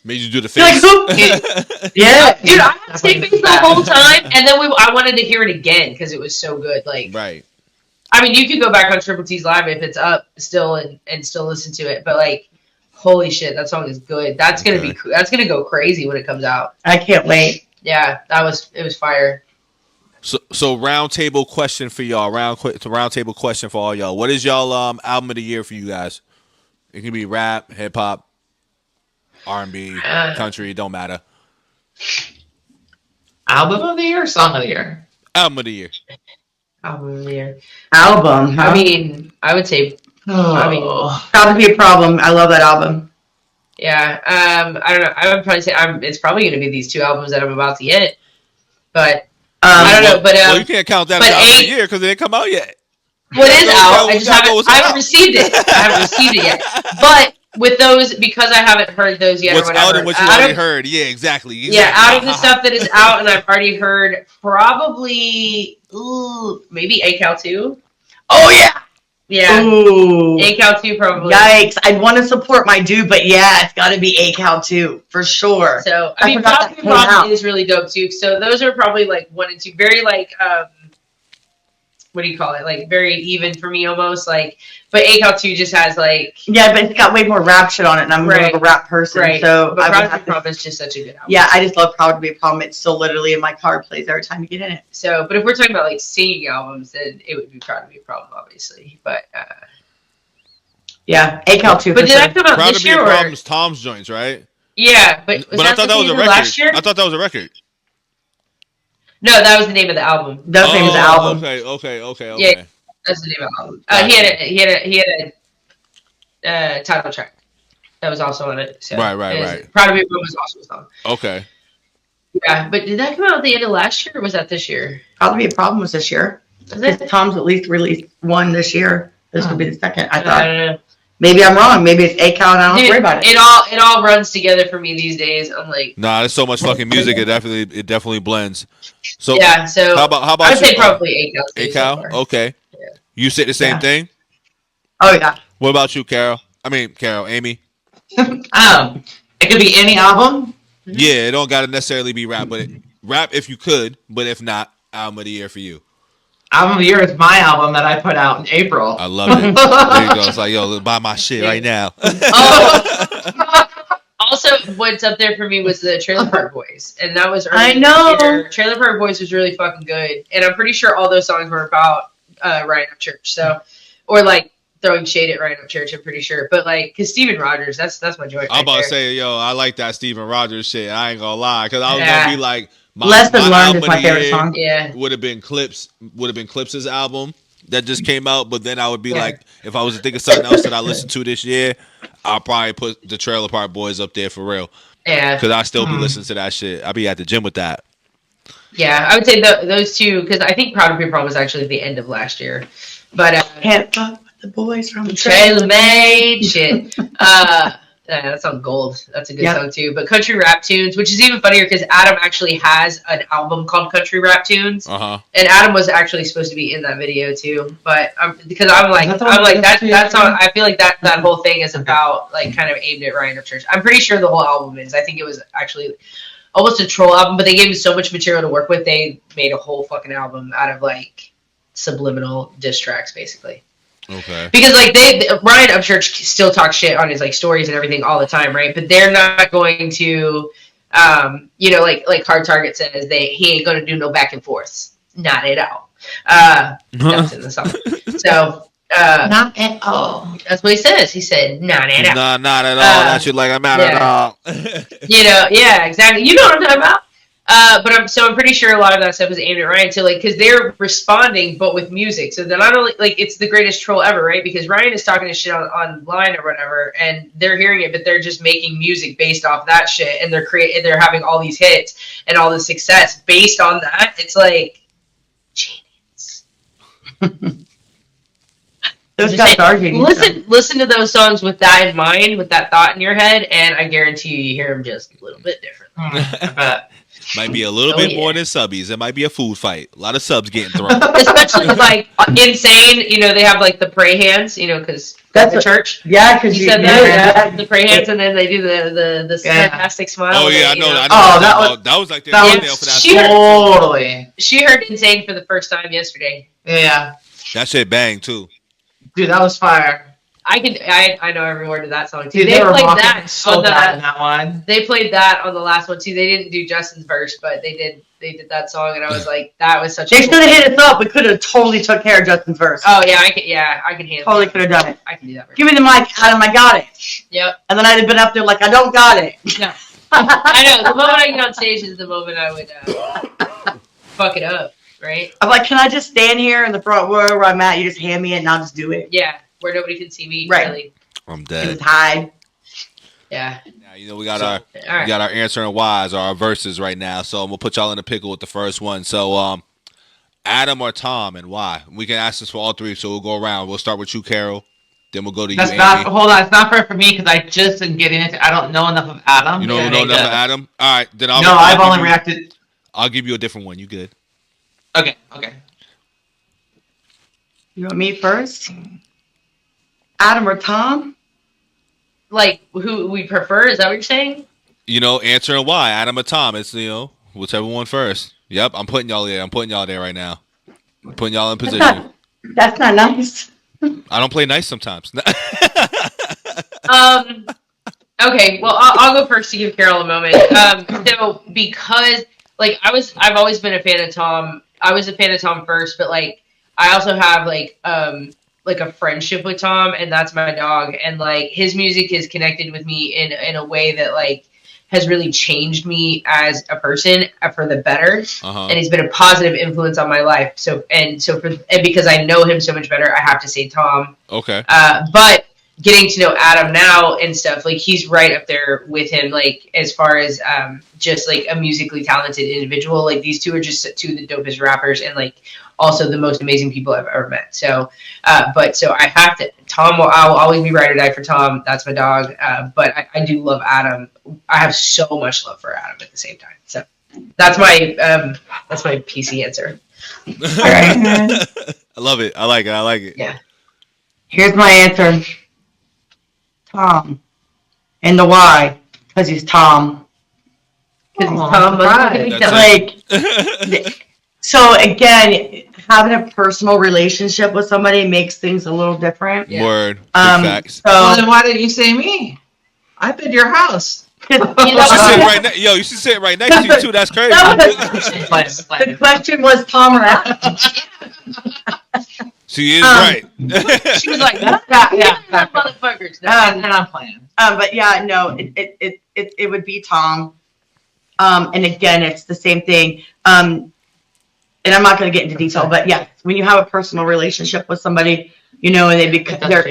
Made you do the face. Like, yeah, dude, I had the same face the whole time, and then I wanted to hear it again because it was so good. Like, right. I mean, you could go back on Triple T's Live if it's up still and still listen to it, but like, holy shit, that song is good. That's gonna go crazy when it comes out. I can't wait. Yeah, it was fire. So round table question for y'all. Round table question for all y'all. What is y'all album of the year for you guys? It can be rap, hip hop, R&B, country, don't matter. Album of the year or song of the year? Album of the year. Album of the year. Album, huh? I mean, I would say. Proud to Be a Problem. I love that album. Yeah. I don't know. I would probably say it's probably going to be these two albums that I'm about to get, but I don't know. But you can't count that as album of the year because it didn't come out yet. What is out? I haven't received it. I haven't received it yet. But with those, because I haven't heard those yet, what's or whatever. Out and what you already heard? Yeah, exactly. Yeah, out of the stuff that is out, and I've already heard probably maybe ACAL 2. Oh yeah. Yeah. Ooh. ACAL 2 probably. Yikes! I'd want to support my dude, but yeah, it's got to be ACAL 2 for sure. So I mean, Proud to Be a Problem is really dope too. So those are probably like 1 and 2, very like what do you call it? Like very even for me almost. Like, but ACAL 2 just has like but it's got way more rap shit on it, and I'm more of a rap person. Right. So but Proud to Be a Problem is just such a good album. Yeah, I just love Proud to Be a Problem. It's still literally in my car, plays every time you get in it. So, but if we're talking about like singing albums, then it would be Proud to Be a Problem, obviously. But yeah, ACAL 2. But did that come out Proud this to Be year? a Problem's Tom's Joints, right? Yeah, but I thought that was a record. Last year? I thought that was a record. No, that was the name of the album. That was the name of the album. Okay. Yeah, that's the name of the album. He had a title track that was also on it. So right. Proud to Be a Problem was also a song. Okay. Yeah, but did that come out at the end of last year, or was that this year? Proud to Be a Problem was this year. Tom's at least released one this year. This would be the second. I thought. I don't know. Maybe I'm wrong. Maybe it's ACAL and I don't have to worry about it. It all runs together for me these days. I'm like, nah, there's so much fucking music. It definitely blends. So yeah. So how about I would say probably ACAL. ACAL. Okay. Yeah. You say the same thing. Oh yeah. What about you, Carol? Amy. It could be any album. Yeah, it don't gotta necessarily be rap, but rap if you could. But if not, album of the year for you. Album of the year is my album that I put out in April. I love it. There you go. It's like, yo, buy my shit right now. Also, what's up there for me was the Trailer Park Boys, and that was early I know. Trailer Park Boys was really fucking good, and I'm pretty sure all those songs were about Ryan of Church, so or like throwing shade at Ryan of Church. I'm pretty sure, but like, cause Steven Rogers, that's my joint. I'm about to say, yo, I like that Steven Rogers shit. I ain't gonna lie, cause I was gonna be like. Lesson Learned is my favorite song. Would have been Clips' album. that just came out, but then I would be like, if I was to think of something else that I listened to this year, I'll probably put the Trailer Park Boys up there for real. Yeah. Because I still be listening to that shit. I'll be at the gym with that. Yeah, I would say those two, because I think Proud to Be Prom was actually the end of last year. But Can't fuck with the boys from Trailer Made shit. That sounds gold. That's a good song too. But Country Rap Tunes, which is even funnier because Adam actually has an album called Country Rap Tunes, and Adam was actually supposed to be in that video too. But because I'm like that song, I feel like that whole thing is about like kind of aimed at Ryan Upchurch. I'm pretty sure the whole album is. I think it was actually almost a troll album, but they gave him so much material to work with, they made a whole fucking album out of like subliminal diss tracks, basically. Okay. Because like Ryan Upchurch still talks shit on his like stories and everything all the time, right? But they're not going to, like Hard Target says, he ain't gonna do no back and forths, not at all. That's in the song. So. Not at all. That's what he says. He said, not at all. Nah, not at all. That shit like I'm not at all. Yeah, exactly. You know what I'm talking about. But I'm pretty sure a lot of that stuff is aimed at Ryan too, like, because they're responding, but with music. So they're not only like it's the greatest troll ever, right? Because Ryan is talking to shit online or whatever, and they're hearing it, but they're just making music based off that shit, and they're having all these hits and all this success based on that. It's like genius. Those guys are genius. Listen to those songs with that in mind, with that thought in your head, and I guarantee you hear them just a little bit different. I bet. Might be a little bit more than subbies. It might be a food fight. A lot of subs getting thrown. Especially like Insane, they have like the pray hands, because that's the church. Yeah, because you said that. The pray hands, and then they do the sarcastic smile. Oh yeah, I know. That was like their thumbnail for that. Totally. She heard Insane for the first time yesterday. Yeah. That shit bang too. Dude, that was fire. I know every word of that song too. Dude, they played that so bad in that one. They played that on the last one too. They didn't do Justin's verse, but they did that song, and I was like, that was such. They should have hit us up. We could have totally took care of Justin's verse. Oh yeah, I can handle. Totally could have done it. I can do that. Give me the mic, Adam. I got it. Yep. And then I'd have been up there like I don't got it. No. I know. The moment I get on stage is the moment I would fuck it up, right? I'm like, can I just stand here in the front row where I'm at? You just hand me it, and I'll just do it. Yeah. Where nobody can see me, right? Really. I'm dead. Just hide. Yeah. Now, we got our answering whys or our verses right now. So I'm gonna put y'all in a pickle with the first one. So Adam or Tom, and why? We can ask this for all three. So we'll go around. We'll start with you, Carol. Then we'll go to you. Hold on. It's not fair for me because I just am getting into. I don't know enough of Adam. You don't know enough of Adam. All right, then I've only reacted. I'll give you a different one. You good? Okay. You want me first? Adam or Tom? Like who we prefer? Is that what you're saying? Answering why, Adam or Tom. It's whichever one first. Yep, I'm putting y'all there. I'm putting y'all there right now. I'm putting y'all in position. That's not nice. I don't play nice sometimes. Okay, well I'll go first to give Carol a moment. So because I've always been a fan of Tom. I was a fan of Tom first, but I also have a friendship with Tom, and that's my dog, and his music is connected with me in a way that has really changed me as a person for the better, and he's been a positive influence on my life. So because I know him so much better, I have to say Tom. Okay. But getting to know Adam now and stuff, he's right up there with him, as far as just a musically talented individual. These two are just two of the dopest rappers, and also the most amazing people I've ever met. So so I have to Tom. I'll always be ride or die for Tom. That's my dog. But I do love Adam. I have so much love for Adam at the same time. So that's my PC answer. All right. I love it. I like it. Yeah. Here's my answer. Tom. And the why? Because he's Tom. Because he's Tom. So again, having a personal relationship with somebody makes things a little different. Yeah. Word. Facts. So then why didn't you say me? I've been to your house. You should sit right next to you too. That's crazy. The question was Tom or Adam. She is right. She was like, motherfuckers. And I'm playing. But yeah, no, it would be Tom. And again, it's the same thing. and I'm not going to get into detail, but yeah, when you have a personal relationship with somebody, you know, and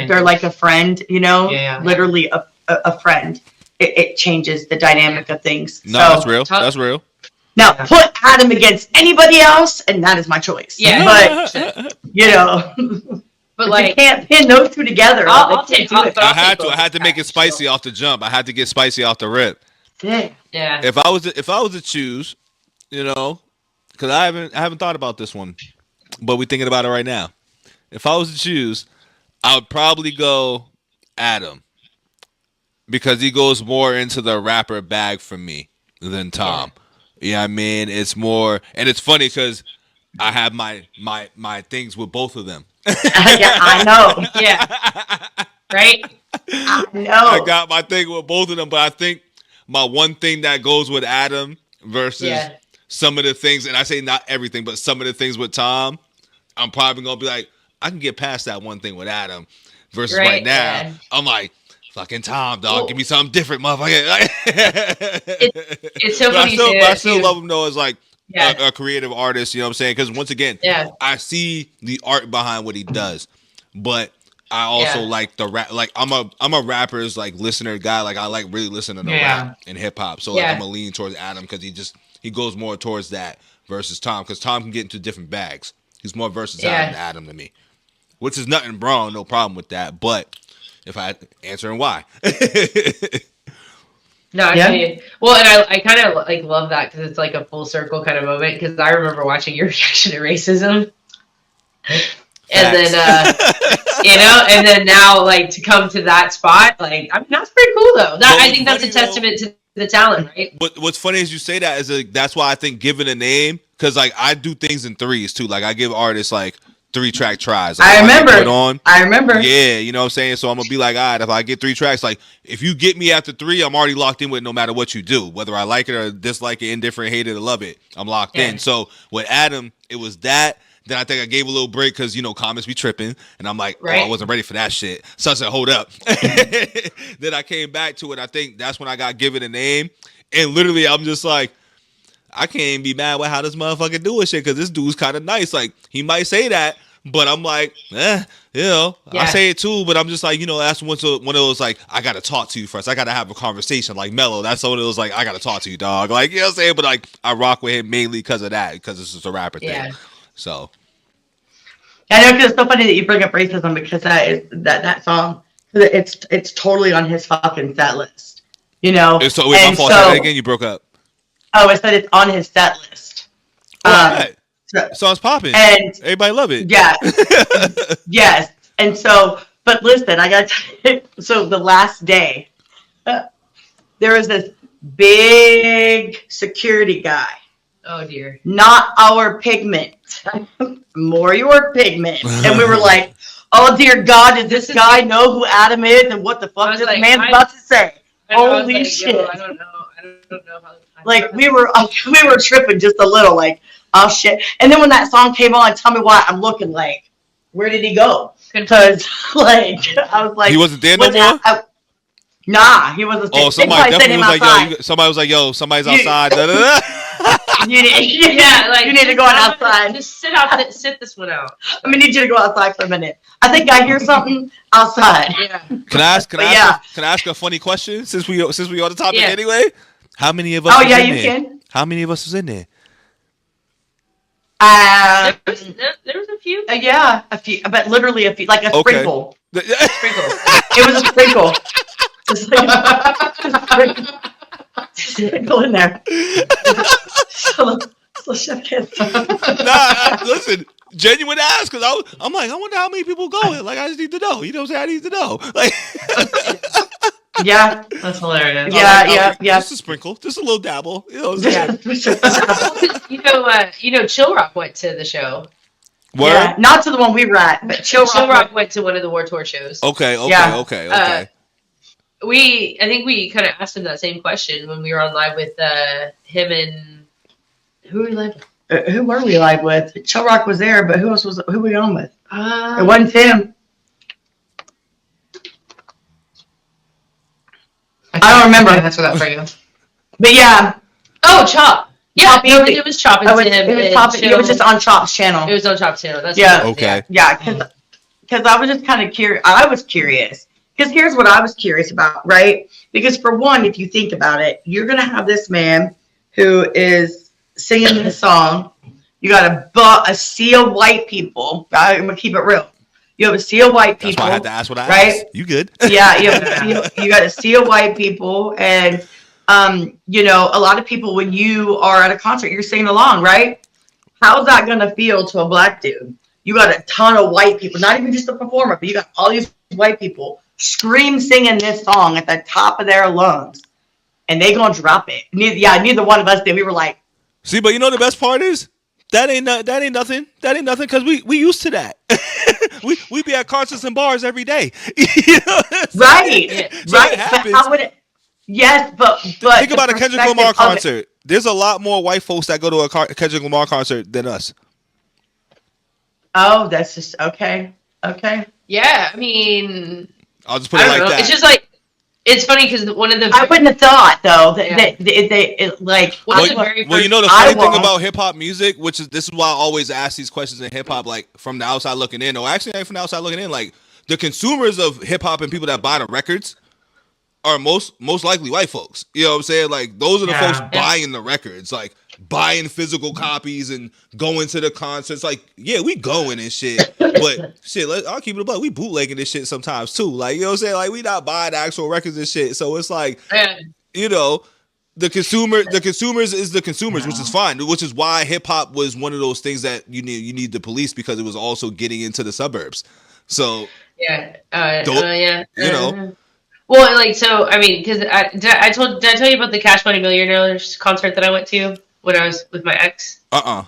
they're like a friend, you know, literally a friend. It changes the dynamic of things. No, that's real. That's real. Now put Adam against anybody else, and that is my choice. Yeah, but you know, but like you can't pin those two together. I'll take it. I had to make it spicy off the jump. I had to get spicy off the rip. Yeah. If I was to choose, you know, because I haven't thought about this one, but we're thinking about it right now. If I was to choose, I would probably go Adam because he goes more into the rapper bag for me than Tom. Yeah, I mean, it's more, and it's funny because I have my things with both of them. Yeah, I know. Yeah, right. I know. I got my thing with both of them, but I think my one thing that goes with Adam versus some of the things, and I say not everything, but some of the things with Tom, I'm probably gonna be like, I can get past that one thing with Adam. Versus right now, I'm like, fucking Tom, dog, give me something different, motherfucker. It's so funny. I still love him though as like a creative artist. You know what I'm saying? Because once again, I see the art behind what he does, but I also like the rap. Like I'm a rapper's like listener guy. Like I like really listening to rap and hip hop. So like I'm gonna lean towards Adam because he goes more towards that versus Tom because Tom can get into different bags. He's more versatile than Adam to me, which is nothing wrong. No problem with that. But if I answering why. No, I tell you. Well, and I kind of like love that because it's like a full circle kind of moment. Because I remember watching your reaction to racism, and then you know, and then now like to come to that spot, like I mean that's pretty cool though. I think that's a testament to the talent, right? But what's funny is you say that that's why I think giving a name because like I do things in threes too. Like I give artists like 3-track tries. Like, I remember. Yeah, you know what I'm saying? So I'm going to be like, all right, if I get 3 tracks, like, if you get me after 3, I'm already locked in with no matter what you do. Whether I like it or dislike it, indifferent, hate it, or love it, I'm locked in. So with Adam, it was that. Then I think I gave a little break because, you know, comments be tripping. And I'm like, oh, I wasn't ready for that shit. So I said, hold up. Then I came back to it. I think that's when I got given a name. And literally, I'm just like, I can't even be mad with how this motherfucker doing shit because this dude's kind of nice. Like, he might say that, but I'm like, you know, I say it too, but I'm just like, you know, that's one of those, like, I got to talk to you first. I got to have a conversation. Like, Mello, that's one of those, like, I got to talk to you, dog. Like, you know what I'm saying? But, like, I rock with him mainly because of that, because it's just a rapper thing. So. I know, because it's so funny that you bring up racism because that song, it's totally on his fucking set list. You know? Wait, my fault. Say that again, you broke up. Oh, it said it's on his set list. Right. Song's popping. And everybody love it. Yeah. Yes. And so, but listen, I got to tell you, so the last day, there was this big security guy. Oh, dear. Not our pigment. More your pigment. And we were like, oh, dear God, does this guy know who Adam is and what the fuck this man's about to say? Holy shit. I don't know how. Like, we were tripping just a little, like, oh, shit. And then when that song came on, tell me why, I'm looking like, where did he go? Because, like, I was like... He wasn't there no more? Nah, he wasn't there. Oh, somebody definitely was like, yo, somebody was like, yo, somebody's outside. You need to go outside. Just sit this one out. I'm going to need you to go outside for a minute. I think I hear something outside. Yeah. Can I ask a funny question since we on the topic anyway? How many of us was in there? Oh, yeah, you can. How many of us was in there? There was a few. Yeah, a few, but literally a few, like a sprinkle. Sprinkle. It was a sprinkle. Just like sprinkle in there. So chef kiss. Listen, genuine ask because I'm like, I wonder how many people go. Like, I just need to know. You know what I'm saying? I need to know. Like. Yeah, that's hilarious. Yeah. Just a sprinkle, just a little dabble. You know, Chill Rock went to the show. Word? Yeah, not to the one we were at, but Chill Rock went to one of the War Tour shows. Okay. I think we kind of asked him that same question when we were on live with him and who were we live with? Who were we live with? Chill Rock was there, but who were we on with? It wasn't Tim. I don't remember. That's what that for you. But yeah. Oh, Chop. Yeah, it was Chop and Tim. It was just on Chop's channel. It was on Chop's channel. That's okay. Yeah, because I was just kind of curious. I was curious. Because here's what I was curious about, right? Because for one, if you think about it, you're going to have this man who is singing this song. You got a sea of white people. I'm going to keep it real. You have a sea of white people. That's why I had to ask what I asked. You good? Yeah, you got a sea of white people. And, you know, a lot of people, when you are at a concert, you're singing along, right? How's that going to feel to a black dude? You got a ton of white people, not even just the performer, but you got all these white people singing this song at the top of their lungs, and they gonna drop it. Neither one of us did. We were like, see, but you know the best part is that ain't nothing because we used to that. we be at concerts and bars every day. You know? Right, so right. It happens. But how would it? Yes, but think about a Kendrick Lamar concert. There's a lot more white folks that go to a Kendrick Lamar concert than us. Oh, that's just okay. Okay. Yeah, I mean, I'll just put it like that. It's just like, it's funny because one of the... I wouldn't have thought, though, that they like... Well, you know the funny thing about hip-hop music, this is why I always ask these questions in hip-hop, like, from the outside looking in, or actually from the outside looking in, like, the consumers of hip-hop and people that buy the records are most likely white folks. You know what I'm saying? Like, those are the folks buying the records, like, buying physical copies and going to the concerts. Like, yeah, we going and shit, but shit, I'll keep it above. We bootlegging this shit sometimes too. Like, you know what I'm saying? Like, we not buying actual records and shit. So it's like, you know, the consumers is the consumers, which is fine. Which is why hip hop was one of those things that you need the police, because it was also getting into the suburbs. So you know. Well, like, so I mean, because did I tell you about the Cash Money Millionaires concert that I went to when I was with my ex? I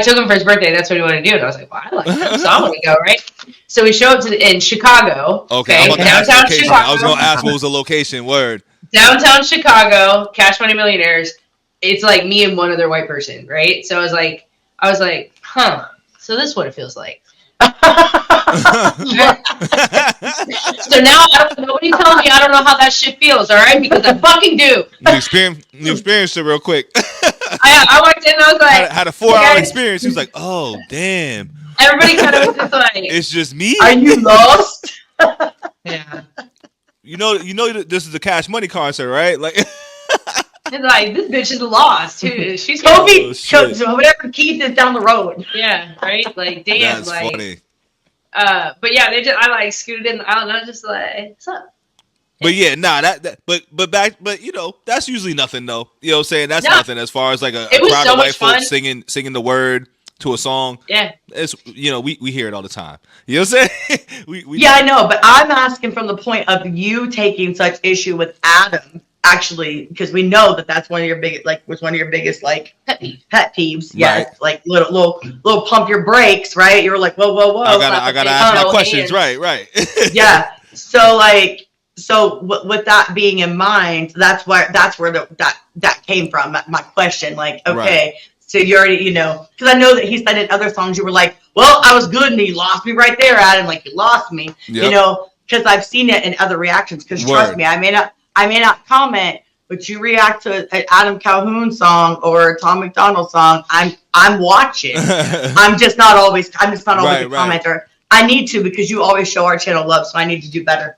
took him for his birthday. That's what he wanted to do, and I was like, "Well, I like him, so I want to go." Right. So we show up in Chicago. Okay, downtown Chicago. I was gonna ask what was the location. Word. Downtown Chicago, Cash Money Millionaires. It's like me and one other white person, right? So I was like, huh. So this is what it feels like. So now nobody tells me I don't know how that shit feels, all right? Because I fucking do. You experienced it real quick. I walked in and I was like, had a 4-hour experience. He was like, oh damn. Everybody kind of was just like, it's just me. Are you lost? Yeah. You know this is a Cash Money concert, right? Like. It's like, this bitch is lost too. She's whatever Keith is down the road. Yeah, right. Like, damn. That's like, funny. But yeah, I like scooted in. I don't know, just like, what's up? But yeah, but you know, that's usually nothing though. You know what I'm saying? That's nothing as far as like a crowd of white folks singing the word to a song. Yeah. It's, you know, we hear it all the time. You know what I'm saying? I know, but I'm asking from the point of you taking such issue with Adam. Actually, because we know that's one of your biggest, pet peeves. Yeah, right. Like little pump your brakes, right? You were like, whoa. I gotta ask my questions, right. Yeah. So with that being in mind, that's where that came from. My question, like, okay, right. So you already, you know, because I know that he said in other songs, you were like, well, I was good, and he lost me right there, Adam. Like, you lost me, you know, because I've seen it in other reactions. Because trust me, I may not comment, but you react to an Adam Calhoun song or a Tom Macdonald song, I'm watching. I'm just not always a commenter. I need to, because you always show our channel love, so I need to do better.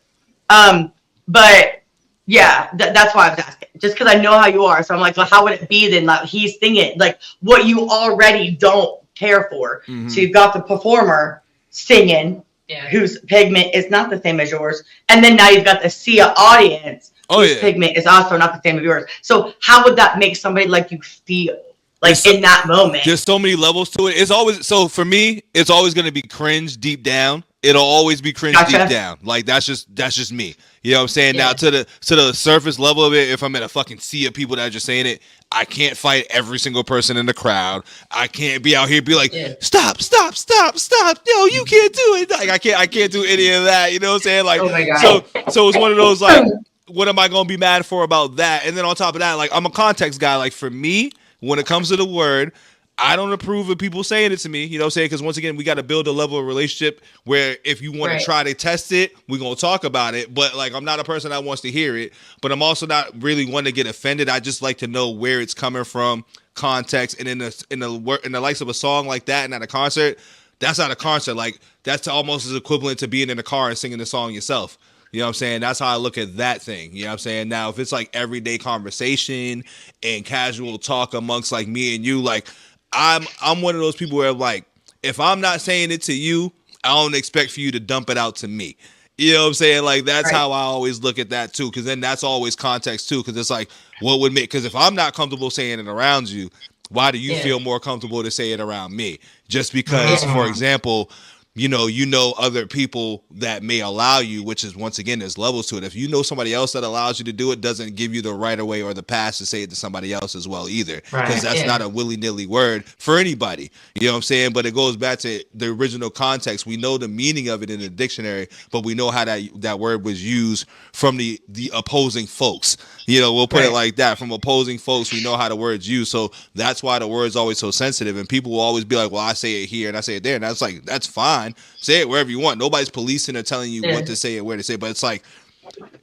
But yeah, that's why I was asking. Just because I know how you are, so I'm like, well, how would it be then? Like, he's singing like what you already don't care for. Mm-hmm. So you've got the performer singing, whose pigment is not the same as yours, and then now you've got the Sia audience. Pigment is also not the same as yours. So how would that make somebody like you feel? Like in that moment? There's so many levels to it. It's always, so for me, it's always going to be cringe deep down. It'll always be cringe deep down. Like that's just me. You know what I'm saying? Yeah. Now to the surface level of it, if I'm in a fucking sea of people that are just saying it, I can't fight every single person in the crowd. I can't be out here be like, stop. Yo, you can't do it. Like I can't do any of that. You know what I'm saying? Like, oh my God. So it's one of those like, what am I going to be mad for about that? And then on top of that, like I'm a context guy. Like for me, when it comes to the word, I don't approve of people saying it to me, you know what I'm saying? Because once again, we got to build a level of relationship where if you want to try to test it, we're going to talk about it. But like, I'm not a person that wants to hear it, but I'm also not really one to get offended. I just like to know where it's coming from context, and in the likes of a song like that and at a concert, that's not a concert. Like that's almost as equivalent to being in a car and singing the song yourself. You know what I'm saying? That's how I look at that thing. You know what I'm saying? Now, if it's like everyday conversation and casual talk amongst like me and you, like I'm one of those people where like if I'm not saying it to you, I don't expect for you to dump it out to me. You know what I'm saying? Like that's how I always look at that too, because then that's always context too. Because it's like what would make? Because if I'm not comfortable saying it around you, why do you feel more comfortable to say it around me? Just because, for example, you know other people that may allow you, which is once again there's levels to it. If you know somebody else that allows you to do it, doesn't give you the right of way or the pass to say it to somebody else as well either, because that's not a willy-nilly word for anybody. You know what I'm saying? But it goes back to the original context. We know the meaning of it in the dictionary, but we know how that word was used from the opposing folks. You know, we'll put it like that. From opposing folks, we know how the word's used. So that's why the word's always so sensitive. And people will always be like, well, I say it here and I say it there. And that's like, that's fine. Say it wherever you want. Nobody's policing or telling you what to say or where to say. But it's like,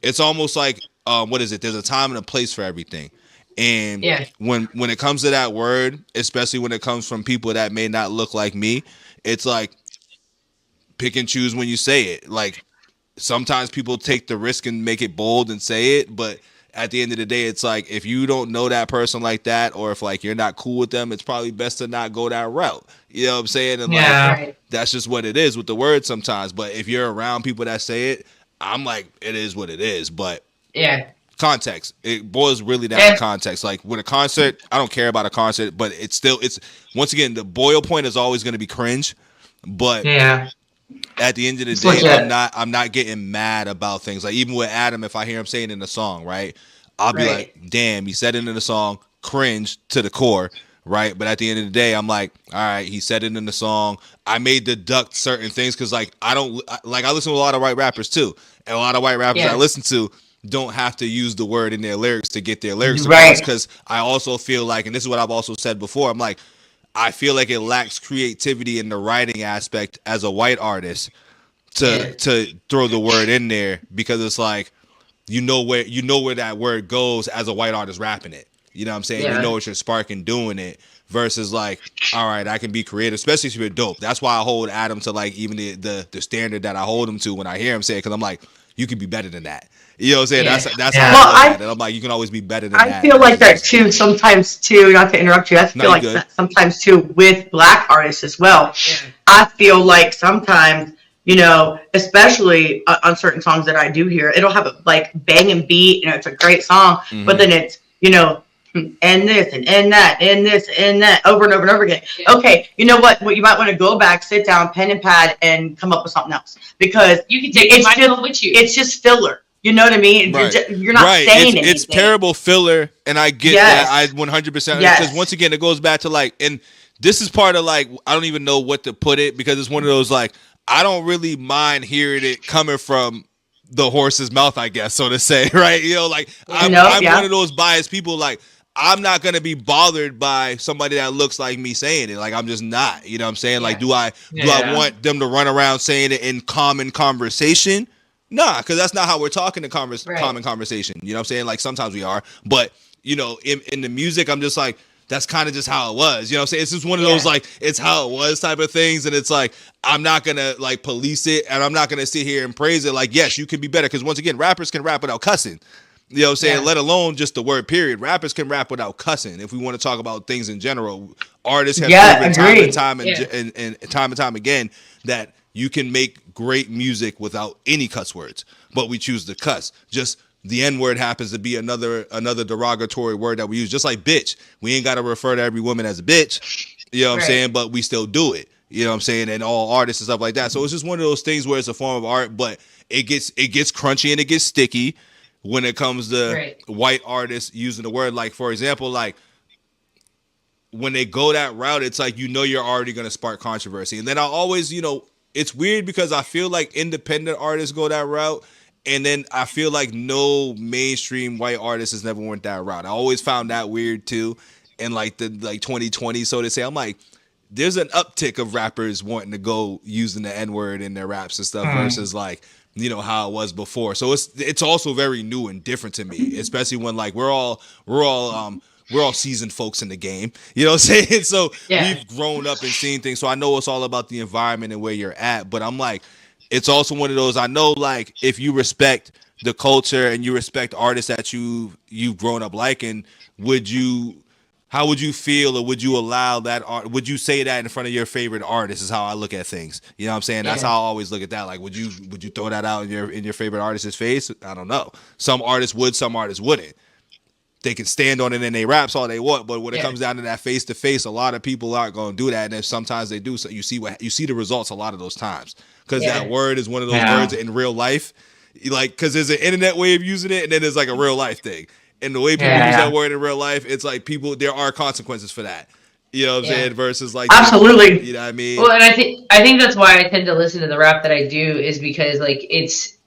it's almost like, what is it? There's a time and a place for everything. And when it comes to that word, especially when it comes from people that may not look like me, it's like, pick and choose when you say it. Like, sometimes people take the risk and make it bold and say it, but at the end of the day, it's like if you don't know that person like that, or if like you're not cool with them, it's probably best to not go that route. You know what I'm saying? And like that's just what it is with the word sometimes. But if you're around people that say it, I'm like, it is what it is. But context. It boils really down to context. Like with a concert, I don't care about a concert, but it's once again, the boil point is always going to be cringe. But at the end of the day, I'm not getting mad about things. Like even with Adam, if I hear him saying it in a song, right, I'll be like, damn, he said it in the song, cringe to the core, right? But at the end of the day, I'm like, all right, he said it in the song. I may deduct certain things because like I listen to a lot of white rappers too, and a lot of white rappers I listen to don't have to use the word in their lyrics to get their lyrics across, because I also feel like, and this is what I've also said before, I'm like, I feel like it lacks creativity in the writing aspect as a white artist to throw the word in there, because it's like you know where that word goes as a white artist rapping it. You know what I'm saying? You know what you're sparking doing it, versus like, all right, I can be creative, especially if you're dope. That's why I hold Adam to like even the standard that I hold him to when I hear him say it, because I'm like, you can be better than that. You know what I'm saying? That's how I look at it. I'm like, you can always be better than that. I feel like that too sometimes too, not to interrupt you, I feel like that sometimes too with black artists as well. I feel like sometimes, you know, especially on certain songs that I do hear, it'll have a like banging beat, you know, it's a great song, but then it's, you know, and this and that and this and that over and over and over again. Okay, you know what you might want to go back, sit down, pen and pad, and come up with something else, because you can take it still with you. It's just filler. You know what I mean? You're not saying anything. It's terrible filler, and I get that. I 100%. Because once again, it goes back to like, and this is part of like, I don't even know what to put it, because it's one of those like, I don't really mind hearing it coming from the horse's mouth, I guess, so to say, right? You know, like I'm one of those biased people. Like I'm not gonna be bothered by somebody that looks like me saying it. Like I'm just not. You know what I'm saying? Like do I want them to run around saying it in common conversation? Nah, because that's not how we're talking in common conversation. You know what I'm saying? Like sometimes we are, but you know, in the music, I'm just like, that's kind of just how it was. You know what I'm saying? It's just one of those like, it's how it was type of things. And it's like, I'm not going to like police it, and I'm not going to sit here and praise it. Like, yes, you can be better. Because once again, rappers can rap without cussing. You know what I'm saying? Let alone just the word period. Rappers can rap without cussing. If we want to talk about things in general, artists have proven time and time again that you can make great music without any cuss words, but we choose to cuss. Just the N-word happens to be another derogatory word that we use, just like bitch. We ain't got to refer to every woman as a bitch, you know what I'm saying? But we still do it, you know what I'm saying? And all artists and stuff like that. So it's just one of those things where it's a form of art, but it gets crunchy and it gets sticky when it comes to white artists using the word. Like, for example, like, when they go that route, it's like, you know, you're already going to spark controversy. And then I always, you know, it's weird because I feel like independent artists go that route, and then I feel like no mainstream white artist has never went that route. I always found that weird too. In like the 2020, so to say, I'm like, there's an uptick of rappers wanting to go using the N-word in their raps and stuff versus like, you know, how it was before. So it's also very new and different to me, especially when like we're all we're all seasoned folks in the game. You know what I'm saying? So Yeah. we've grown up and seen things. So I know it's all about the environment and where you're at. But I'm like, it's also one of those, I know, like, if you respect the culture and you respect artists that you've grown up liking, how would you feel, or would you allow that art? Would you say that in front of your favorite artist? Is how I look at things. You know what I'm saying? That's how I always look at that. Like, would you throw that out in your favorite artist's face? I don't know. Some artists would, some artists wouldn't. They can stand on it and they raps all they want, but when it comes down to that face to face, a lot of people aren't going to do that. And if sometimes they do, so you see the results a lot of those times, because that word is one of those words in real life. Like, because there's an internet way of using it, and then there's like a real life thing. And the way people use that word in real life, it's like there are consequences for that. You know what I'm saying? Versus like, absolutely. You know what I mean? Well, and I think that's why I tend to listen to the rap that I do, is because like it's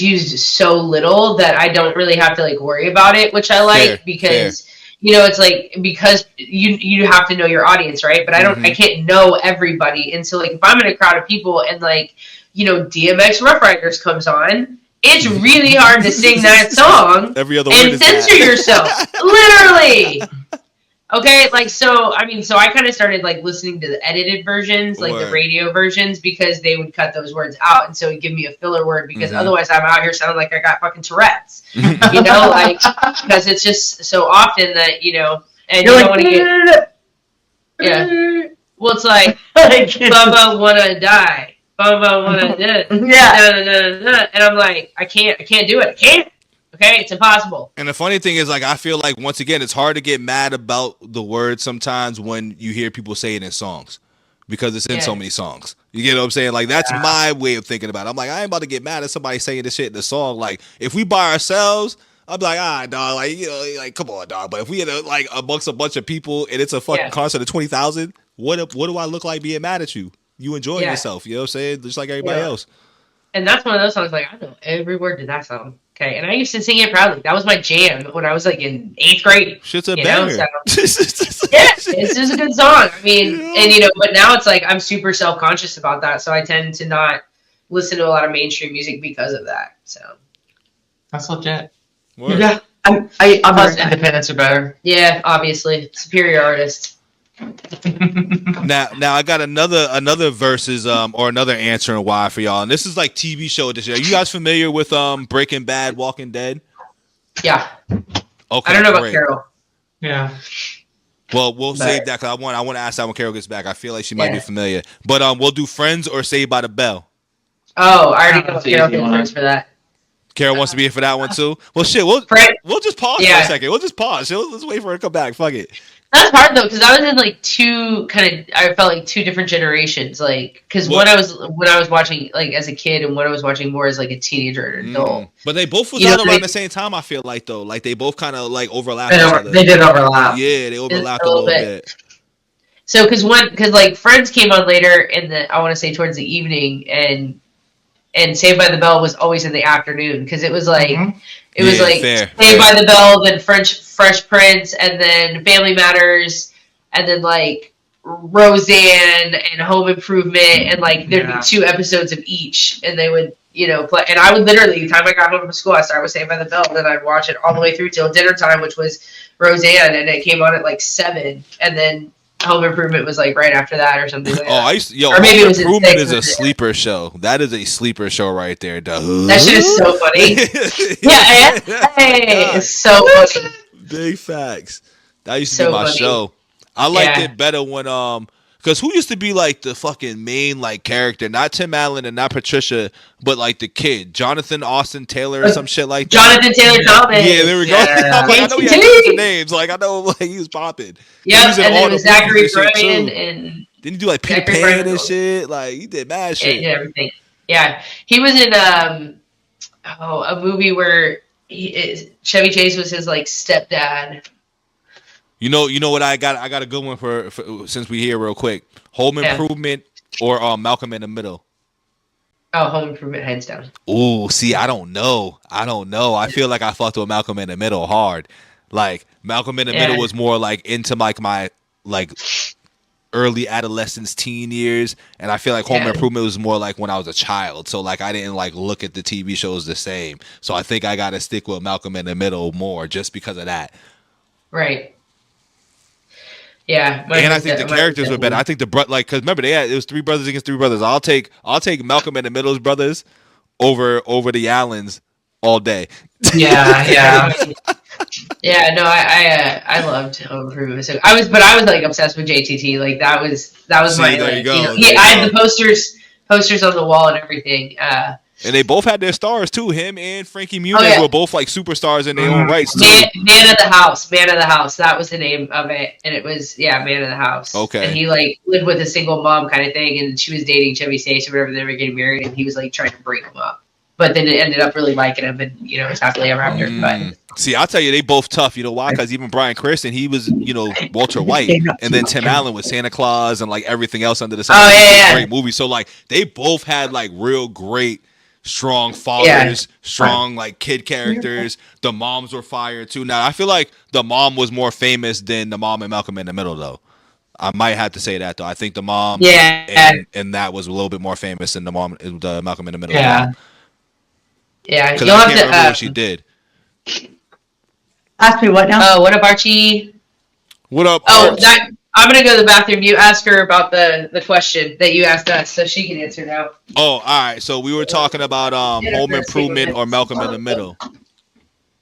used so little that I don't really have to like worry about it, which I like because you know, it's like, because you have to know your audience, right? But I can't know everybody. And so like, if I'm in a crowd of people and like, you know, DMX Rough Riders comes on, it's really hard to sing that song Every other word and censor yourself. Literally. Okay, like, so I kind of started like listening to the edited versions, like the radio versions, because they would cut those words out, and so it'd give me a filler word, because otherwise I'm out here sounding like I got fucking Tourette's, you know, like, because it's just so often that, you know, and you don't want to get, well, it's like, Bubba wanna die, Bubba wanna die, and I'm like, I can't do it, I can't. Okay, it's impossible. And the funny thing is, like, I feel like, once again, it's hard to get mad about the word sometimes when you hear people say it in songs, because it's in so many songs. You get what I'm saying? Like, that's my way of thinking about it. I'm like, I ain't about to get mad at somebody saying this shit in the song. Like, if we by ourselves, I'm like, dog, like, you know, like, come on, dog. But if we like amongst a bunch of people and it's a fucking concert of 20,000, what do I look like being mad at you? You enjoying yourself, you know what I'm saying? Just like everybody else. And that's one of those songs, like, I know every word to that song. Okay, and I used to sing it proudly. That was my jam when I was like in 8th grade. Shit's a banger. So, it's just a good song. I mean, and you know, but now it's like I'm super self-conscious about that, so I tend to not listen to a lot of mainstream music because of that. So that's legit. Word. Yeah, Plus, independents are better. Yeah, obviously, superior artists. Now I got another verses or another answering why for y'all, and this is like TV show edition. Are you guys familiar with Breaking Bad, Walking Dead? Yeah. Okay. I don't know about Carol. Yeah. Well, we'll save that, because I want to ask that when Carol gets back. I feel like she might be familiar, but we'll do Friends or Saved by the Bell. Oh, I already know Carol gets for that. Carol wants to be here for that one too. Well, shit, we'll just pause for a second. We'll just pause. Let's wait for her to come back. Fuck it. That's hard though, because I was in like I felt like two different generations, like, because when I was watching like as a kid, and when I was watching more as like a teenager and adult. But they both was out around the same time. I feel like though, like they both kind of like overlapped each other. They did overlap. Yeah, they overlapped a little bit. So because like Friends came on later in I want to say towards the evening, and Saved by the Bell was always in the afternoon, because it was like fair. Saved by the Bell, then Fresh Prince, and then Family Matters, and then like Roseanne and Home Improvement, and like there'd be 2 episodes of each, and they would, you know, play. And I would literally, the time I got home from school, I started with Saved by the Bell, and then I'd watch it all the way through till dinner time, which was Roseanne, and it came on at like 7, and then Home Improvement was like right after that or something like that. Or maybe Home Improvement is a sleeper show. That is a sleeper show right there. That shit is so funny. It's so funny. Big facts. That used to be my show. I liked it better when because who used to be like the fucking main like character? Not Tim Allen and not Patricia, but like the kid, Jonathan Austin Taylor or some shit like that. Jonathan Taylor Thomas. Yeah, there we go. Like, I know he had different names. Like I know, like he was popping. Yeah, and then it was Zachary Bryan and didn't he do like Peter Pan and shit? Like he did mad shit. He did everything. Yeah, he was in a movie where Chevy Chase was his like stepdad. You know what I got? I got a good one for since we here real quick. Home Improvement or Malcolm in the Middle. Oh, Home Improvement, hands down. Ooh, see, I don't know. I feel like I fucked with Malcolm in the Middle hard. Like Malcolm in the Middle was more like into like my like early adolescence, teen years, and I feel like Home Improvement was more like when I was a child. So like I didn't like look at the TV shows the same. So I think I got to stick with Malcolm in the Middle more just because of that. Right. Yeah, and I think the characters were better. I think because remember it was three brothers against three brothers. I'll take Malcolm and the Middle's brothers over the Allens all day. Yeah. Yeah, no, I loved Home Improvement. So I was like obsessed with JTT. Like that was my. There like, you go. I had the posters on the wall and everything. And they both had their stars too. Him and Frankie Muniz were both like superstars in their own rights too. Man of the House. That was the name of it, and it was Man of the House. Okay. And he like lived with a single mom kind of thing, and she was dating Chevy Chase or whatever. They were getting married, and he was like trying to break them up. But then it ended up really liking him, and it's happily ever after. But see, I'll tell you, they both tough. You know why? Because even Bryan Cranston, he was Walter White, and then Tim Allen was Santa Claus and like everything else under the sun. Oh yeah. Great movie. So like they both had like real great. Strong fathers, strong like kid characters. The moms were fire too. Now I feel like the mom was more famous than the mom in Malcolm in the Middle, though. I might have to say that though. I think the mom, and that was a little bit more famous than the mom, the Malcolm in the Middle. Yeah, because I can't remember what she did. Ask me what now? Oh, what up, Archie? What up? I'm gonna go to the bathroom. You ask her about the question that you asked us, so she can answer now. Oh, all right. So we were talking about Home Improvement or Malcolm in the Middle.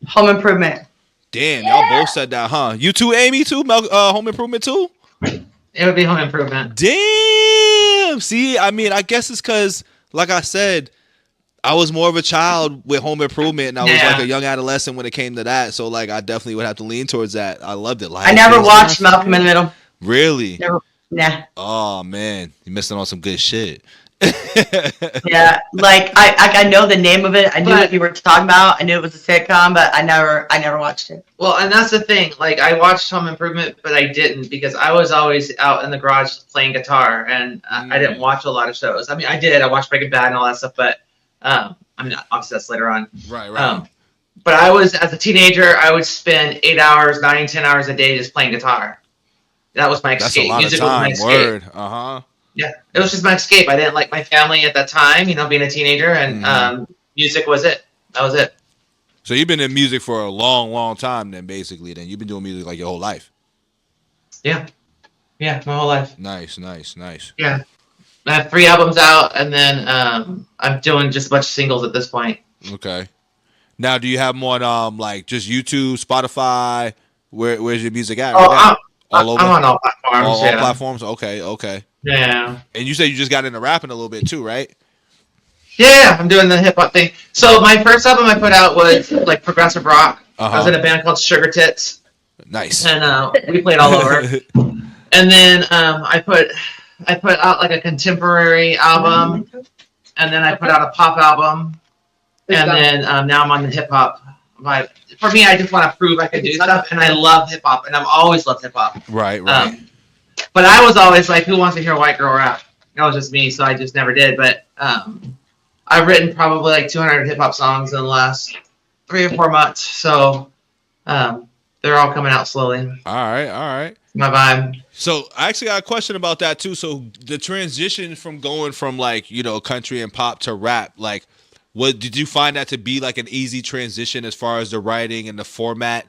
Home Improvement. Damn, y'all both said that, huh? You too, Amy, too? Home Improvement too? It would be Home Improvement. Damn. See, I mean, I guess it's because, like I said, I was more of a child with Home Improvement, and I was like a young adolescent when it came to that. So, like, I definitely would have to lean towards that. I loved it. I never watched Malcolm in the Middle. Really? Never. Nah. Oh man, you're missing on some good shit. Yeah, like I know the name of it. I knew what you were talking about. I knew it was a sitcom, but I never watched it. Well, and that's the thing. Like I watched Home Improvement, but I didn't because I was always out in the garage playing guitar, and I didn't watch a lot of shows. I mean, I did. I watched Breaking Bad and all that stuff, but I mean, obviously that's later on. Right. But I was as a teenager, I would spend 8 hours, 9, 10 hours a day just playing guitar. That was my escape. That's a lot Music of time. was my escape. Word. Uh-huh. Yeah, it was just my escape. I didn't like my family at that time, being a teenager, and music was it. That was it. So you've been in music for a long, long time then, basically. Then you've been doing music like your whole life. Yeah. Yeah, my whole life. Nice. Yeah. I have 3 albums out, and then I'm doing just a bunch of singles at this point. Okay. Now, do you have more on like just YouTube, Spotify? Where's your music at? Right all over? I'm on all platforms. All platforms? Okay. Yeah. And you said you just got into rapping a little bit too, right? Yeah, I'm doing the hip hop thing. So my first album I put out was like progressive rock. Uh-huh. I was in a band called Sugar Tits. Nice. And we played all over. And then I put out like a contemporary album, and then I put out a pop album, and then now I'm on the hip hop vibe. For me, I just want to prove I can do stuff, and I love hip hop, and I've always loved hip hop. Right. But I was always like, who wants to hear a white girl rap? That was just me, so I just never did. But I've written probably like 200 hip hop songs in the last 3 or 4 months, so they're all coming out slowly. All right. My vibe. So I actually got a question about that too. So the transition from going from like, country and pop to rap, like what did you find that to be like an easy transition as far as the writing and the format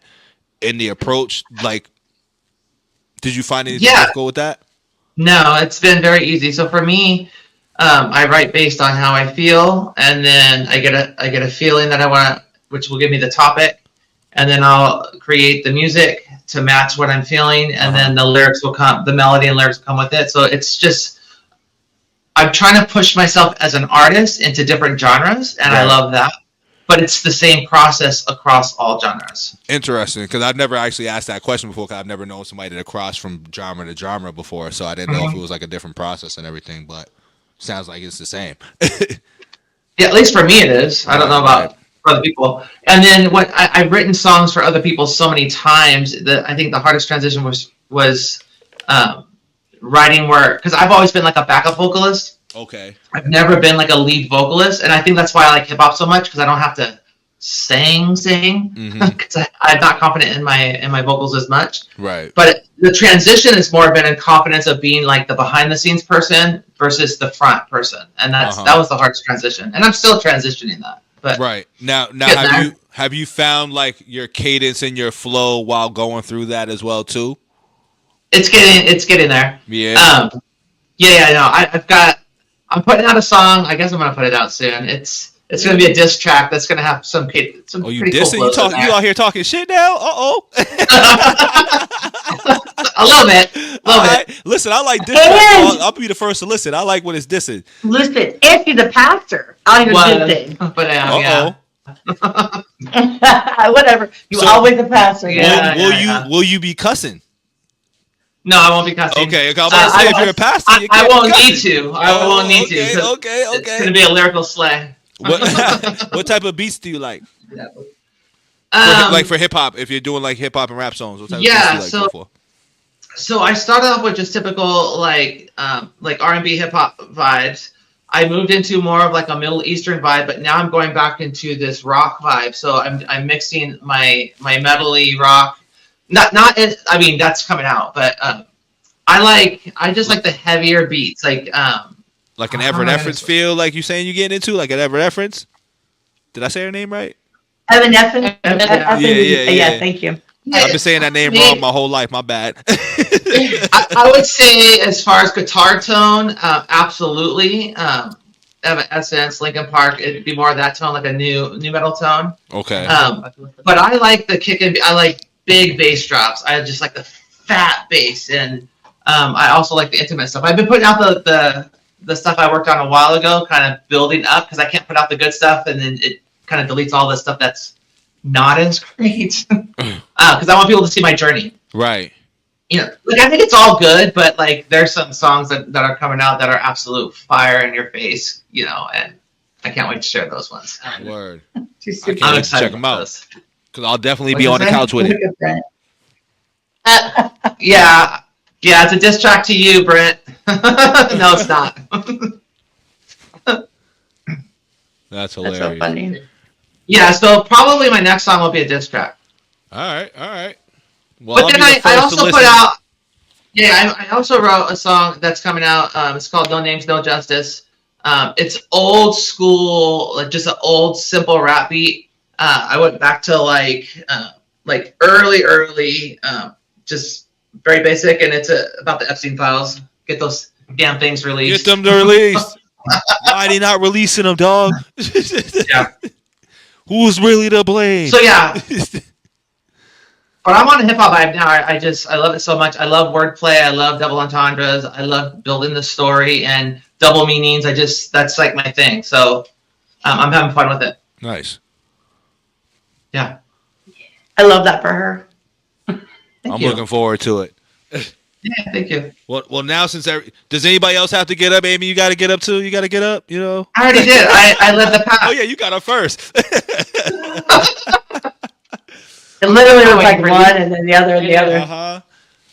and the approach? Like, did you find anything difficult with that? No, it's been very easy. So for me, I write based on how I feel, and then I get a feeling that I want, which will give me the topic, and then I'll create the music to match what I'm feeling, and then the lyrics will come, the melody and lyrics will come with it. So it's just, I'm trying to push myself as an artist into different genres, and I love that. But it's the same process across all genres. Interesting, because I've never actually asked that question before, because I've never known somebody to cross from genre to genre before, so I didn't know if it was like a different process and everything, but sounds like it's the same. Yeah, at least for me it is. I don't know about other people. And then what I've written songs for other people so many times that I think the hardest transition was writing work, because I've always been like a backup vocalist. Okay. I've never been like a lead vocalist, and I think that's why I like hip hop so much, because I don't have to sing, because I'm not confident in my vocals as much. Right. But the transition has more been in confidence of being like the behind the scenes person versus the front person, and that was the hardest transition, and I'm still transitioning that. But right now have you found like your cadence and your flow while going through that as well too? It's getting there. Yeah. I'm putting out a song. I guess I'm gonna put it out soon. It's gonna be a diss track that's gonna have some pretty You cool dissing? flows in there. You out here talking shit now? A little bit. Listen, I like dissing. I'll be the first to listen. I like when it's dissing. Listen, if you're the pastor, I'll even diss it. But yeah. Whatever. You're always the pastor. Will you be cussing? No, I won't be cussing. Okay, I'm gonna say if you're a pastor, I won't need to. I won't need to. Okay. It's gonna be a lyrical slay. What type of beats do you like? For hip hop, if you're doing like hip hop and rap songs, what type of beats do you like for? So I started off with just typical like R&B hip hop vibes. I moved into more of like a Middle Eastern vibe, but now I'm going back into this rock vibe. So I'm mixing my metal-y rock. I mean that's coming out, but I just like the heavier beats, like an Evanescence feel, like you saying you getting into, like an Evanescence. Did I say her name right? Evanescence. Yeah. Thank you. I've been saying that name wrong my whole life. My bad. I would say, as far as guitar tone, absolutely. Evanescence, Linkin Park, it'd be more of that tone, like a new metal tone. Okay. But I like the kick and I like big bass drops. I just like the fat bass, and I also like the intimate stuff. I've been putting out the stuff I worked on a while ago, kind of building up, because I can't put out the good stuff, and then it kind of deletes all the stuff that's not as great. Because I want people to see my journey. Right. You know, like I think it's all good, but like there's some songs that are coming out that are absolute fire in your face, you know, and I can't wait to share those ones. Word. I'm excited to check them out. Because I'll definitely be on the couch with it. Yeah, it's a diss track to you, Brent. No, it's not. That's hilarious. That's so funny. Yeah, so probably my next song will be a diss track. All right. Well, but then I also put out. Yeah, I also wrote a song that's coming out. It's called "No Names, No Justice." It's old school, like just an old simple rap beat. I went back to like early, just very basic, and it's about the Epstein files. Get those damn things released. Get them to release. Why they not releasing them, dog? Yeah. Who's really to blame? So yeah. But I'm on a hip hop vibe now. I love it so much. I love wordplay. I love double entendres. I love building the story and double meanings. That's like my thing. So I'm having fun with it. Nice. Yeah. I love that for her. I'm looking forward to it. Yeah, thank you. Well, now does anybody else have to get up? Amy, you got to get up too. You got to get up. You know. I already did. I led the path. Oh yeah, you got up first. It literally was like one and then the other and the other. Uh-huh.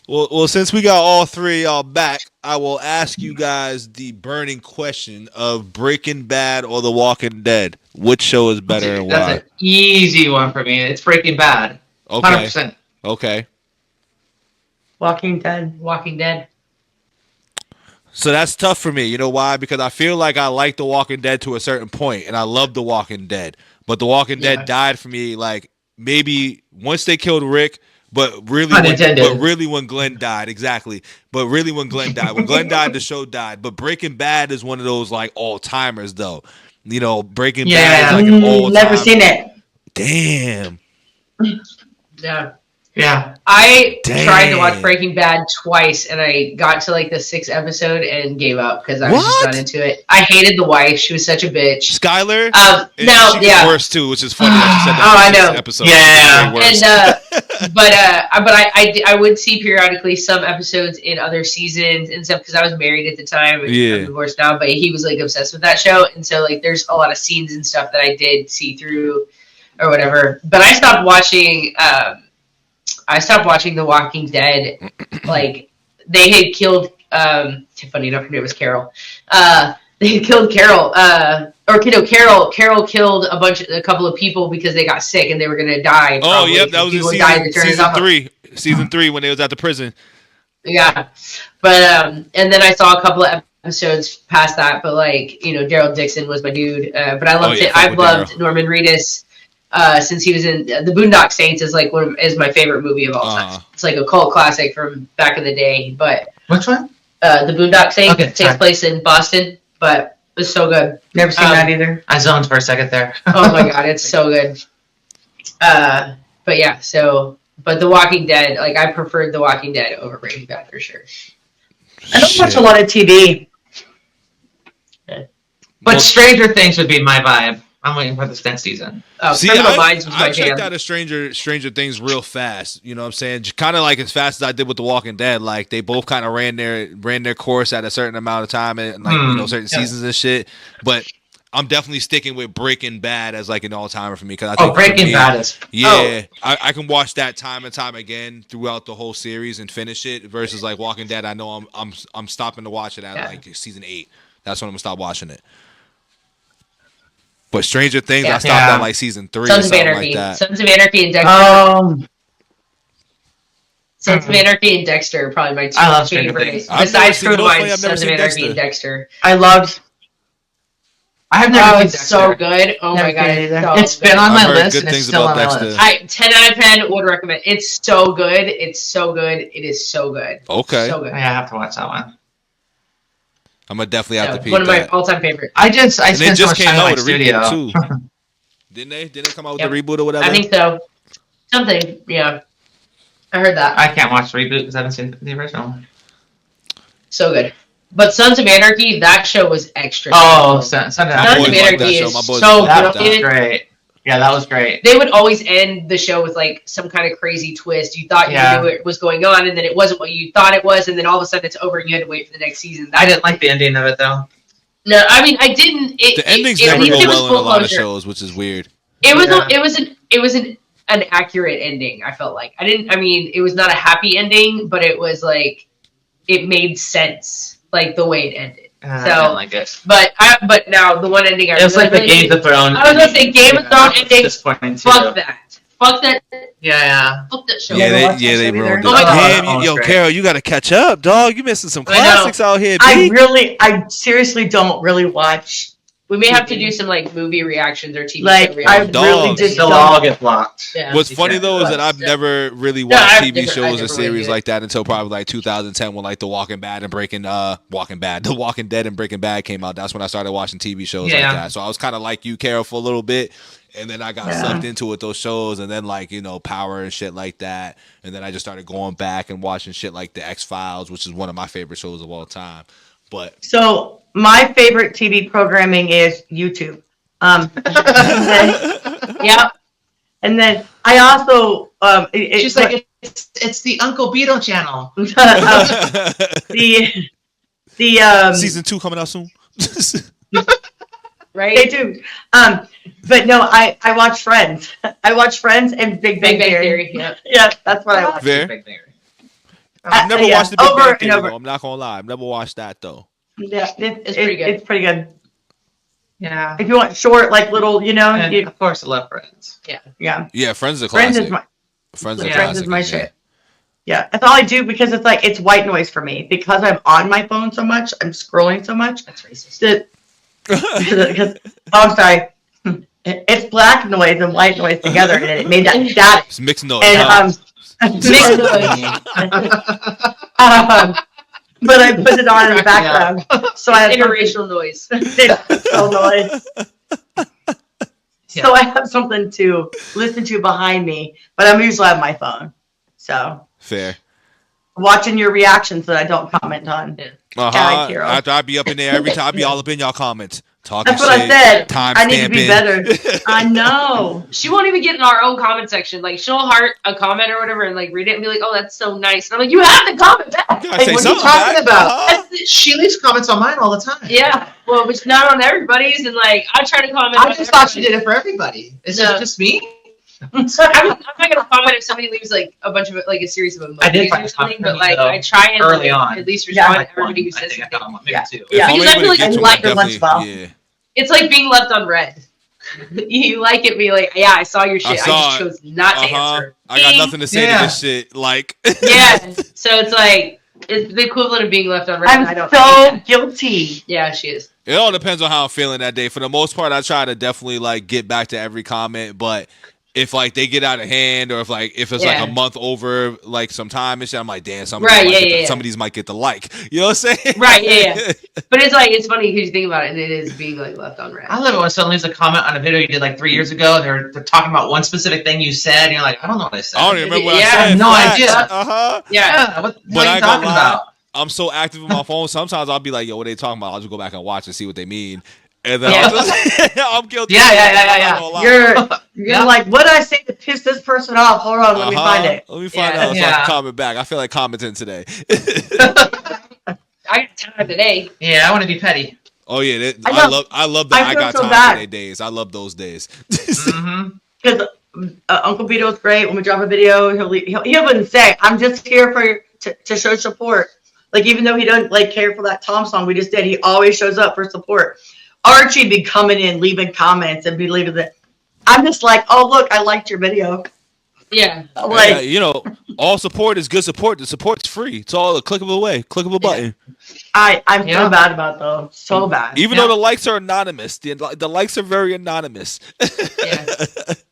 Well, since we got all three y'all back, I will ask you guys the burning question of Breaking Bad or The Walking Dead. Which show is better and why? That's an easy one for me. It's Breaking Bad. Okay. 100%. Okay. Walking Dead. So that's tough for me. You know why? Because I feel like I like The Walking Dead to a certain point, and I love The Walking Dead. But The Walking Dead died for me like maybe once they killed Rick, but really when Glenn died, exactly. But really when Glenn died, the show died. But Breaking Bad is one of those like all timers, though. You know, Breaking Bad is like an all time. Never seen it. Damn. Yeah. Yeah. I tried to watch Breaking Bad twice, and I got to like the 6th episode and gave up because I was just not into it. I hated the wife; she was such a bitch. Skyler. She gets worse too, which is funny. That you said that I know. Episode. Yeah. And but I would see periodically some episodes in other seasons and stuff because I was married at the time. Yeah. I'm divorced now, but he was like obsessed with that show, and so like there's a lot of scenes and stuff that I did see through or whatever. But I stopped watching. I stopped watching The Walking Dead. Like they had killed. Funny enough, her name was Carol. They had killed Carol. Carol killed a couple of people because they got sick and they were going to die. Oh, yep, that was in season 3. Season 3 when they was at the prison. Yeah, but and then I saw a couple of episodes past that. But like Daryl Dixon was my dude. But I loved it. I've loved Norman Reedus. since he was in the Boondock Saints is like is my favorite movie of all time. It's like a cult classic from back in the day. But which one? The Boondock Saints takes place in Boston, but it's so good. Never seen that either. I zoned for a second there. Oh my god, it's so good. But yeah, but The Walking Dead, like I preferred The Walking Dead over Breaking Bad for sure. I don't watch a lot of TV. But Stranger Things would be my vibe. I'm waiting for this next season. See, I checked out of Stranger Things real fast. You know what I'm saying? Kind of like as fast as I did with The Walking Dead. Like they both kind of ran their course at a certain amount of time and like certain seasons and shit. But I'm definitely sticking with Breaking Bad as like an all timer for me because I think Breaking Bad is I can watch that time and time again throughout the whole series and finish it versus like Walking Dead. I know I'm stopping to watch it at like season 8. That's when I'm gonna stop watching it. But Stranger Things, I stopped at like season 3 or something like that. Sons of Anarchy and Dexter. Sons of Anarchy and Dexter are probably my two favorites. Besides True Lines, Sons of Anarchy and Dexter. I have never seen Dexter. It's so good. Oh my god. It's been on my list and it's still on my list. 10 out of 10 would recommend. It's so good. It's so good. It is so good. Okay. So good. I have to watch that one. I'm gonna definitely have to peep one of my all-time favorites. I spent so much time in my studio. Too. Didn't they come out with a reboot or whatever? I think so. Something, yeah. I heard that. I can't watch the reboot because I haven't seen the original. So good. But Sons of Anarchy, that show was extra. Oh, Sons of Anarchy is so good. That was great. Yeah, that was great. They would always end the show with like some kind of crazy twist. You thought you knew it was going on, and then it wasn't what you thought it was, and then all of a sudden it's over, and you had to wait for the next season. I didn't like the ending of it though. No, I mean I didn't. The endings never go well in a lot of shows, which is weird. It was an accurate ending. I felt like I mean, it was not a happy ending, but it was like it made sense, like the way it ended. I didn't like it. But now the one ending it was like the Game of Thrones. I was gonna say Game of Thrones ending. Fuck that. Yeah. Fuck that show. Yeah, they ruined it. Damn, Carol, you gotta catch up, dog. You missing some classics out here. I seriously don't really watch. We may have to do some like movie reactions or TV like reactions. Really just they'll all get blocked. Yeah. What's funny though is that I've never really watched TV shows or series like that until probably like 2010 when like The Walking Dead and Breaking Bad came out. That's when I started watching TV shows like that. So I was kind of like you, Carol, for a little bit. And then I got sucked into it, those shows, and then like, Power and shit like that. And then I just started going back and watching shit like The X-Files, which is one of my favorite shows of all time. But so my favorite TV programming is YouTube. And then I also she's like it's the Uncle Beto channel. the season 2 coming out soon. Right? They do. But no, I watch Friends. I watch Friends and Big Bang Theory. Yeah, that's what I watch. Fair. Big Bang Theory. I've never watched the Big Bang Theory, though. I'm not gonna lie. I've never watched that though. Yeah, it's pretty good. It's pretty good. Yeah. If you want short, like little, And of course, I love Friends. Yeah. Yeah, Friends is a classic. Friends is my shit. Yeah, that's all I do because it's like it's white noise for me because I'm on my phone so much. I'm scrolling so much. That's racist. I'm sorry. It's black noise and white noise together, and it made that static. It's mixed noise. And mixed noise. But I put it on in the background, so I have interracial noise. Interracial noise. So I have something to listen to behind me, but I'm usually on my phone. So fair. Watching your reactions that I don't comment on. After I be up in there every time, I be all up in y'all comments. Talking That's what shit, I said. Time I need to be better. I know. She won't even get in our own comment section. Like, she'll heart a comment or whatever and, like, read it and be like, oh, that's so nice. And I'm like, you have to comment back. Like, what are you talking about? She leaves comments on mine all the time. Yeah. Well, but not on everybody's. And, like, I try to comment I just thought she did it for everybody. Is it just me? I'm not gonna comment if somebody leaves like a bunch of like a series of emojis or something, but like I try and early on at least respond to everybody who says something. Yeah, because I feel like I like it once in a while. It's like being left on red. You like it, be like, yeah, I saw your shit. I just chose not to answer. I got nothing to say to this shit. Like, yeah. So it's like it's the equivalent of being left on red. I'm so guilty. Yeah, she is. It all depends on how I'm feeling that day. For the most part, I try to definitely like get back to every comment, but if like they get out of hand, or if it's like a month over like some time and shit, I'm like, damn, some of these might get the like. You know what I'm saying? Right, yeah. But it's funny because you think about it, and it is being like left on red. I love it when someone leaves a comment on a video you did like 3 years ago. They're talking about one specific thing you said, and you're like, I don't know what I said. I don't even remember what I said. I have no idea. Yeah. What are you talking about? I'm so active on my phone. Sometimes I'll be like, yo, what are they talking about? I'll just go back and watch and see what they mean. And then I'm guilty. Yeah. You're like, what did I say to piss this person off? Hold on, let me find it. Let me find out so I can comment back. I feel like commenting today. I got time today. Yeah, I want to be petty. Oh yeah, I love that I got time today days. I love those days. Because Uncle BITO'S great. When we drop a video, he wouldn't say, "I'm just here to show support." Like even though he doesn't like care for that Tom song we just did, he always shows up for support. Archie be coming in, leaving comments, and be leaving it. I'm just like, oh look, I liked your video. Yeah. Like all support is good support. The support's free. It's all a click of a button. I'm so bad about though. So bad. Even though the likes are anonymous, the likes are very anonymous. Yeah.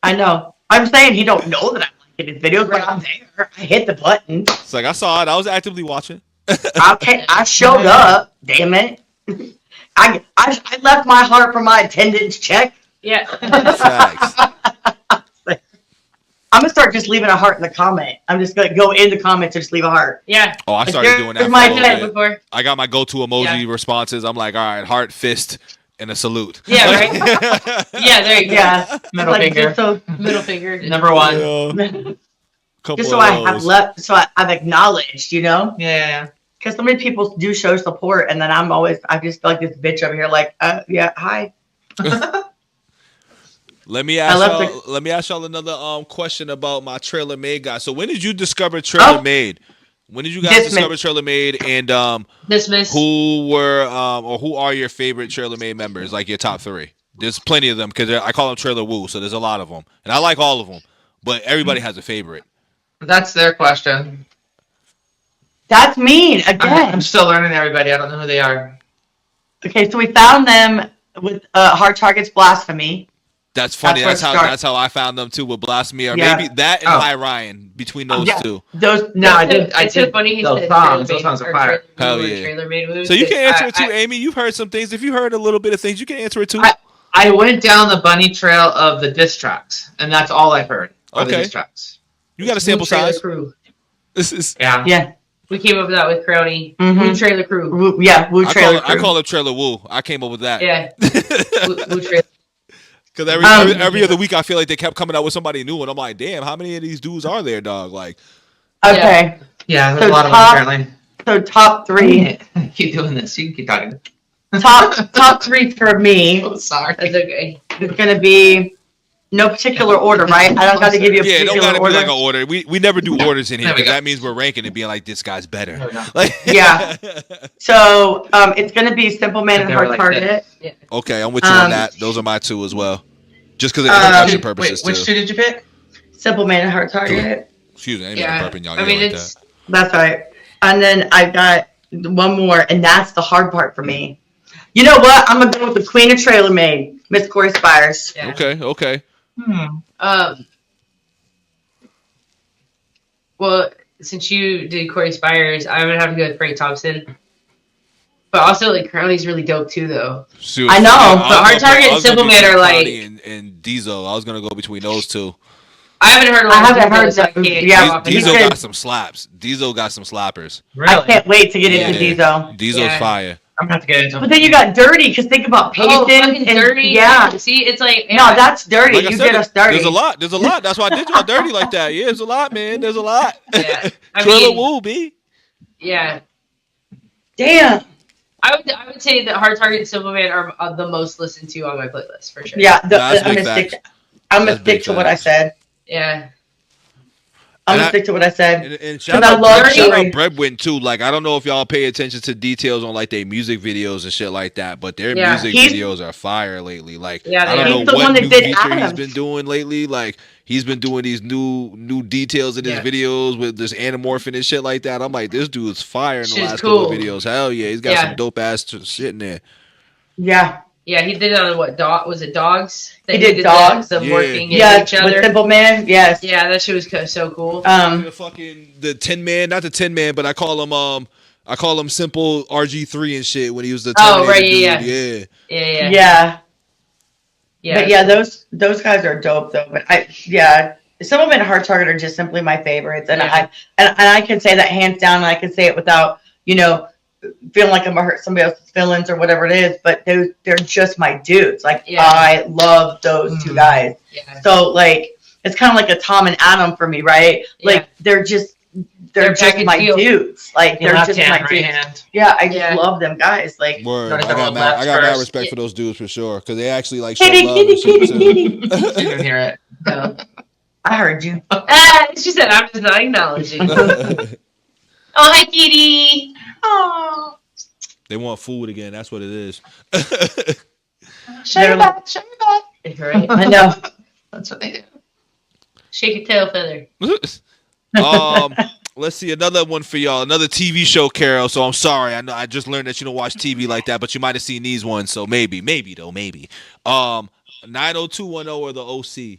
I know. I'm saying he don't know that I'm liking his videos, but I'm there. I hit the button. It's like I saw it. I was actively watching. Okay, I showed up. Damn it. I left my heart for my attendance check. Yeah. Facts. I'm gonna start just leaving a heart in the comment. I'm just gonna go in the comments and just leave a heart. Yeah. Oh, I started doing that. Before. I got my go-to emoji responses. I'm like, all right, heart, fist, and a salute. Yeah, right. Yeah, there you go. Yeah, middle finger. Middle finger. Number one. Just so I have left, so I've acknowledged, Yeah. Because so many people do show support, and then I just feel like this bitch over here, like, yeah, hi. Let me ask y'all another question about my Trailer Made guy. So when did you discover Trailer Made? When did you guys discover Trailer Made? And Dismiss. Who were or who are your favorite Trailer Made members? Like your top 3? There's plenty of them because I call them Trailer Woo, so there's a lot of them, and I like all of them. But everybody has a favorite. That's their question. That's mean again. I'm still learning everybody. I don't know who they are. Okay, so we found them with Hard Target's Blasphemy. That's funny. That's how I found them too with Blasphemy, or maybe that and Hi Ryan between those two. It's so funny. Those songs are fire. Hell yeah. Trailer Made moves. So you can answer it too, Amy. You've heard some things. If you heard a little bit of things, you can answer it too. I went down the bunny trail of the diss tracks, and that's all I heard. The diss tracks. You got a sample size. Crew. This is yeah. We came up with that with Crowny. Woo Trailer Crew. Woo Trailer Crew. I call it Trailer Woo. I came up with that. Yeah. Woo Trailer. Because every other week I feel like they kept coming out with somebody new, and I'm like, damn, how many of these dudes are there, dog? Like, okay. Yeah, there's a lot of them apparently. So top 3. Keep doing this. You can keep talking. Top 3 for me. Oh, sorry. That's okay. It's gonna be no particular order, right? I don't got to give you a particular order. Yeah, don't got to be like an order. We never do orders in here because that means we're ranking and being like, this guy's better. Yeah. So it's gonna be Simple Man and Hard Target. Yeah. Okay, I'm with you on that. Those are my 2 as well. Just because of introduction purposes, which 2 did you pick? Simple Man and Hard Target. Excuse me, I ain't burping y'all. I mean, like it's... That's right. And then I got one more, and that's the hard part for me. You know what? I'm gonna go with the Queen of Trailer Made, Miss Corey Spires. Yeah. Okay. Well, since you did Corey Spires, I'm gonna have to go with Frank Thompson. But also, like, Crowley's really dope too, though. I know, but Hard Target and Simple Man are like and Diesel. I was gonna go between those 2. I haven't heard. Diesel got some slaps. Diesel got some slappers. Really? I can't wait to get into Diesel. Diesel's fire. I'm gonna have to get into. But then you got Dirty, because think about Payton and Dirty. Yeah. See, it's like no, that's Dirty. Like you get us Dirty. There's a lot. That's why I did y'all dirty like that. Yeah, there's a lot, man. There's a lot. Yeah. Trailer Woo, B. Yeah. Damn. I would say that Hard Target and Simple Man are the most listened to on my playlist for sure. Yeah, I'm gonna stick to what I said. Yeah. I'm gonna stick to what I said. And shout out Breadwin too. Like, I don't know if y'all pay attention to details on like their music videos and shit like that, but their music videos are fire lately. Like, I don't know what new feature he's been doing lately. Like, he's been doing these new details in his videos with this anamorphin and shit like that. I'm like, this dude's fire in the last couple of videos. Hell yeah, he's got some dope ass shit in there. Yeah. Yeah, he did it on what? Was it Dogs? He did Dogs. Them working in each other. With Simple Man. Yes. Yeah, that shit was so cool. The Tin Man, not the Tin Man, but I call him Simple RG3 and shit when he was the Terminator dude. Yeah. But yeah, those guys are dope though. But Simple Man and Hard Target are just simply my favorites, and I can say that hands down. And I can say it without feeling like I'm gonna hurt somebody else's feelings or whatever it is. But they're just my dudes. Like I love those two guys. Yeah. So like it's kind of like a Tom and Adam for me, right? Like they're just my dudes. Like they're just my dudes. Yeah, I just love them guys. Like word. I got mad respect for those dudes for sure because they actually like show love and shit too. You didn't hear it. No. I heard you. She said, "I'm just not acknowledging." Oh, hi, kitty. Oh. They want food again. That's what it is. Show your back. Show your back. Right? I know. That's what they do. Shake your tail feather. Let's see another one for y'all. Another TV show, Carol. So I'm sorry. I know I just learned that you don't watch TV like that, but you might have seen these ones. So maybe. 90210 or the OC.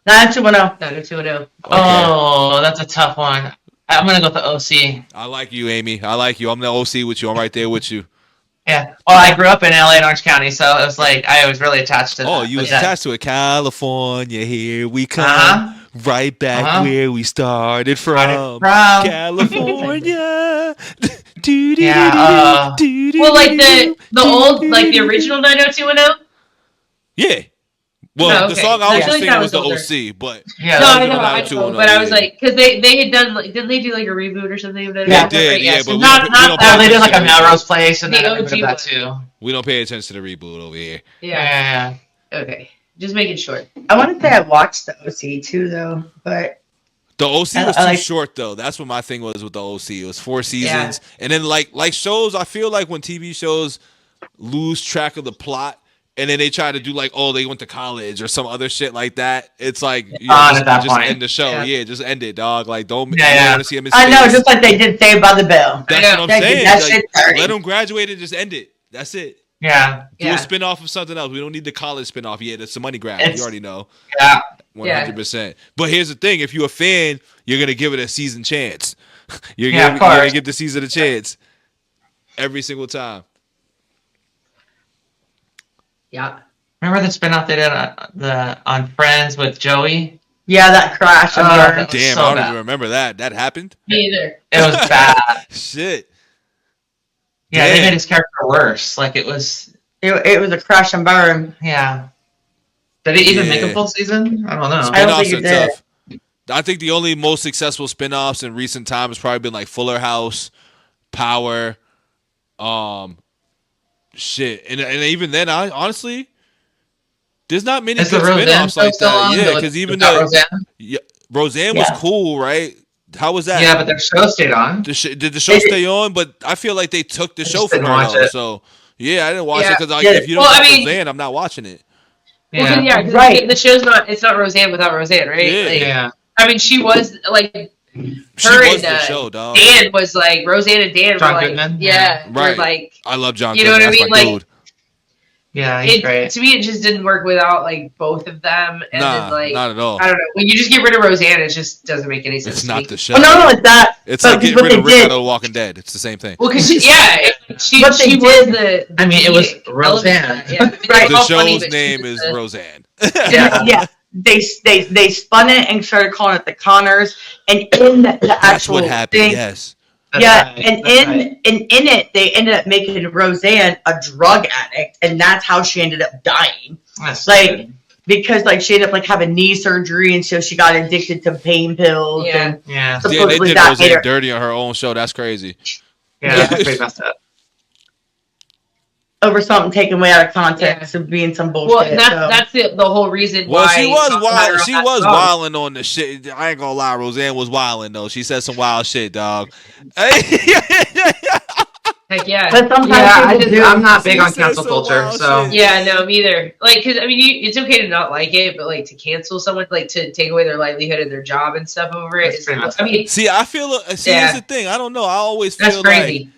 90210. 90210. Okay. Oh, that's a tough one. I'm gonna go with the OC. I like you, Amy. I like you. I'm the OC with you. I'm right there with you. Yeah. Well, I grew up in LA and Orange County, so it was like I was really attached to that. Oh, you was attached to it. California, here we come. Right back where we started from. California. Well, like the old, like the original 90210? Yeah. Well, the song I was singing was the OC, but no, I know. But I was like, because they had done, like, didn't they do like a reboot or something? Yeah, they did. Yeah, but they did like a Melrose Place and then that too. We don't pay attention to the reboot over here. Yeah. Okay, just make it short. I want to say I watched the OC too, though, but the OC was too short though. That's what my thing was with the OC. It was 4 seasons, and then like shows. I feel like when TV shows lose track of the plot. And then they try to do like, oh, they went to college or some other shit like that. It's like, just end the show. Yeah, just end it, dog. Like, don't want to see him in space. I know, just like they did Saved by the Bell. That's what I'm saying. Like, let them graduate and just end it. That's it. Yeah. Do a spin-off of something else. We don't need the college spin-off yet. It's a money grab. You already know. Yeah. 100%. But here's the thing. If you're a fan, you're going to give it a season chance. You're going to give the season a chance. Every single time. Yeah. Remember the spinoff they did on Friends with Joey? Yeah, that crash. Damn, I don't even remember that. That happened? Me either. It was bad. Shit. Yeah, they made his character worse. Like it was a crash and burn. Yeah. Did it even make a full season? I don't know. I don't think it did. Tough. I think the only most successful spinoffs in recent times has probably been like Fuller House, Power, shit, and even then, honestly, there's not many good spinoffs like that. Yeah, because even though Roseanne was cool, right? How was that? Yeah, but their show stayed on. Did the show stay on? But I feel like they took the show from her. So yeah, I didn't watch it because if you don't watch Roseanne, I'm not watching it. Yeah, right. The show's it's not Roseanne without Roseanne, right? Yeah. I mean, she was like. Her and the show, dog. Dan was like Roseanne and Dan John were like, Goodman? right. Were like I love John. You know Goodman. what I mean? Like, dude. Yeah, he's great. To me, it just didn't work without like both of them. And then like, not at all. I don't know. When you just get rid of Roseanne, it just doesn't make any sense. It's not the show. Well, not only that, it's like getting rid of Rick out of The Walking Dead. It's the same thing. Well, because she was the. I mean, it was Roseanne. Right. The show's name is Roseanne. Yeah. They spun it and started calling it the Connors, and in the actual what happened. thing, yes, in it they ended up making Roseanne a drug addict, and that's how she ended up dying. That's like because like she ended up like having knee surgery, and so she got addicted to pain pills. Yeah, and they did Roseanne dirty on her own show. That's crazy. Yeah, that's pretty messed up. Over something taken way out of context of being some bullshit. Well, that's the whole reason why. She was wild. She was wilding on the shit. I ain't gonna lie, Roseanne was wilding though. She said some wild shit, dog. Heck yeah. But sometimes I'm not big on cancel culture, so yeah, no, me either. Like, because I mean, it's okay to not like it, but like to cancel someone, like to take away their livelihood and their job and stuff over it. I mean, see, I feel. Here's the thing. I don't know. I always feel that's crazy.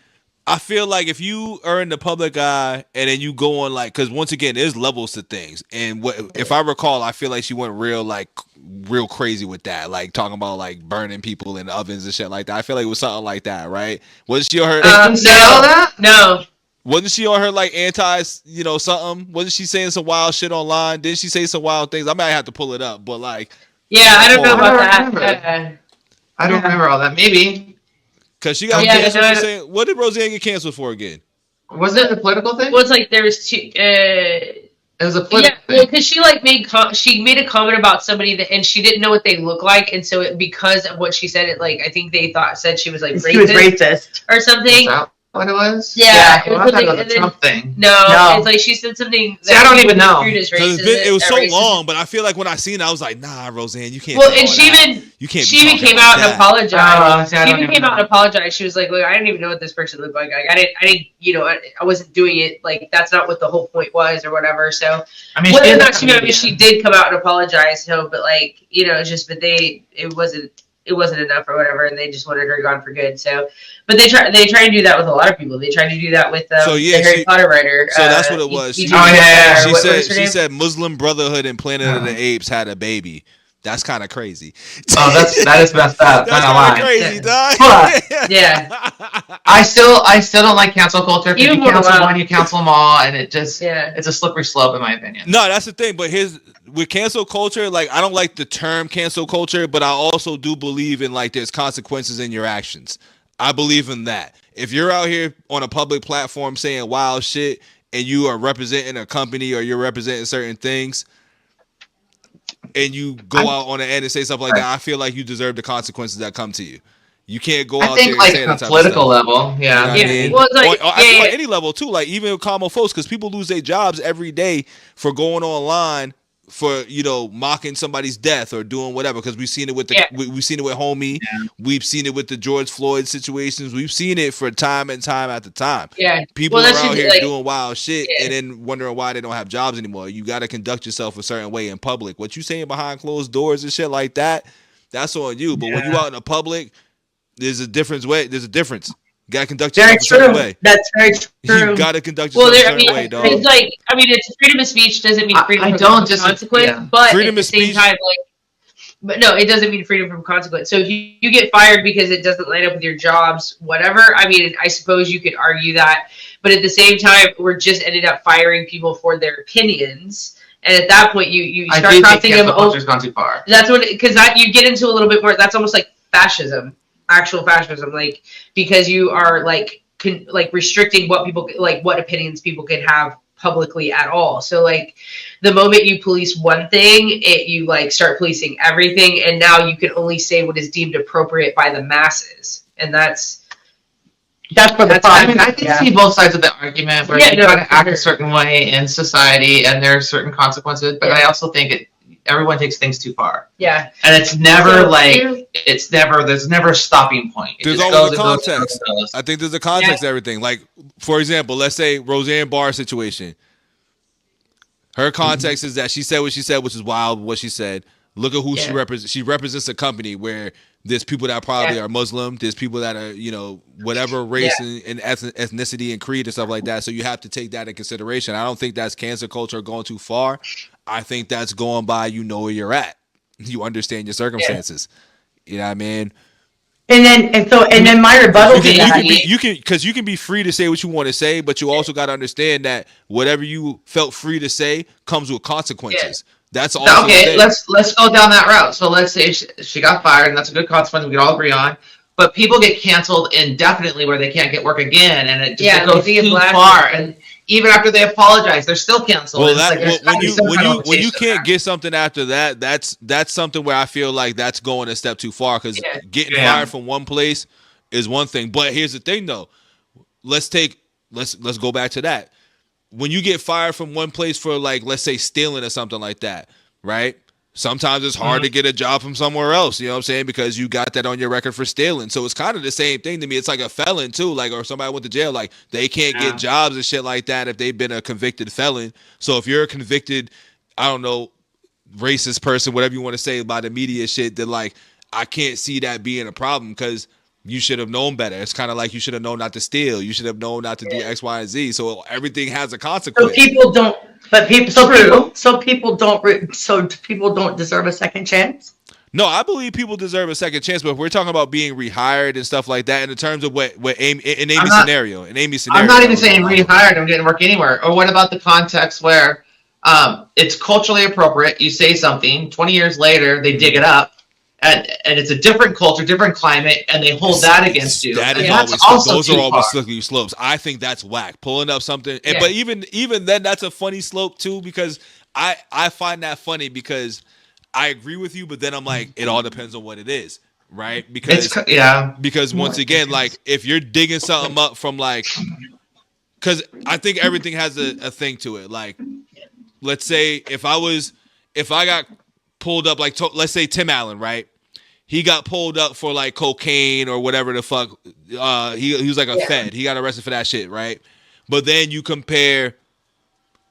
I feel like if you are in the public eye and then you go on like, because once again, there's levels to things. And what if I recall, I feel like she went real crazy with that, like talking about like burning people in ovens and shit like that. I feel like it was something like that, right? Wasn't she on her? No. Wasn't she on her like anti, something? Wasn't she saying some wild shit online? Didn't she say some wild things? I might have to pull it up, but like, yeah, I don't know about that. I don't remember all that. Maybe. Because she got canceled for saying, what did Roseanne get canceled for again? Was it a political thing? Well, it's like there was two. It was a political thing. Yeah, because she like made a comment about somebody that, and she didn't know what they look like, and so because of what she said, it like I think they said she was like racist. She was racist or something. Was that what it was? Yeah, it was like the Trump thing. No, it's like she said something. See, I don't even know. It was so long, but I feel like when I seen it, I was like, nah, Roseanne, you can't. Well, and she even came out and apologized. She even came out and apologized. She was like, look, I didn't even know what this person looked like. I didn't, I wasn't doing it. Like, that's not what the whole point was or whatever. So, I mean, whether or not she did come out and apologize. So, but like, it's just, but it wasn't enough or whatever, and they just wanted her gone for good. So, but they try to do that with a lot of people. They tried to do that with the Harry Potter writer. So that's what it was. She said Muslim Brotherhood and Planet of the Apes had a baby. That's kind of crazy. Oh, that is messed up. That's kind of crazy, dog. But, yeah. I still don't like cancel culture. If you cancel one, you cancel them all, and it just it's a slippery slope in my opinion. No, that's the thing. But with cancel culture, like I don't like the term cancel culture, but I also do believe in like there's consequences in your actions. I believe in that. If you're out here on a public platform saying wild shit and you are representing a company or you're representing certain things and you go out on the end and say something like that, I feel like you deserve the consequences that come to you. You can't go out there and say that type of stuff. Political level, yeah. You know I mean? Well, like, I feel like any level too, like even with common folks, because people lose their jobs every day for going online for mocking somebody's death or doing whatever, because we've seen it with we've seen it with Homie, we've seen it with the George Floyd situations, we've seen it for time and time after time. People are out here doing wild shit and then wondering why they don't have jobs anymore. You got to conduct yourself a certain way in public. What you saying behind closed doors and shit like that, that's on you. But when you out in the public, there's a difference. You gotta conduct yourself a certain way. That's very true. You gotta conduct yourself a certain way, dog. It's like, it's freedom of speech doesn't mean freedom from consequence, but freedom at the same time, but no, it doesn't mean freedom from consequence. So if you get fired because it doesn't line up with your jobs, whatever, I suppose you could argue that, but at the same time, we're just ended up firing people for their opinions. And at that point, you start crossing them over. Gone too far. That's what, because you get into a little bit more. That's almost like fascism. Actual fascism, like, because you are like restricting what opinions people can have publicly at all. So like the moment you police one thing, you like start policing everything, and now you can only say what is deemed appropriate by the masses, and that's for the fun. I mean, I can see both sides of the argument where you try to act a certain way in society, and there are certain consequences. But I also think everyone takes things too far. Yeah. And it's never there's never a stopping point. There's always a context. I think there's a context to everything. Like, for example, let's say Roseanne Barr situation. Her context is that she said what she said, which is wild, what she said. Look at who she represents. She represents a company where there's people that probably are Muslim. There's people that are, whatever race and ethnicity and creed and stuff like that. So you have to take that in consideration. I don't think that's cancel culture going too far. I think that's going by, you know where you're at. You understand your circumstances. You know what I mean? And then my rebuttal to that. You can be free to say what you want to say, but you also got to understand that whatever you felt free to say comes with consequences. That's also okay. Let's go down that route. So let's say she got fired, and that's a good consequence we can all agree on. But people get canceled indefinitely where they can't get work again, and it just goes too far. And even after they apologize, they're still canceled. Well, when you can't get something after that, that's something where I feel like that's going a step too far, because getting fired from one place is one thing. But here's the thing, though. Let's go back to that. When you get fired from one place for, like, let's say stealing or something like that, right? Sometimes it's hard to get a job from somewhere else, you know what I'm saying? Because you got that on your record for stealing. So it's kind of the same thing to me. It's like a felon too, like, or somebody went to jail, like they can't get jobs and shit like that if they've been a convicted felon. So if you're a convicted, I don't know, racist person, whatever you want to say about the media shit, then like I can't see that being a problem, because you should have known better. It's kind of like you should have known not to steal. You should have known not to do X, Y, and Z. So everything has a consequence. So people don't. So people don't deserve a second chance. No, I believe people deserve a second chance, but if we're talking about being rehired and stuff like that, in terms of what Amy, in Amy's scenario, I'm not even saying rehired. I'm getting work anywhere. Or what about the context where it's culturally appropriate? You say something, 20 years later, they dig it up, and it's a different culture, different climate, and they hold that against you. That is always, those are always slippery slopes. I think that's whack. Pulling up something, but even then, that's a funny slope too, because I find that funny because I agree with you, but then I'm like, it all depends on what it is, right? Because once again, like if you're digging something up from like, because I think everything has a thing to it. Like, let's say if I got pulled up, like let's say Tim Allen, right? He got pulled up for like cocaine or whatever the fuck. He was like a Fed. He got arrested for that shit, right? But then you compare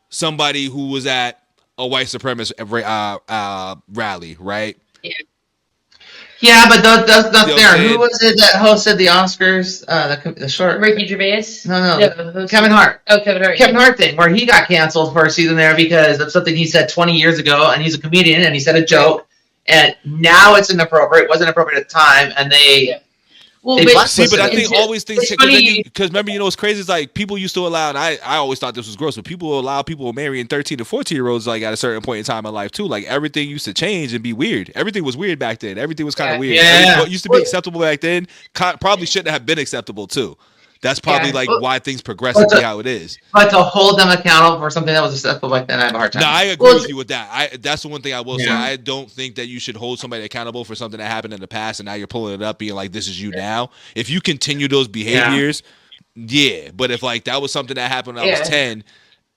somebody who was at a white supremacist rally, right? Yeah, but that's not fair. Who was it that hosted the Oscars? The short Ricky Gervais? No, Kevin Hart. Oh, Kevin Hart. Kevin Hart thing, where he got canceled for a season there because of something he said 20 years ago, and he's a comedian, and he said a joke, and now it's inappropriate. It wasn't appropriate at the time, and they... Well, but I think always things because remember, what's crazy is like people used to allow, and I always thought this was gross, but people allow people marrying 13 to 14-year-olds like at a certain point in time in life too. Like everything used to change and be weird. Everything was weird back then. Everything was kind of weird. Yeah. What used to be acceptable back then probably shouldn't have been acceptable too. That's probably why things progress to be how it is. But to hold them accountable for something that was acceptable back then, I have a hard time. No, I agree with you with that. That's the one thing I will say. I don't think that you should hold somebody accountable for something that happened in the past and now you're pulling it up being like, this is you now. If you continue those behaviors, but if like that was something that happened when I was 10,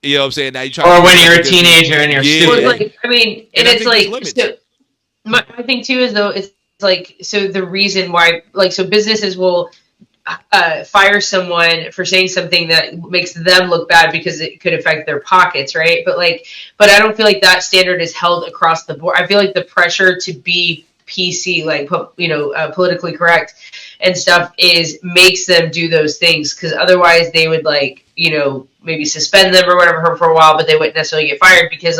you know what I'm saying? Now you try. Or when you're a teenager and you're stupid. Well, like, I mean, and it's like, so my thing too is though, it's like, so the reason why, like, so businesses will fire someone for saying something that makes them look bad because it could affect their pockets, right? But I don't feel like that standard is held across the board. I feel like the pressure to be PC, like, politically correct and stuff makes them do those things, because otherwise they would maybe suspend them or whatever for a while, but they wouldn't necessarily get fired because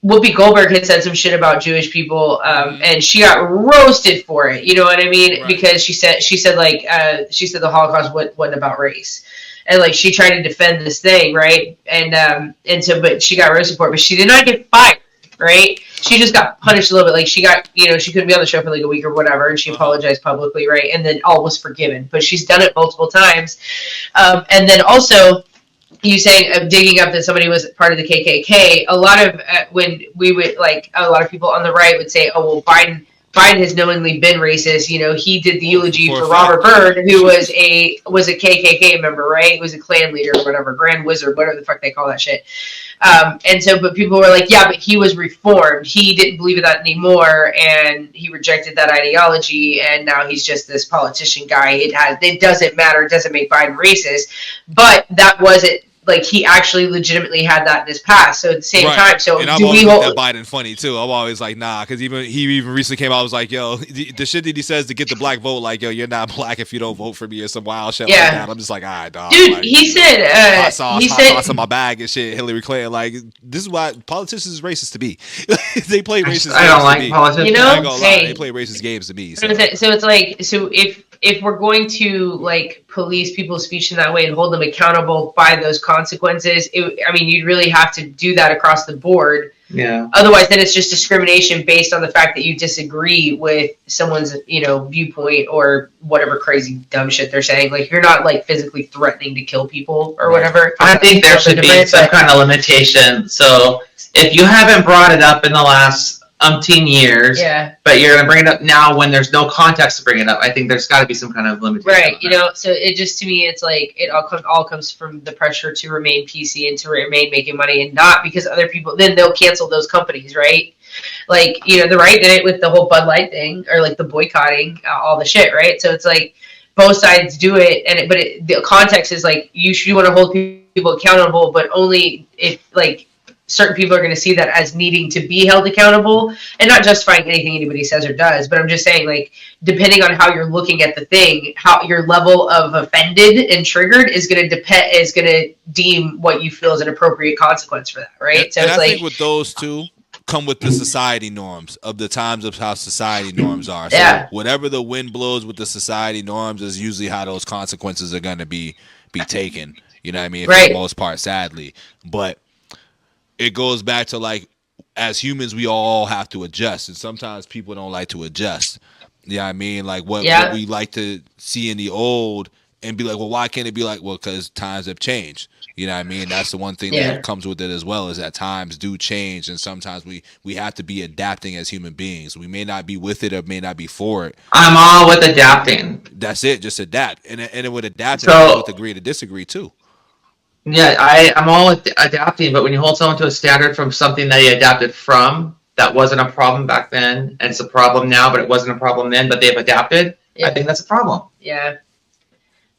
Whoopi Goldberg had said some shit about Jewish people, and she got roasted for it. You know what I mean? Right. Because she said the Holocaust wasn't about race, and she tried to defend this thing, right? And so, but she got roasted for it, but she did not get fired, right? She just got punished a little bit. She got, she couldn't be on the show for a week or whatever, and she apologized publicly, right? And then all was forgiven. But she's done it multiple times, and then also. You saying digging up that somebody was part of the KKK. A lot of when we would a lot of people on the right would say, "Oh well, Biden has knowingly been racist." He did the eulogy for Robert Byrd, who was a KKK member, right? He was a Klan leader or whatever, Grand Wizard, whatever the fuck they call that shit. And so, but people were like, "Yeah, but he was reformed. He didn't believe in that anymore, and he rejected that ideology, and now he's just this politician guy. It doesn't matter. It doesn't make Biden racist." But that wasn't. He actually legitimately had that in his past. So at the same time, so and I'm always that Biden funny too. I'm always like, nah, because he even recently came out, I was like, yo, the shit that he says to get the black vote, like, yo, you're not black if you don't vote for me or some wild shit like that. I'm just like, all right, dog. Dude, he said hot sauce in my bag and shit. Hillary Clinton, this is why politicians is racist to me. They play racist games. I don't like politicians. They play racist games to me. So it's if we're going to police people's speech in that way and hold them accountable by those consequences, you'd really have to do that across the board. Yeah. Otherwise, then it's just discrimination based on the fact that you disagree with someone's, viewpoint or whatever crazy dumb shit they're saying. You're not physically threatening to kill people or whatever. I think there should be some kind of limitation. So if you haven't brought it up in the last umpteen years, but you're going to bring it up now when there's no context to bring it up, I think there's got to be some kind of limitation. Right, so it just, to me, it's it all comes from the pressure to remain PC and to remain making money, and not because other people, then they'll cancel those companies, right? The right did it with the whole Bud Light thing, or the boycotting, all the shit, right? So it's both sides do it, and the context is you want to hold people accountable, but only if certain people are going to see that as needing to be held accountable, and not justifying anything anybody says or does, but I'm just saying, like, depending on how you're looking at the thing, how your level of offended and triggered is going to deem what you feel is an appropriate consequence for that, right? And, so it's I think with those two come with the society norms of the times of how society norms are. So yeah. Whatever the wind blows with the society norms is usually how those consequences are going to be taken. You know what I mean? For the most part, sadly. But it goes back to, like, as humans, we all have to adjust. And sometimes people don't like to adjust. You know what I mean? Like, what we like to see in the old and be like, well, why can't it be like, well, because times have changed. You know what I mean? That's the one thing that comes with it as well, is that times do change, and sometimes we have to be adapting as human beings. We may not be with it or may not be for it. I'm all with adapting. That's it. Just adapt. And it would adapt with agree to disagree too. Yeah, I'm all with adapting, but when you hold someone to a standard from something that they adapted from, that wasn't a problem back then, and it's a problem now, but it wasn't a problem then, but they've adapted, I think that's a problem. Yeah.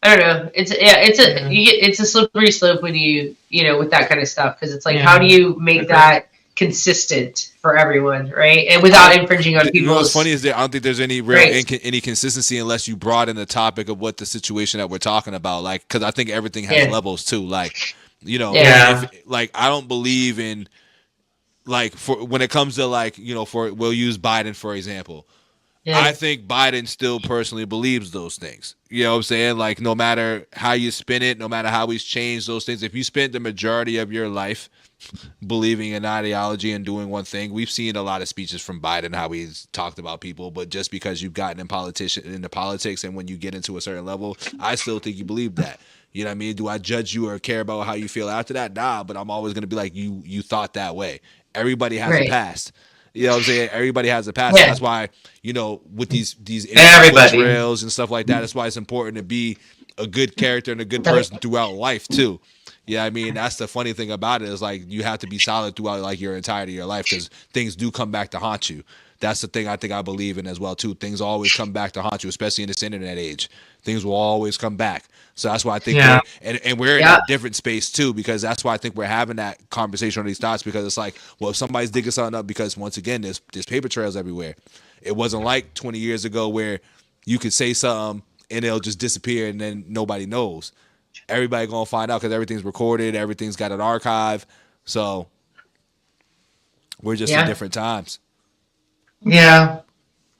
I don't know. It's a slippery slope when you with that kind of stuff, because it's like, how do you make that consistent for everyone, right? And without infringing on people's. What's funny is that I don't think there's any real any consistency unless you broaden the topic of what the situation that we're talking about, like, because I think everything has levels too, like, like, I don't believe in, like, for when it comes to, like, we'll use Biden for example. Yeah. I think Biden still personally believes those things. You know what I'm saying? Like, no matter how you spin it, no matter how he's changed those things, if you spent the majority of your life believing in ideology and doing one thing, we've seen a lot of speeches from Biden, how he's talked about people, but just because you've gotten into politics and when you get into a certain level, I still think you believe that. You know what I mean? Do I judge you or care about how you feel after that? Nah, but I'm always going to be like, you thought that way. Everybody has a past. You know what I'm saying? Everybody has a past. Yeah. That's why, with these trails and stuff like that, that's why it's important to be a good character and a good person throughout life too. Yeah, I mean, that's the funny thing about it, is like, you have to be solid throughout, like, your entirety of your life, because things do come back to haunt you. That's the thing I think I believe in as well too. Things always come back to haunt you, especially in this internet age. Things will always come back. So that's why I think we're in a different space too, because that's why I think we're having that conversation on these thoughts, because it's like, well, if somebody's digging something up, because once again, there's paper trails everywhere. It wasn't like 20 years ago where you could say something and it'll just disappear and then nobody knows. Everybody gonna find out because everything's recorded, everything's got an archive. So we're just in different times. Yeah.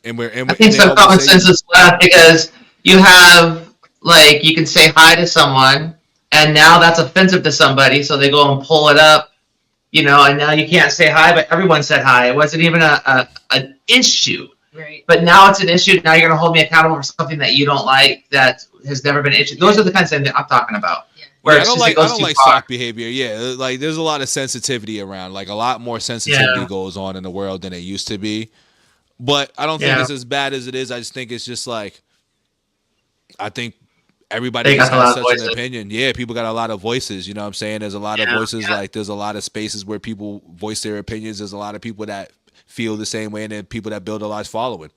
And I think some common sense is left, because you have, like, you can say hi to someone and now that's offensive to somebody, so they go and pull it up, and now you can't say hi, but everyone said hi. It wasn't even an issue. Right. But now it's an issue. Now you're going to hold me accountable for something that you don't like, that has never been an issue. Those are the kinds of things I'm talking about. Yeah. Where I don't like soft behavior. Yeah, like, there's a lot of sensitivity around. Like, a lot more sensitivity goes on in the world than it used to be. But I don't think it's as bad as it is. I just think it's just like, I think everybody has such an opinion. Yeah, people got a lot of voices. You know what I'm saying? There's a lot of voices. Yeah. Like, there's a lot of spaces where people voice their opinions. There's a lot of people that feel the same way, and then people that build a large following.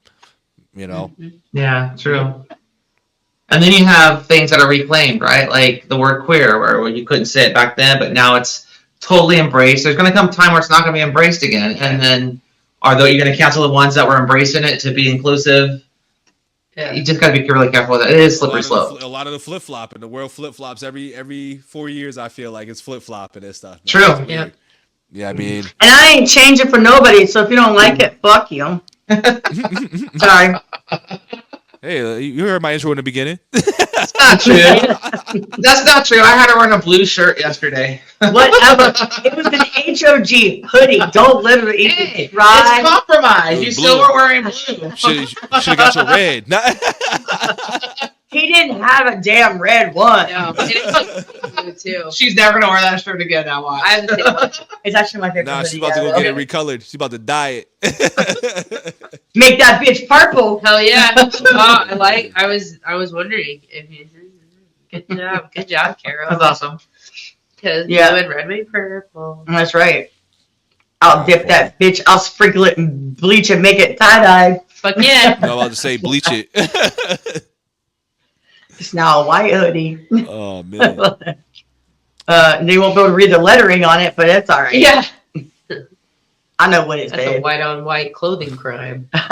Yeah, true. And then you have things that are reclaimed, right? Like the word queer, where you couldn't say it back then, but now it's totally embraced. There's going to come a time where it's not going to be embraced again. And then are you going to cancel the ones that were embracing it to be inclusive? Yeah. You just got to be really careful with it. It is slippery slope. A lot of the flip-flopping. The world flip-flops every 4 years, I feel like it's flip-flopping and stuff. Man. True. Yeah. Yeah, I mean. And I ain't changing for nobody, so if you don't like it, fuck you. Sorry. Hey, you heard my intro in the beginning. That's not true. That's not true. I had to wear a blue shirt yesterday. Whatever. It was an HOG hoodie. Don't literally it's compromise. You still were wearing blue. Should have got your red. He didn't have a damn red one. No, it too. She's never gonna wear that shirt again now. Watch. It's actually my favorite. Nah, she's about to go get it recolored. She's about to dye it. Make that bitch purple. Hell yeah! I was wondering if you. Good job, Carol. That's awesome. Because blue and red make purple. That's right. I'll dip that bitch. I'll sprinkle it in bleach and make it tie-dye. Fuck yeah! I'm about to say bleach it. It's now a white hoodie. Oh man. They won't be able to read the lettering on it, but it's all right. Yeah. I know what it is. That's a white on white clothing crime. White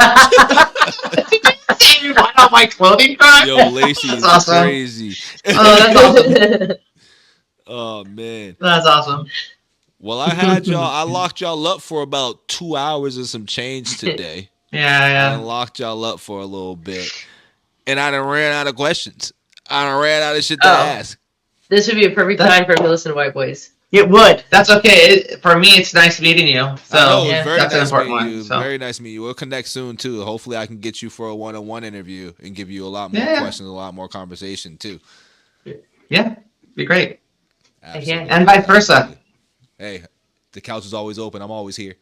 on white clothing crime? Yo, Lacey is awesome. crazy. Oh, that's awesome. Oh man. That's awesome. Well, I locked y'all up for about 2 hours and some change today. Yeah. I locked y'all up for a little bit. And I done ran out of questions. I done ran out of shit to ask. This would be a perfect time for him to listen to White Boys. It would. That's okay. For me, it's nice meeting you. So That's an important one. You. So. Very nice meeting you. We'll connect soon too. Hopefully, I can get you for a one-on-one interview and give you a lot more questions, a lot more conversation too. Yeah, be great. Absolutely. And vice versa. Hey, the couch is always open. I'm always here.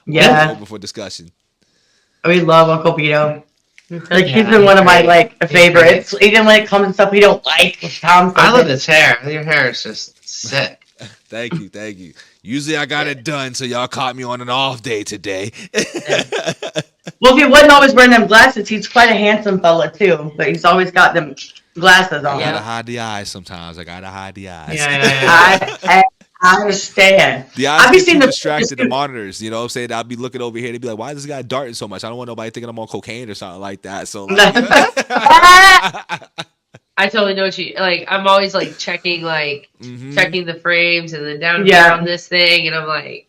Yeah. Open for discussion. We love Uncle Beto. Like he's been one of my favorites. Even when it comes to stuff we don't like. I love his hair. Your hair is just sick. Thank you. Usually I got it done, so y'all caught me on an off day today. Well, if he wasn't always wearing them glasses, he's quite a handsome fella too. But he's always got them glasses on. I gotta hide the eyes sometimes. Yeah. I understand. The eyes get too distracted the monitors. You know what I'm saying? I'll be looking over here and be like, why is this guy darting so much? I don't want nobody thinking I'm on cocaine or something like that. So like, I totally know what you like. I'm always like checking the frames and then down on this thing, and I'm like,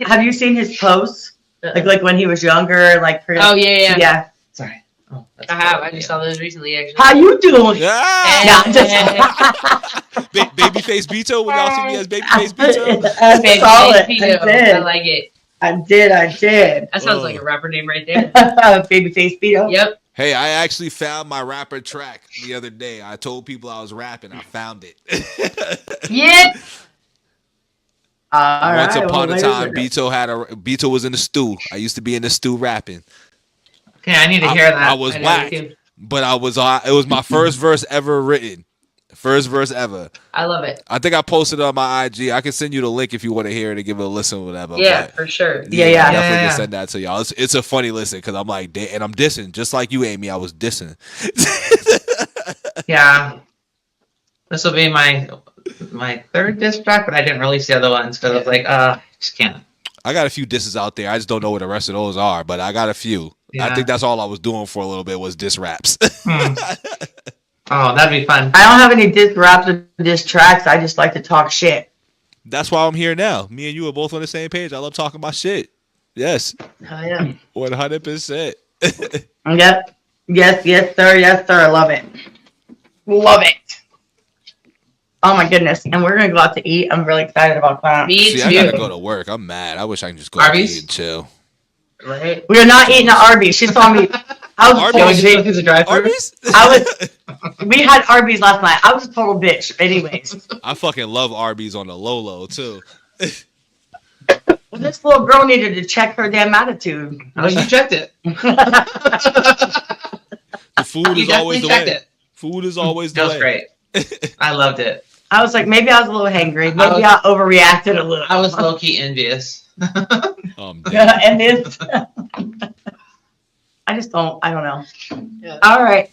have you seen his posts? Like when he was younger, like yeah. Sorry. Oh, I have. I just saw those recently, actually. How you doing? Babyface Bito. When y'all see me as Babyface Bito, I like it. I did. That sounds like a rapper name right there. Babyface Bito. Yep. Hey, I actually found my rapper track the other day. I told people I was rapping. I found it. Yeah. Once upon a time, Bito was in the stew. I used to be in the stew rapping. Okay, I need to hear that. I was whack, but it was my first verse ever written. First verse ever. I love it. I think I posted it on my IG. I can send you the link if you want to hear it and give it a listen or whatever. Yeah, for sure. Yeah. Definitely can send that to y'all. It's a funny listen because I'm like, and I'm dissing. Just like you, Amy, I was dissing. Yeah. This will be my third diss track, but I didn't release the other ones because I was like, just can't. I got a few disses out there. I just don't know what the rest of those are, but I got a few. Yeah. I think that's all I was doing for a little bit was diss raps. Oh, that'd be fun. I don't have any diss raps or diss tracks. I just like to talk shit. That's why I'm here now. Me and you are both on the same page. I love talking about shit. Yes. Oh, yeah. 100%. Yep. Yes, sir. Yes, sir. I love it. Love it. Oh, my goodness. And we're going to go out to eat. I'm really excited about that. Me too. I got to go to work. I'm mad. I wish I can just go to eat and chill. Right. We are not eating at Arby's. She told me. Arby's? We had Arby's last night. I was a total bitch. Anyways. I fucking love Arby's on the low too. Well, this little girl needed to check her damn attitude. Oh, you checked it. The food is always the way. Food is always the way. That was great. I loved it. I was like, maybe I was a little hangry. Maybe I overreacted a little. I was low-key envious. Envious? I don't know. Yeah. All right.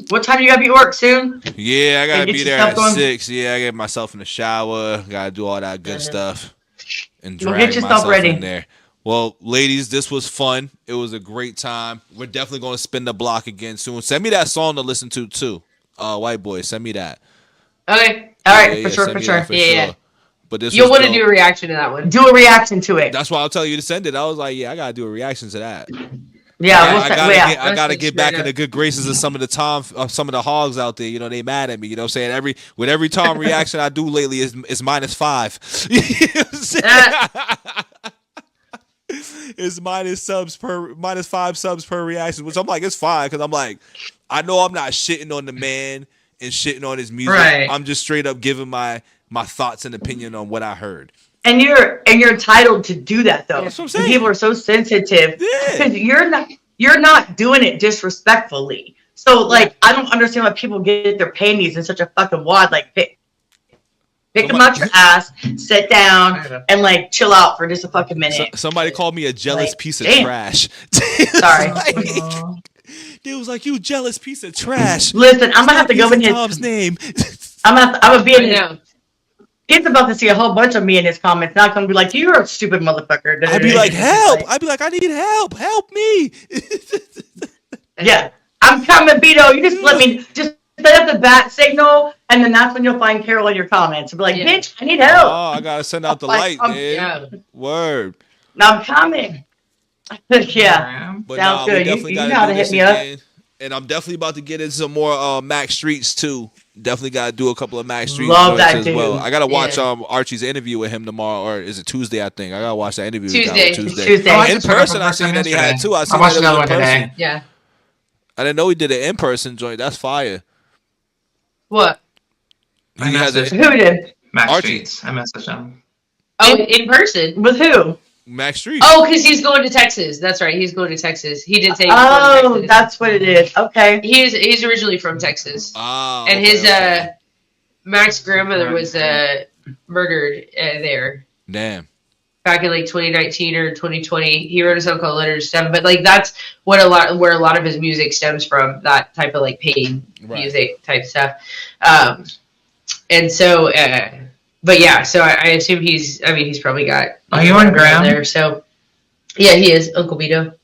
What time do you gotta be at work soon? Yeah, I gotta be there at 6. Yeah, I get myself in the shower. Gotta do all that good stuff. And drag myself ready in there. Well, ladies, this was fun. It was a great time. We're definitely gonna spin the block again soon. Send me that song to listen to too. White Boy, send me that. Okay. All right, for sure. Yeah. But you'll want to do a reaction to that one. Do a reaction to it. That's why I'll tell you to send it. I was like, yeah, I gotta do a reaction to that. Yeah, I gotta get back in the good graces of some of the hogs out there. You know, they mad at me. You know what I'm saying? Every Tom reaction I do lately is -5. You know what I'm saying? It's -5 subs per reaction, which I'm like, it's fine because I'm like, I know I'm not shitting on the man and shitting on his music. Right. I'm just straight up giving my thoughts and opinion on what I heard. And you're entitled to do that though. That's what I'm saying. People are so sensitive because you're not doing it disrespectfully. So like I don't understand why people get their panties in such a fucking wad. Like pick them out your ass, sit down, and like chill out for just a fucking minute. Somebody called me a jealous piece of trash. Sorry. They was like, you jealous piece of trash. Listen, I'm gonna have to go in Tom's name. I'm gonna be in his. He's about to see a whole bunch of me in his comments. Not gonna be like, "You're a stupid motherfucker." I'd be like, "Help!" I'd be like, "I need help! Help me!" Yeah, I'm coming, Beto. You just let me just set up the bat signal, and then that's when you'll find Carol in your comments. I'll be like, "Bitch, I need help." Oh, I gotta send out the light, man. Yeah. Word. Now I'm coming. Yeah, But sounds good. Definitely You gotta know how to do hit this me up. again. And I'm definitely about to get into some more Mac Streets too. Definitely gotta do a couple of Mac Streets Love joints that as dude. well. I gotta watch Archie's interview with him tomorrow, or is it Tuesday? I think I gotta watch that interview. Tuesday. Tuesday. Oh, I In just heard person, from I seen that he had yesterday. two. I seen I'll watch that it another was one in person. today. Yeah. I didn't know he did an in-person joint. That's fire. What? He has a Who did? Max Archie. Streets. I messaged him. Oh, in person. With who? Mac Streets. Oh, because he's going to Texas. That's right. He's going to Texas. He did say. He was going to Texas. That's what it is. Okay. He's originally from Texas, Oh, and okay, his okay. Mac's grandmother was murdered there Damn. back in like 2019 or 2020. He wrote a song called "Letters to Seven," but like that's where a lot of his music stems from. That type of like pain music type stuff, and so. But yeah, so I assume he's probably got. Are you on Graham? There, so yeah, he is Uncle Beto.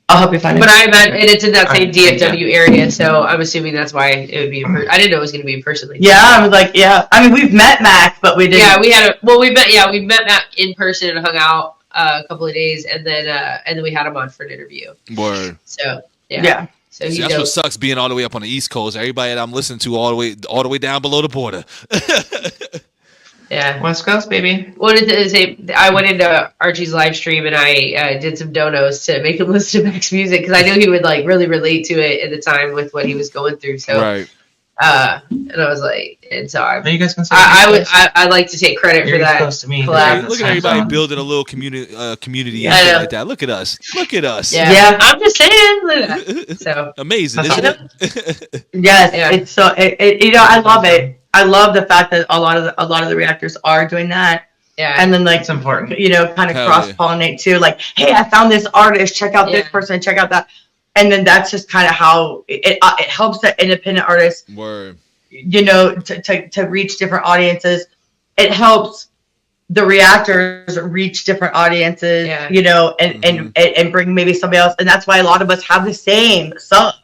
I'll help you find it. But I imagine, and it's in that same DFW area, so I'm assuming that's why it would be in person. I didn't know it was going to be in person. Like I was like, yeah. I mean, we've met Mac, but we didn't. Yeah, we met Mac in person and hung out a couple of days, and then we had him on for an interview. Word. So Yeah. So See, that's what sucks being all the way up on the East Coast. Everybody that I'm listening to all the way down below the border. Yeah. West Coast, baby. What did it say? I went into Archie's live stream and I did some donos to make him listen to Mac's music because I knew he would like really relate to it at the time with what he was going through. So right. And I was like, and so Are you guys consider? I like to take credit for that. Close to me. collab. Look at everybody building a little community and shit like that. Look at us. Look at us. Yeah. I'm just saying. Look at that. So Amazing, isn't it? Yes, Yeah. it's so. I love it. I love the fact that a lot of the reactors are doing that. yeah. And then like It's important. kind of Hell cross pollinate too. Like, hey, I found this artist. Check out this Yeah. person. Check out that. And then that's just kind of how it helps the independent artists. Word. To reach different audiences. It helps the reactors reach different audiences. Yeah. And bring maybe somebody else. And that's why a lot of us have the same subs.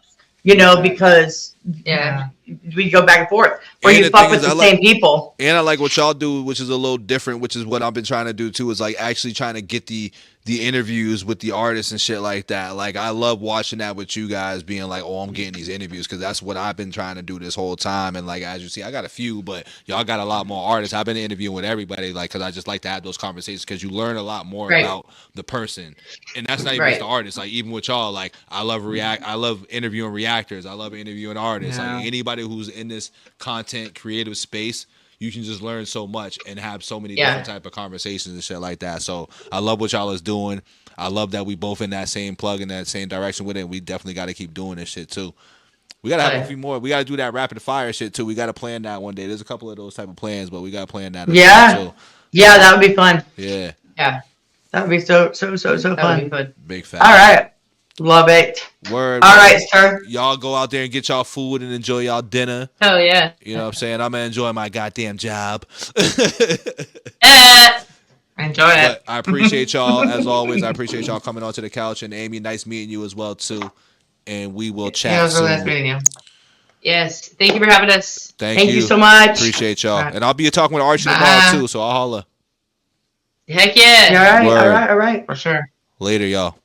Because Yeah. we go back and forth, or And you the fuck thing with is, the I like- same people. And I like what y'all do, which is a little different, which is what I've been trying to do too, is like actually trying to get the interviews with the artists and shit like that. Like I love watching that with you guys being like, oh, I'm getting these interviews because that's what I've been trying to do this whole time. And like as you see, I got a few, but y'all got a lot more artists. I've been interviewing with everybody, like because I just like to have those conversations because you learn a lot more Right. about the person, and that's not even Right. just the artist. Like even with y'all, like I love interviewing reactors. I love interviewing artists. Yeah. Like anybody who's in this content creative space. You can just learn so much and have so many different type of conversations and shit like that. So I love what y'all is doing. I love that we both in that same plug in that same direction with it. We definitely got to keep doing this shit too. We got to have a few more. We got to do that rapid fire shit too. We got to plan that one day. There's a couple of those type of plans, but we got to plan that. Yeah. Too. Yeah, that would be fun. Yeah. Yeah. That would be so That would fun. be fun. Big fat. All right, love it. Word. All man. right, sir. Y'all go out there and get y'all food and enjoy y'all dinner. Oh yeah. You know what I'm saying? I'm going to enjoy my goddamn job. Enjoy it. But I appreciate y'all as always. I appreciate y'all coming onto the couch, and Amy, nice meeting you as well too. And we will chat Yeah, it was really soon. nice meeting you. Yes. Thank you for having us. Thank you so much. Appreciate y'all. Alright. And I'll be talking with Archie Bye. tomorrow too, so I'll holla. Heck yeah. All right, Word. all right. For sure. Later, y'all.